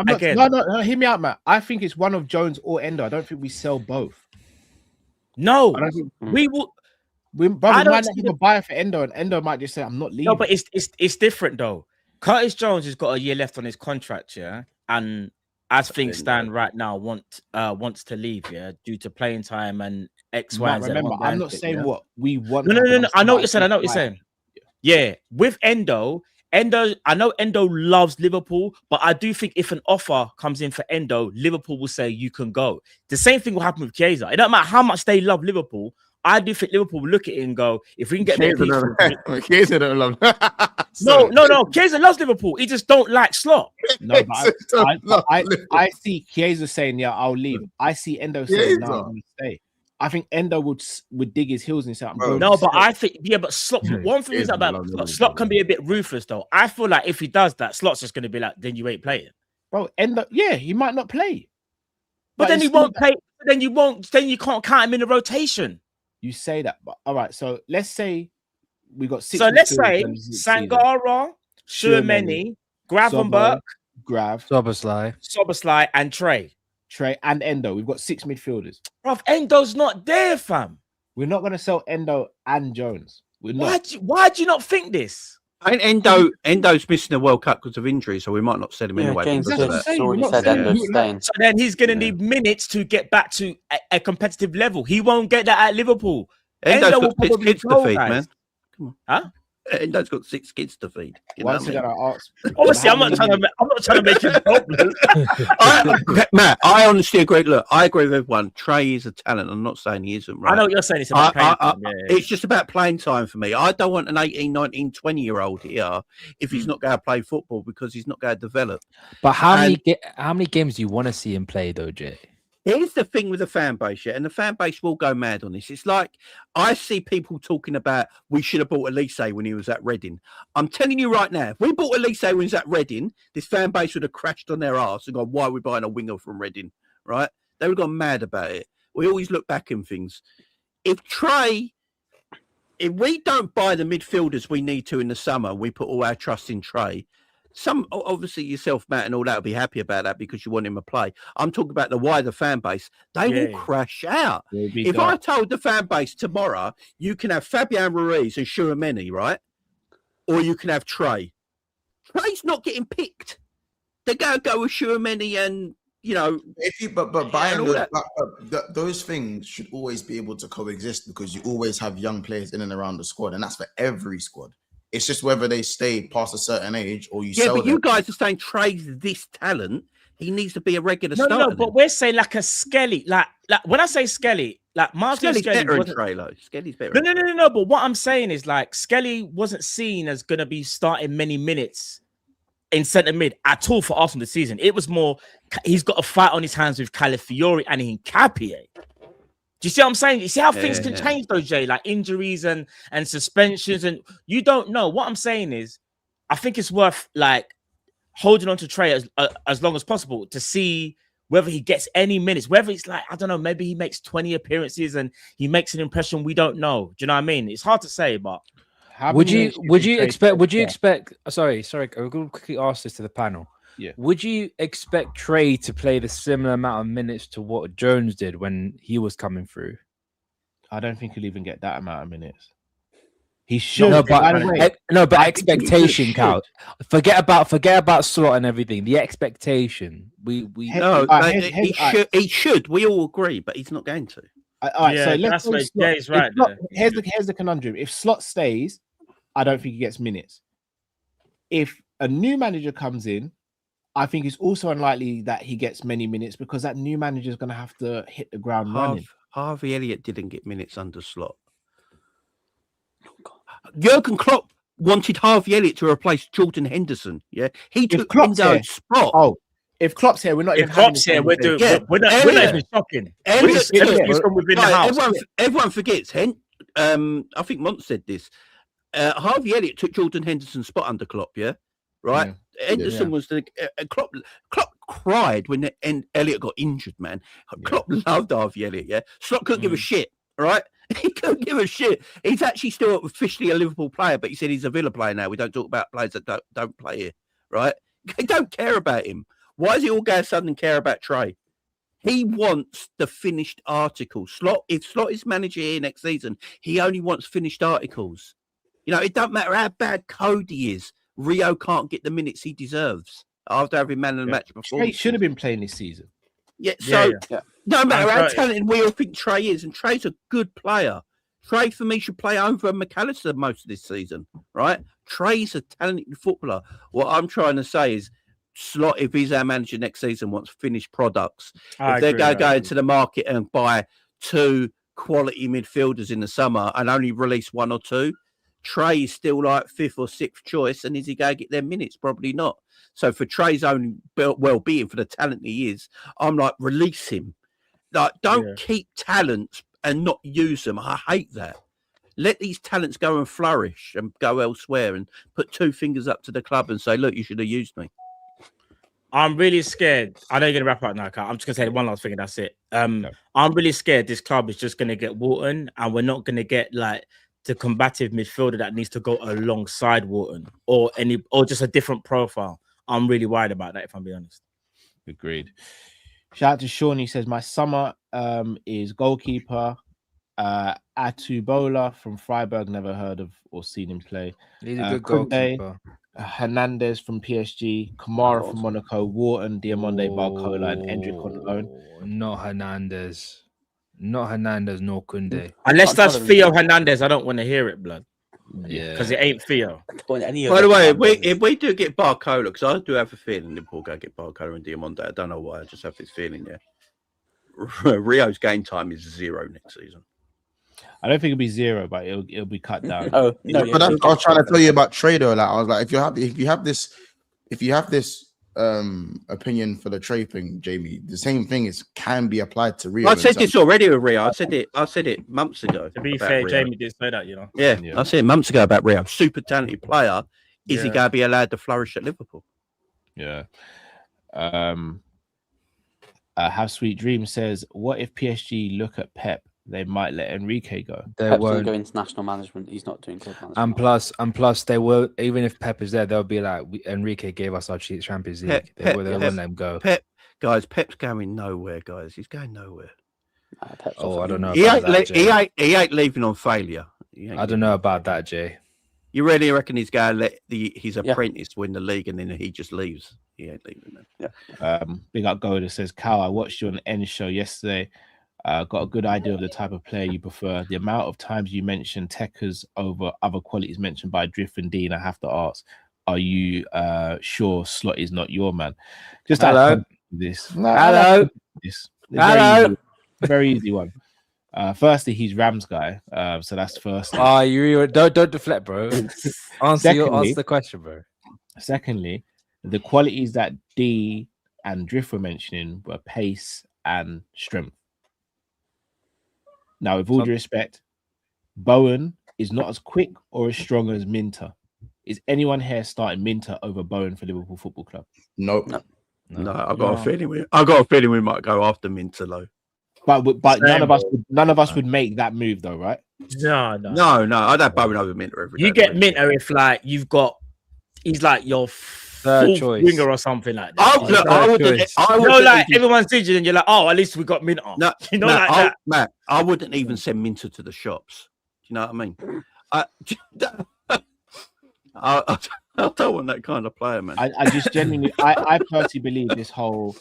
hear me out, Matt. I think it's one of Jones or Endo. I don't think we sell both.
No,
I don't think
we will.
We might not even buy it for Endo, and Endo might just say, "I'm not leaving."
No, but it's different though. Curtis Jones has got a year left on his contract, yeah, and as things stand right now, wants to leave, yeah, due to playing time and X, Y, and Z.
Remember, I'm not saying what we want.
No. I know what you're saying. Yeah, with Endo, Endo, I know Endo loves Liverpool, but I do think if an offer comes in for Endo, Liverpool will say you can go. The same thing will happen with Chiesa. It don't matter how much they love Liverpool. I do think Liverpool will look at it and go, if we can get
Chiesa don't love.
No. Chiesa loves Liverpool. He just don't like Slot.
No, but I see Chiesa saying, "Yeah, I'll leave." I see Endo saying, "No, I'm going to stay." I think Endo would dig his heels and say,
"No, but I think but Slot. One thing is about Slot can be a bit ruthless though. I feel like if he does that, Slot's just going to be like, "Then you ain't playing."
Bro, Endo, yeah, he might not play,
but then he won't play. Then you won't. Then you can't count him in the rotation.
You say that, but all right. So let's say we got 6.
So let's say Sangara, Schumanni, Gravenberg, Soboslai, and Trey
and Endo. We've got 6 midfielders.
Bro, Endo's not there, fam.
We're not going to sell Endo and Jones. We're not.
Why do you not think this?
I think Endo's missing the World Cup because of injury, so we might not sell him anyway.
James already said Endo's staying.
So then he's going to need minutes to get back to a competitive level. He won't get that at Liverpool.
Endo's got 6 kids to feed, man. Come on.
Huh?
Endo's got 6 kids to feed.
Once again, I ask.
Obviously, I'm not trying to make it problem.
Matt, I honestly agree. Look, I agree with everyone. Trey is a talent. I'm not saying he isn't. Right?
I know what you're saying. It's about playing time.
It's just about playing time for me. I don't want an 18, 19, 20-year-old here if he's not going to play football because he's not going to develop.
But how many games do you want to see him play, though, Jay?
Here's the thing with the fan base, yeah, and the fan base will go mad on this. It's like I see people talking about we should have bought Alisson when he was at Reading. I'm telling you right now, if we bought Alisson when he was at Reading, this fan base would have crashed on their arse and gone, why are we buying a winger from Reading, right? They would have gone mad about it. We always look back in things. If we don't buy the midfielders we need to in the summer, we put all our trust in Trey. Obviously yourself, Matt, and all that will be happy about that because you want him to play. I'm talking about the wider fan base. They will crash out. If I told the fan base tomorrow, you can have Fabian Ruiz and Schumanni, right? Or you can have Trey. Trey's not getting picked. They're going to go with Schumanni and, you know.
But buying those things should always be able to coexist because you always have young players in and around the squad, and that's for every squad. It's just whether they stay past a certain age or you sell them.
Yeah, but you guys are saying Trey's this talent. He needs to be a regular starter.
No, but we're saying like a Skelly. Like when I say Skelly, like Martin
Skelly's better than Trey, though. Skelly's better.
No. But what I'm saying is like Skelly wasn't seen as going to be starting many minutes in centre mid at all for Arsenal this season. It was more he's got a fight on his hands with Calafiori and Hincapié. Do you see what I'm saying? You see how things can change though, Jay? Like injuries and suspensions, and you don't know. What I'm saying is, I think it's worth like holding on to Trey as long as possible to see whether he gets any minutes. Whether it's like I don't know, maybe he makes 20 appearances and he makes an impression. We don't know. Do you know what I mean? It's hard to say, but
would you expect? Sorry, I'm going to quickly ask this to the panel.
Yeah.
Would you expect Trey to play the similar amount of minutes to what Jones did when he was coming through?
I don't think he'll even get that amount of minutes. He should.
But expectation count. Forget about slot and everything. The expectation.
He should. We all agree, but he's not going to.
All right, so let's say Jay's right. Here's the conundrum. If Slot stays, I don't think he gets minutes. If a new manager comes in, I think it's also unlikely that he gets many minutes because that new manager is going to have to hit the ground running.
Harvey Elliott didn't get minutes under Slot. Jurgen Klopp wanted Harvey Elliott to replace Jordan Henderson. Yeah, he took Endo's spot.
Oh, if Klopp's here, we're not.
If Klopp's here, we're not even shocking. From within the house.
Everyone forgets. I think Mont said this. Harvey Elliott took Jordan Henderson's spot under Klopp. Yeah, right. Yeah. Henderson was the Klopp cried when Elliott got injured, man. Klopp loved Harvey Elliott, yeah. Slot couldn't give a shit, right? He couldn't give a shit. He's actually still officially a Liverpool player, but he said he's a Villa player now. We don't talk about players that don't play here, right? They don't care about him. Why does he all go suddenly care about Trey? He wants the finished article. If Slot is manager here next season, he only wants finished articles. You know, it don't matter how bad Cody is. Rio can't get the minutes he deserves after having man of the match before.
Trey should have been playing this season.
Yeah, so no matter how talented we all think Trey is, and Trey's a good player, Trey for me should play over McAllister most of this season, right? Trey's a talented footballer. What I'm trying to say is, Slot, if he's our manager next season, wants finished products. If they're going to go into the market and buy 2 quality midfielders in the summer and only release 1 or 2, Trey is still like 5th or 6th choice, and is he going to get their minutes? Probably not. So for Trey's own well-being, for the talent he is, I'm like, release him. Like, don't keep talents and not use them. I hate that. Let these talents go and flourish and go elsewhere, and put 2 fingers up to the club and say, look, you should have used me.
I'm really scared. I know you're going to wrap up now, Carl. I'm just going to say one last thing and that's it. I'm really scared this club is just going to get Wharton, and we're not going to get like the combative midfielder that needs to go alongside Wharton or just a different profile. I'm really worried about that, if I'm being honest.
Agreed. Shout out to Sean. He says, my summer is goalkeeper Atubola from Freiburg. Never heard of or seen him play.
He's a good goalkeeper.
Hernandez from PSG, Kamara from Monaco, Wharton, Diamonde, Barcola, and Endrick on loan.
Not Hernandez. Not Hernandez, nor Kunde.
Unless that's Theo Hernandez, I don't want to hear it, blood.
Yeah.
Because it ain't Theo.
By the way, if we do get Barcola, because I do have a feeling Liverpool go get Barcola and Diamonde. I don't know why. I just have this feeling, Rio's game time is 0 next season.
I don't think it'll be 0, but it'll be cut down.
But that's what I was trying to tell you about Trey though. Like I was like, if you have this opinion for the Trey thing, Jamie, the same thing can be applied to Rio.
I said this already with Rio. I said it months ago.
To be fair, Rio. Jamie did say that,
Yeah, I said it months ago about Rio. Super talented player. Is he going to be allowed to flourish at Liverpool?
Yeah. Have Sweet Dream says, what if PSG look at Pep? They might let Enrique go.
They won't go international management. He's not doing club management.
And plus, they will. Even if Pep is there, they'll be like, Enrique gave us our Champions League. They won't let him go.
Pep's going nowhere, guys. He's going nowhere.
I don't know.
He ain't leaving on failure.
I don't know about that, Jay.
You really reckon he's going to let his apprentice win the league and then he just leaves? He ain't leaving them.
Yeah. Big up Goda says, Cal, I watched you on the N show yesterday. Got a good idea of the type of player you prefer. The amount of times you mentioned Tekers over other qualities mentioned by Drift and Dean, I have to ask, are you sure Slot is not your man? Just
hello.
Hello. Very easy one. Firstly, he's Rams guy, so that's first.
You don't deflect, bro. Answer the question, bro.
Secondly, the qualities that D and Drift were mentioning were pace and strength. Now, with all due respect, Bowen is not as quick or as strong as Minter. Is anyone here starting Minter over Bowen for Liverpool Football Club?
Nope.
No, I've got a feeling we might go after Minter though.
But none of us would make that move though, right?
No.
I'd have Bowen over Minter every day.
You get Minter if like he's like your
third choice
winger or something like that. Everyone's thinking, and you're like, at least we got Minter.
No,
that.
Matt, I wouldn't even send Minter to the shops. Do you know what I mean? I don't want that kind of player, man.
I just genuinely, I personally believe this whole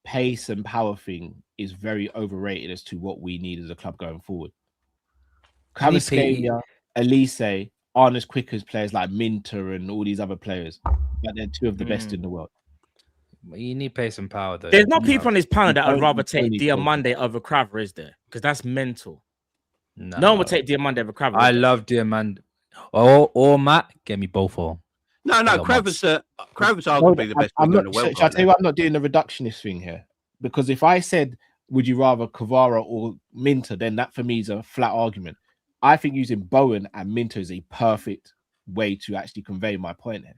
pace and power thing is very overrated as to what we need as a club going forward. Kvaratskhelia, Elise aren't as quick as players like Minter and all these other players, but they're 2 of the best in the world.
You need pace and power, though.
There's not people on this panel that would rather take Diamande over Craver, is there? Because that's mental. No one would take Diamande over Craver.
I love Diamande. Or Matt, get me both of them.
No, Craver's arguably the best player in the world.
Shall I tell you what? I'm not doing the reductionist thing here, because if I said, would you rather Kvara or Minter, then that for me is a flat argument. I think using Bowen and Minter is a perfect way to actually convey my point here.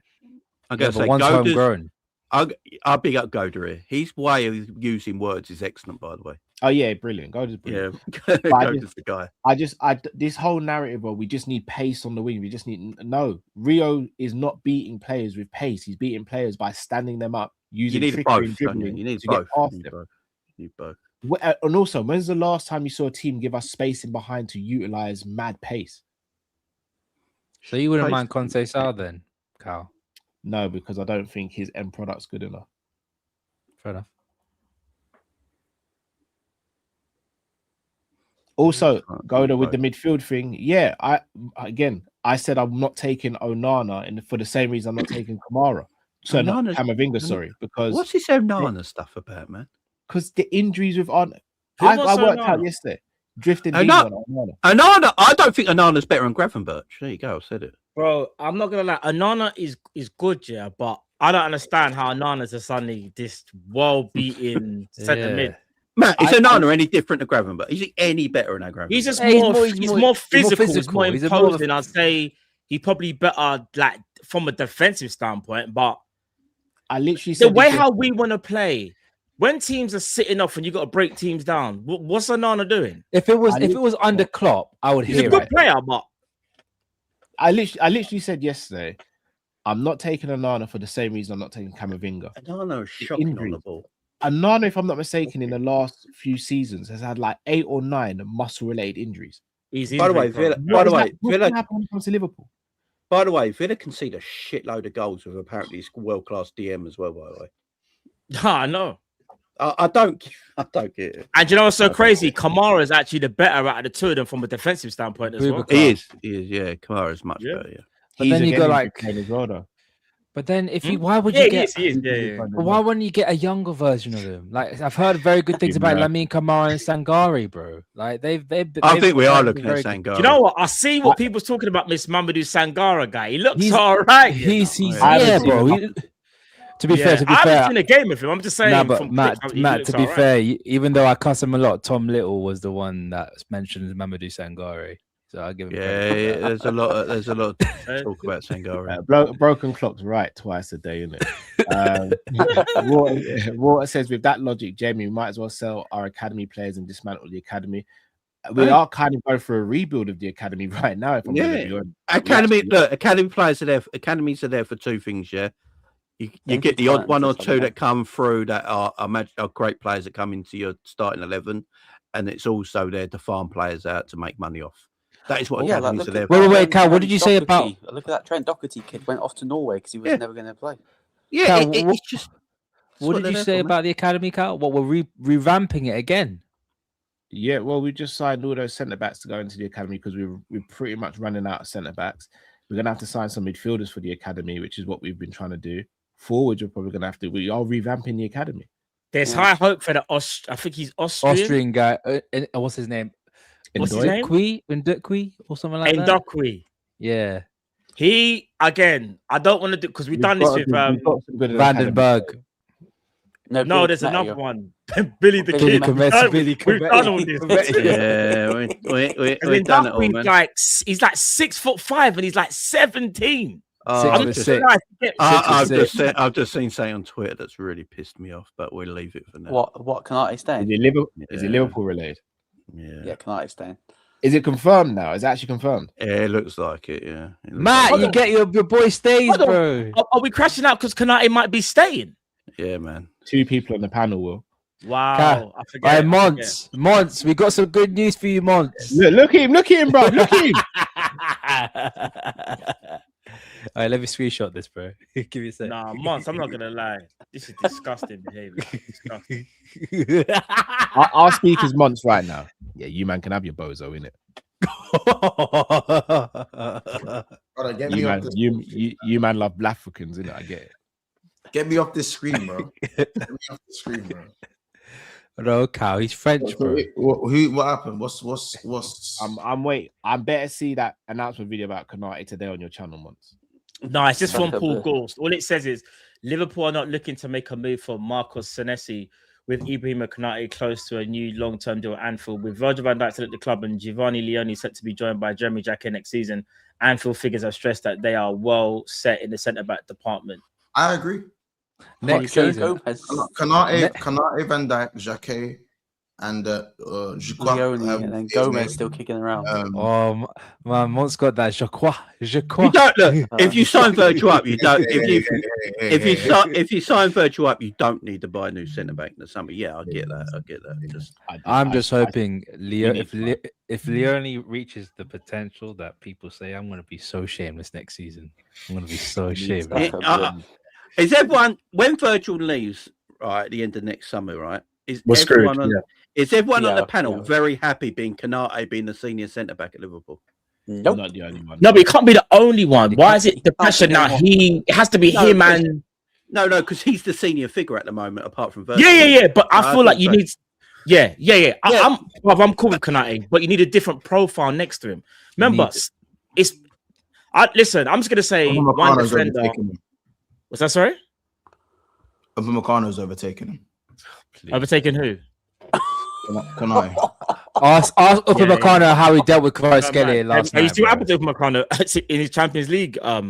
I'm going to say
one's homegrown.
I'll big up Goda here. His way of using words is excellent, by the way.
Oh yeah, brilliant. Goda's brilliant.
Yeah, Goda's the guy. This whole narrative of we just need pace on the wing. We just need Rio is not beating players with pace. He's beating players by standing them up, using trickery and dribbling. You need
both.
You need both.
And also, when's the last time you saw a team give us space in behind to utilize mad pace?
So you wouldn't mind Conte Sal then, Cal?
No, because I don't think his end product's good enough.
Fair enough.
Also, going on with the midfield thing, yeah. I said I'm not taking Onana for the same reason I'm not taking Kamara. So not Camavinga, sorry, because
what's this Onana stuff about, man?
Because the injuries with I worked out yesterday. Drifting deep on Onana.
Onana, I don't think Onana's better than Gravenberch. There you go, I said it.
Bro, I'm not gonna lie, Onana is good, yeah, but I don't understand how Onana's suddenly this world-beating centre mid.
Matt, is Onana any different to Gravenberch? Is he any better than Gravenberch?
He's just more physical. He's more imposing. I'd say he probably better like from a defensive standpoint, but
I literally said
the way how we want to play. When teams are sitting off and you got to break teams down, what's Onana doing?
If it was under Klopp, I would hear it.
He's a good player, but
I literally said yesterday, I'm not taking Onana for the same reason I'm not taking Camavinga.
Onana is shocking on the ball.
Onana, if I'm not mistaken, in the last few seasons has had like 8 or 9 muscle-related injuries.
By the way, Villa
happened when it comes to Liverpool?
By the way, Villa concede a shitload of goals with apparently his world-class DM as well. By the way,
I know.
I don't get it.
And you know what's so crazy? Kamara is actually the better out of the two of them from a defensive standpoint as well.
He is. Yeah, Kamara is much better. Yeah.
But then you go like, but then if you, why would you get? Why wouldn't you get a younger version of him? Like I've heard very good things about Lamine Kamara and Sangare, bro. Like they've
I think we are looking at Sangare.
Do you know what? I see what people's talking about. This Mamadou Sangare guy. He looks all right.
He's bro. To be fair,
I haven't seen a game with him. I'm just saying.
No, but Matt, to be fair, even though I cuss him a lot, Tom Little was the one that mentioned Mamadou Sangare. So I give him.
Yeah, there's a lot of talk about Sangare.
Broken clocks right twice a day, isn't it? Water says, with that logic, Jamie, we might as well sell our academy players and dismantle the academy. We are kind of going for a rebuild of the academy right now. If I'm
academy players are there. Academies are there for two things. Yeah. You get the odd one or two that come through that are great players that come into your starting 11, and it's also there to farm players out to make money off. That is what academies are there for.
Wait, Cal, what did you say about?
Look at that Trent Doherty kid went off to Norway because he was never going to play.
Yeah,
Cal, it's just. What did you say about the academy, Cal? What we're revamping it again?
Yeah, well, we just signed all those centre backs to go into the academy because we're pretty much running out of centre backs. We're going to have to sign some midfielders for the academy, which is what we've been trying to do. Forwards, we're probably going to have to. We are revamping the academy.
There's high hope for the I think he's Austrian
guy. What's his name? Ndukwi or something like that.
Ndukwi.
Yeah.
He again. I don't want to do because we've done this with
Vandenberg.
No, there's another one. Billy the Kid. We've done all this.
Yeah, we've done it all, man.
He's like 6'5" and he's like 17.
I've just seen something on Twitter that's really pissed me off, but we'll leave it for now.
What can I stay?
Is it Liverpool related?
Yeah, can I stay?
Is it confirmed now? Is it actually confirmed?
Yeah, it looks like it. Yeah,
Matt, you get your boy stays, bro.
Are we crashing out because Kanate might be staying?
Yeah, man.
2 people on the panel will.
Wow.
I forget. Monts, we got some good news for you, Monts.
Look at him, bro. Look at him.
All right, let me screenshot this, bro. Give me a sec.
Nah, Monts, I'm not gonna lie. This is disgusting behavior. Disgusting.
Our speaker's Monts right now. Yeah, you man can have your bozo in it. You man love Black Africans, innit? I get it.
Get me off this screen, bro. Get me off the screen, bro.
No, Cal, he's French, bro.
What happened? What's?
I'm wait. I better see that announcement video about Kanate today on your channel once.
No, it's just from Paul Ghost. All it says is Liverpool are not looking to make a move for Marcos Senesi, with Ibrahima Kanate close to a new long-term deal at Anfield. With Virgil van Dijk still at the club and Giovanni Leone set to be joined by Jeremy Jacquet next season, Anfield figures have stressed that they are well set in the centre-back department.
I agree.
Next season,
Kanate, Van Dijk, Jacquet, and
Leone, and then Gomez still kicking around.
Man, Mont's got that Jacquet.
You don't look. If you sign Virgil up, you don't. If you sign Virgil up, you don't need to buy a new centre back in the summer. Yeah, I get that.
I'm just hoping if Leone reaches the potential that people say, I'm going to be so shameless next season. I'm going to be so shameless.
Is everyone when Virgil leaves right at the end of next summer? Right? Is
We're screwed,
everyone on,
yeah.
is everyone on
Yeah,
the panel
yeah.
very happy being Kanate being the senior centre back at Liverpool?
You're
Nope.
not the only one. No, but he can't be the only one. Why is it the pressure now? It has to be
No,
him
because-
and
No, because he's the senior figure at the moment, apart from Virgil.
yeah. But I feel like you
think
need. Yeah. I'm cool with Kanate, but you need a different profile next to him. Remember, listen. I'm just gonna say one
Upamecano's
defender.
overtaking him.
Was that sorry?
Upamecano's overtaking him.
Overtaking who?
Can I?
Ask Upamecano how he dealt with Kvaratskhelia last
You
night.
see what happened to Upamecano in his Champions League?
I-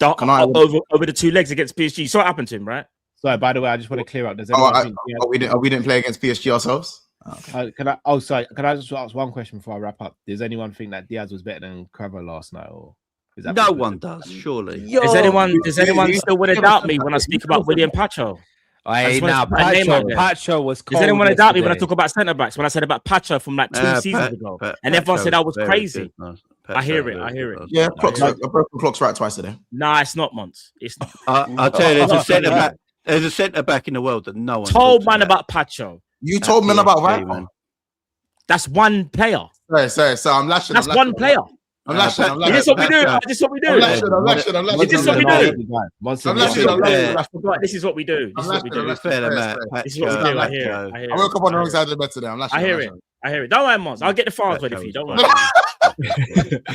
Over the 2 legs against PSG. You saw what happened to him, right?
Sorry, by the way, I just want to clear up. Does
Oh,
anyone think
we didn't play against PSG ourselves. Okay.
can I? Oh, sorry. Can I just ask one question before I wrap up? Does anyone think that Diaz was better than Cravo last night, or is that
No one does, surely.
Does anyone still want to doubt me when I speak about William Pacho?
Hey,
just wanna
now
put my name out there.
Pacho was cold.
Does anyone want to doubt me when I
yesterday.
talk about centre backs? When I said about Pacho from like 2 seasons ago, and everyone said I was crazy. I hear it.
Yeah, a broken clock's right twice a day.
Nah, it's not, Mons. It's not.
I'll tell you, there's a centre back. There's a centre back in the world that no one
Told
talks
man about Pacho.
You told me about Viper.
That's one player.
Sorry. I'm lashing.
That's one player.
I'm lashing.
Is this what we do? Is this what we do?
I'm lashing.
Is this what we do?
do?
This is what we do. This is what we do.
I'm
Fair, Matt.
This is what we do. I hear it.
I woke up on the wrong side of the bed today. I'm lashing.
I hear it. Don't worry, Mons. I'll get the files ready for you. Don't worry.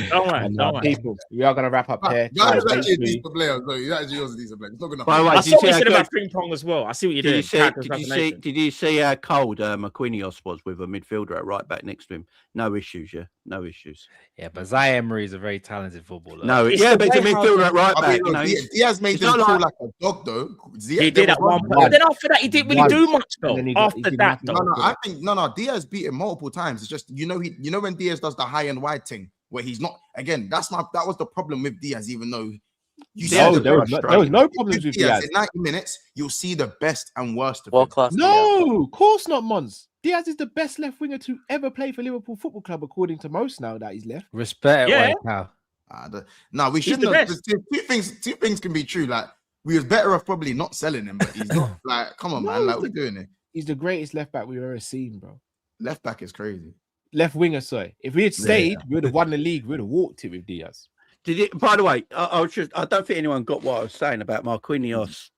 Don't worry.
People, we are gonna wrap up here.
That is actually a decent player. No, that actually was a decent player. It's not gonna.
By the way,
I
did
saw
you
what
see
you
how
said
good-
about ping pong as well. I see what you're doing.
Did you see how cold Marquinhos was with a midfielder at right back next to him? No issues, yeah. No issues.
Yeah, but Zaire Emery is a very talented footballer.
No,
It's
yeah,
the
but it's a
way how-
midfielder at right
I
back.
mean, Diaz made
it's
him
not
feel
like-
like a dog, though.
He did at one point. But then after that, he didn't really do much though.
And then he
After
did
that,
nothing.
though.
I think Diaz beat him multiple times. It's just you know when Diaz does the high and wide thing where he's not again. That was the problem with Diaz. Even though you see
No,
the
there was no problems with Diaz.
In 90 minutes, you'll see the best and worst of
World
him.
class.
No, of course not, Mons. Diaz is the best left winger to ever play for Liverpool Football Club, according to most now that he's left.
Respect
Yeah.
it, now.
No, we
He's
shouldn't.
the
Have,
best.
two things can be true. Like we was better off probably not selling him, but he's not. Like, come on,
No,
man. Like we're doing it.
He's the greatest left back we've ever seen, bro.
Left back is crazy.
Left winger, sorry. If we had stayed, we would have won the league. We would have walked it with Diaz.
Did it? By the way, I don't think anyone got what I was saying about Marquinhos.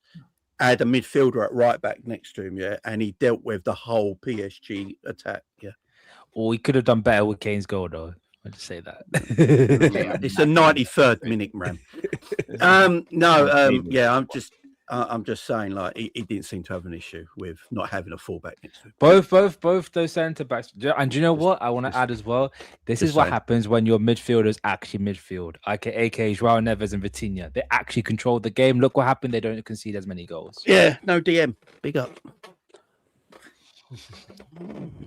Had a midfielder at right back next to him, yeah, and he dealt with the whole PSG attack, yeah.
Or he could have done better with Kane's goal, though. I'll just say that.
It's the 93rd minute, man. Yeah, I'm just saying, like, he didn't seem to have an issue with not having a fullback next to him.
Both those centre backs. And do you know what I want to add as well? This is what
saying.
happens when your midfielders actually midfield, aka Joao Neves and Vitinha. They actually control the game. Look what happened. They don't concede as many goals.
Yeah, no DM. Big up.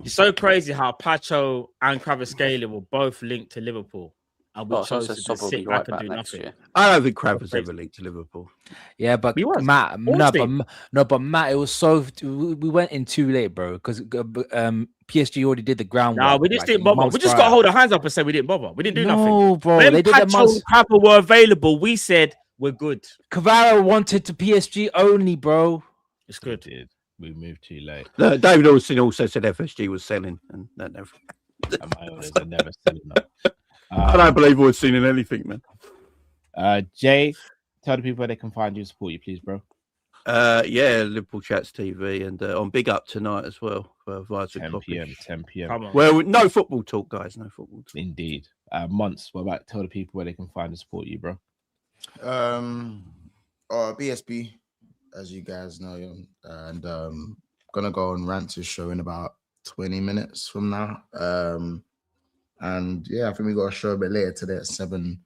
It's so crazy how Pacho and Kvaratskhelia were both linked to Liverpool. And we
Well,
chose
so
to
Sob
just
will be
sit
right
back and
back
do
next
nothing.
year.
I don't think Crab was ever linked to Liverpool.
Yeah, but
He was.
Matt,
Austin.
but Matt, it was so we went in too late, bro. Because PSG already did the groundwork.
Nah, we just
like,
didn't bother.
months
We just
prior.
got to hold our hands up and say we didn't bother. We didn't do nothing.
No, bro,
When
they did the
Pacho
months.
and Crapper were available, we said we're good.
Cavara wanted to PSG only, bro.
It's good.
Did. We moved too late.
No, David Allison also said FSG was selling, and that never.
And my owners are never selling up.
I don't believe we're selling anything, man.
Jay, tell the people where they can find you and support you, please, bro.
Yeah, Liverpool Chats TV and on Big Up tonight as well. Via
10
Kopish.
p.m. 10 p.m.
Come on.
Well, no football talk, guys. No football talk.
Indeed. Months. What about tell the people where they can find and support you, bro?
BSB, as you guys know, and gonna go on Rant's show in about 20 minutes from now. And yeah, I think we got a show a bit later today at 7:30.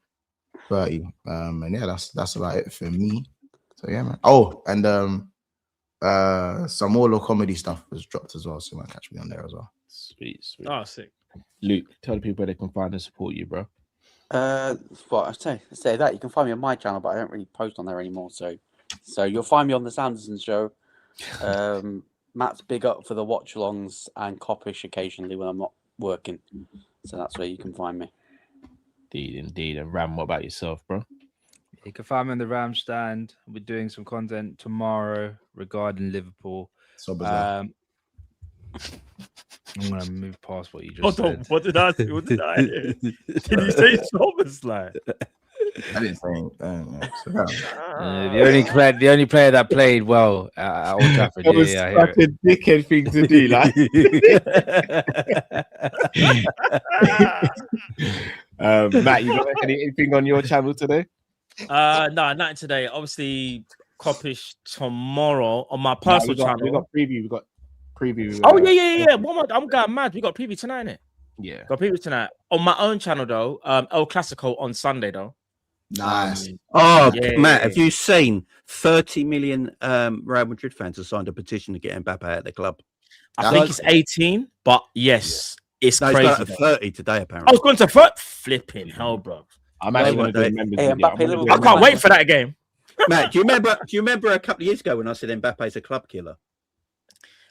And yeah, that's about it for me. So yeah, man. Oh, and some more comedy stuff was dropped as well, so you might catch me on there as well.
Sweet.
Oh, sick.
Luke, tell the people where they can find and support you, bro.
Well, I say that you can find me on my channel, but I don't really post on there anymore. So you'll find me on the Sanderson show. Matt's big up for the watch-alongs and Kop-ish occasionally when I'm not working. So that's where you can find me.
Indeed. And Ram, what about yourself, bro?
You can find me on the Ram stand. We're doing some content tomorrow regarding Liverpool.
So bizarre.
I'm gonna move past what you just
Hold on,
said.
what did I say? What did I hear? Did you say Soberslide?
I didn't think.
The only player that played well at Old Trafford.
That was
Yeah, I hear
such a dickhead thing to do. Like, Matt, you got anything on your channel today?
No, nothing today. Obviously, Kop-ish tomorrow on my
No,
personal
we
channel.
got preview. We got preview.
Oh yeah. I'm going mad. We got preview tonight, innit?
Yeah.
Got preview tonight on my own channel though. El Clasico on Sunday though.
Nice.
Oh,
Yeah,
Matt,
yeah.
have you seen 30 million Real Madrid fans have signed a petition to get Mbappe out of the club?
I think it's 18, but yes, it's
No, it's
crazy.
got up to 30 today,
I
apparently.
was going to flipping hell, bro.
I'm actually
No,
going to do a members
Hey,
video.
Mbappe,
I'm gonna
Liverpool
do a
I can't
members-
wait for that game.
Matt, do you remember a couple of years ago when I said Mbappe's a club killer?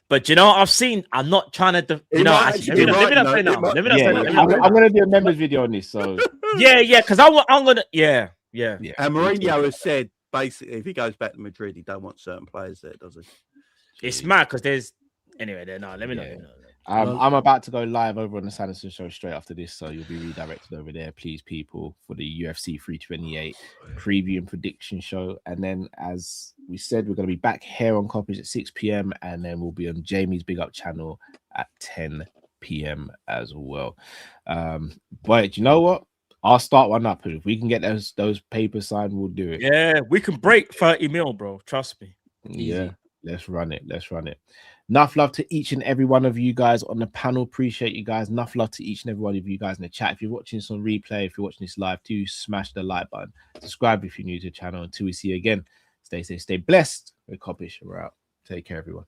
But you know, I've seen. I'm not trying to.
It might actually be
Let me
right,
not
no,
say
it
now.
might-
Let me not say
Yeah,
now.
yeah. I'm going to do a members video on this. So
Yeah, because I'm gonna. Yeah.
And Mourinho has said basically if he goes back to Madrid, he don't want certain players there, does he?
It's mad because there's. Anyway, there. No, let me know.
I'm about to go live over on the Sanderson show straight after this, so you'll be redirected over there, please, people, for the UFC 328 preview and prediction show. And then, as we said, we're going to be back here on Kopish at 6 p.m. and then we'll be on Jamie's Big Up channel at 10 p.m. as well. But you know what? I'll start one up. If we can get those papers signed, we'll do it.
Yeah, we can break 30 mil, bro. Trust me.
Yeah, let's run it. Enough love to each and every one of you guys on the panel. Appreciate you guys. Enough love to each and every one of you guys in the chat. If you're watching this on replay, if you're watching this live, do smash the like button. Subscribe if you're new to the channel. Until we see you again, stay safe, stay blessed. We're Kopish. We're out. Take care, everyone.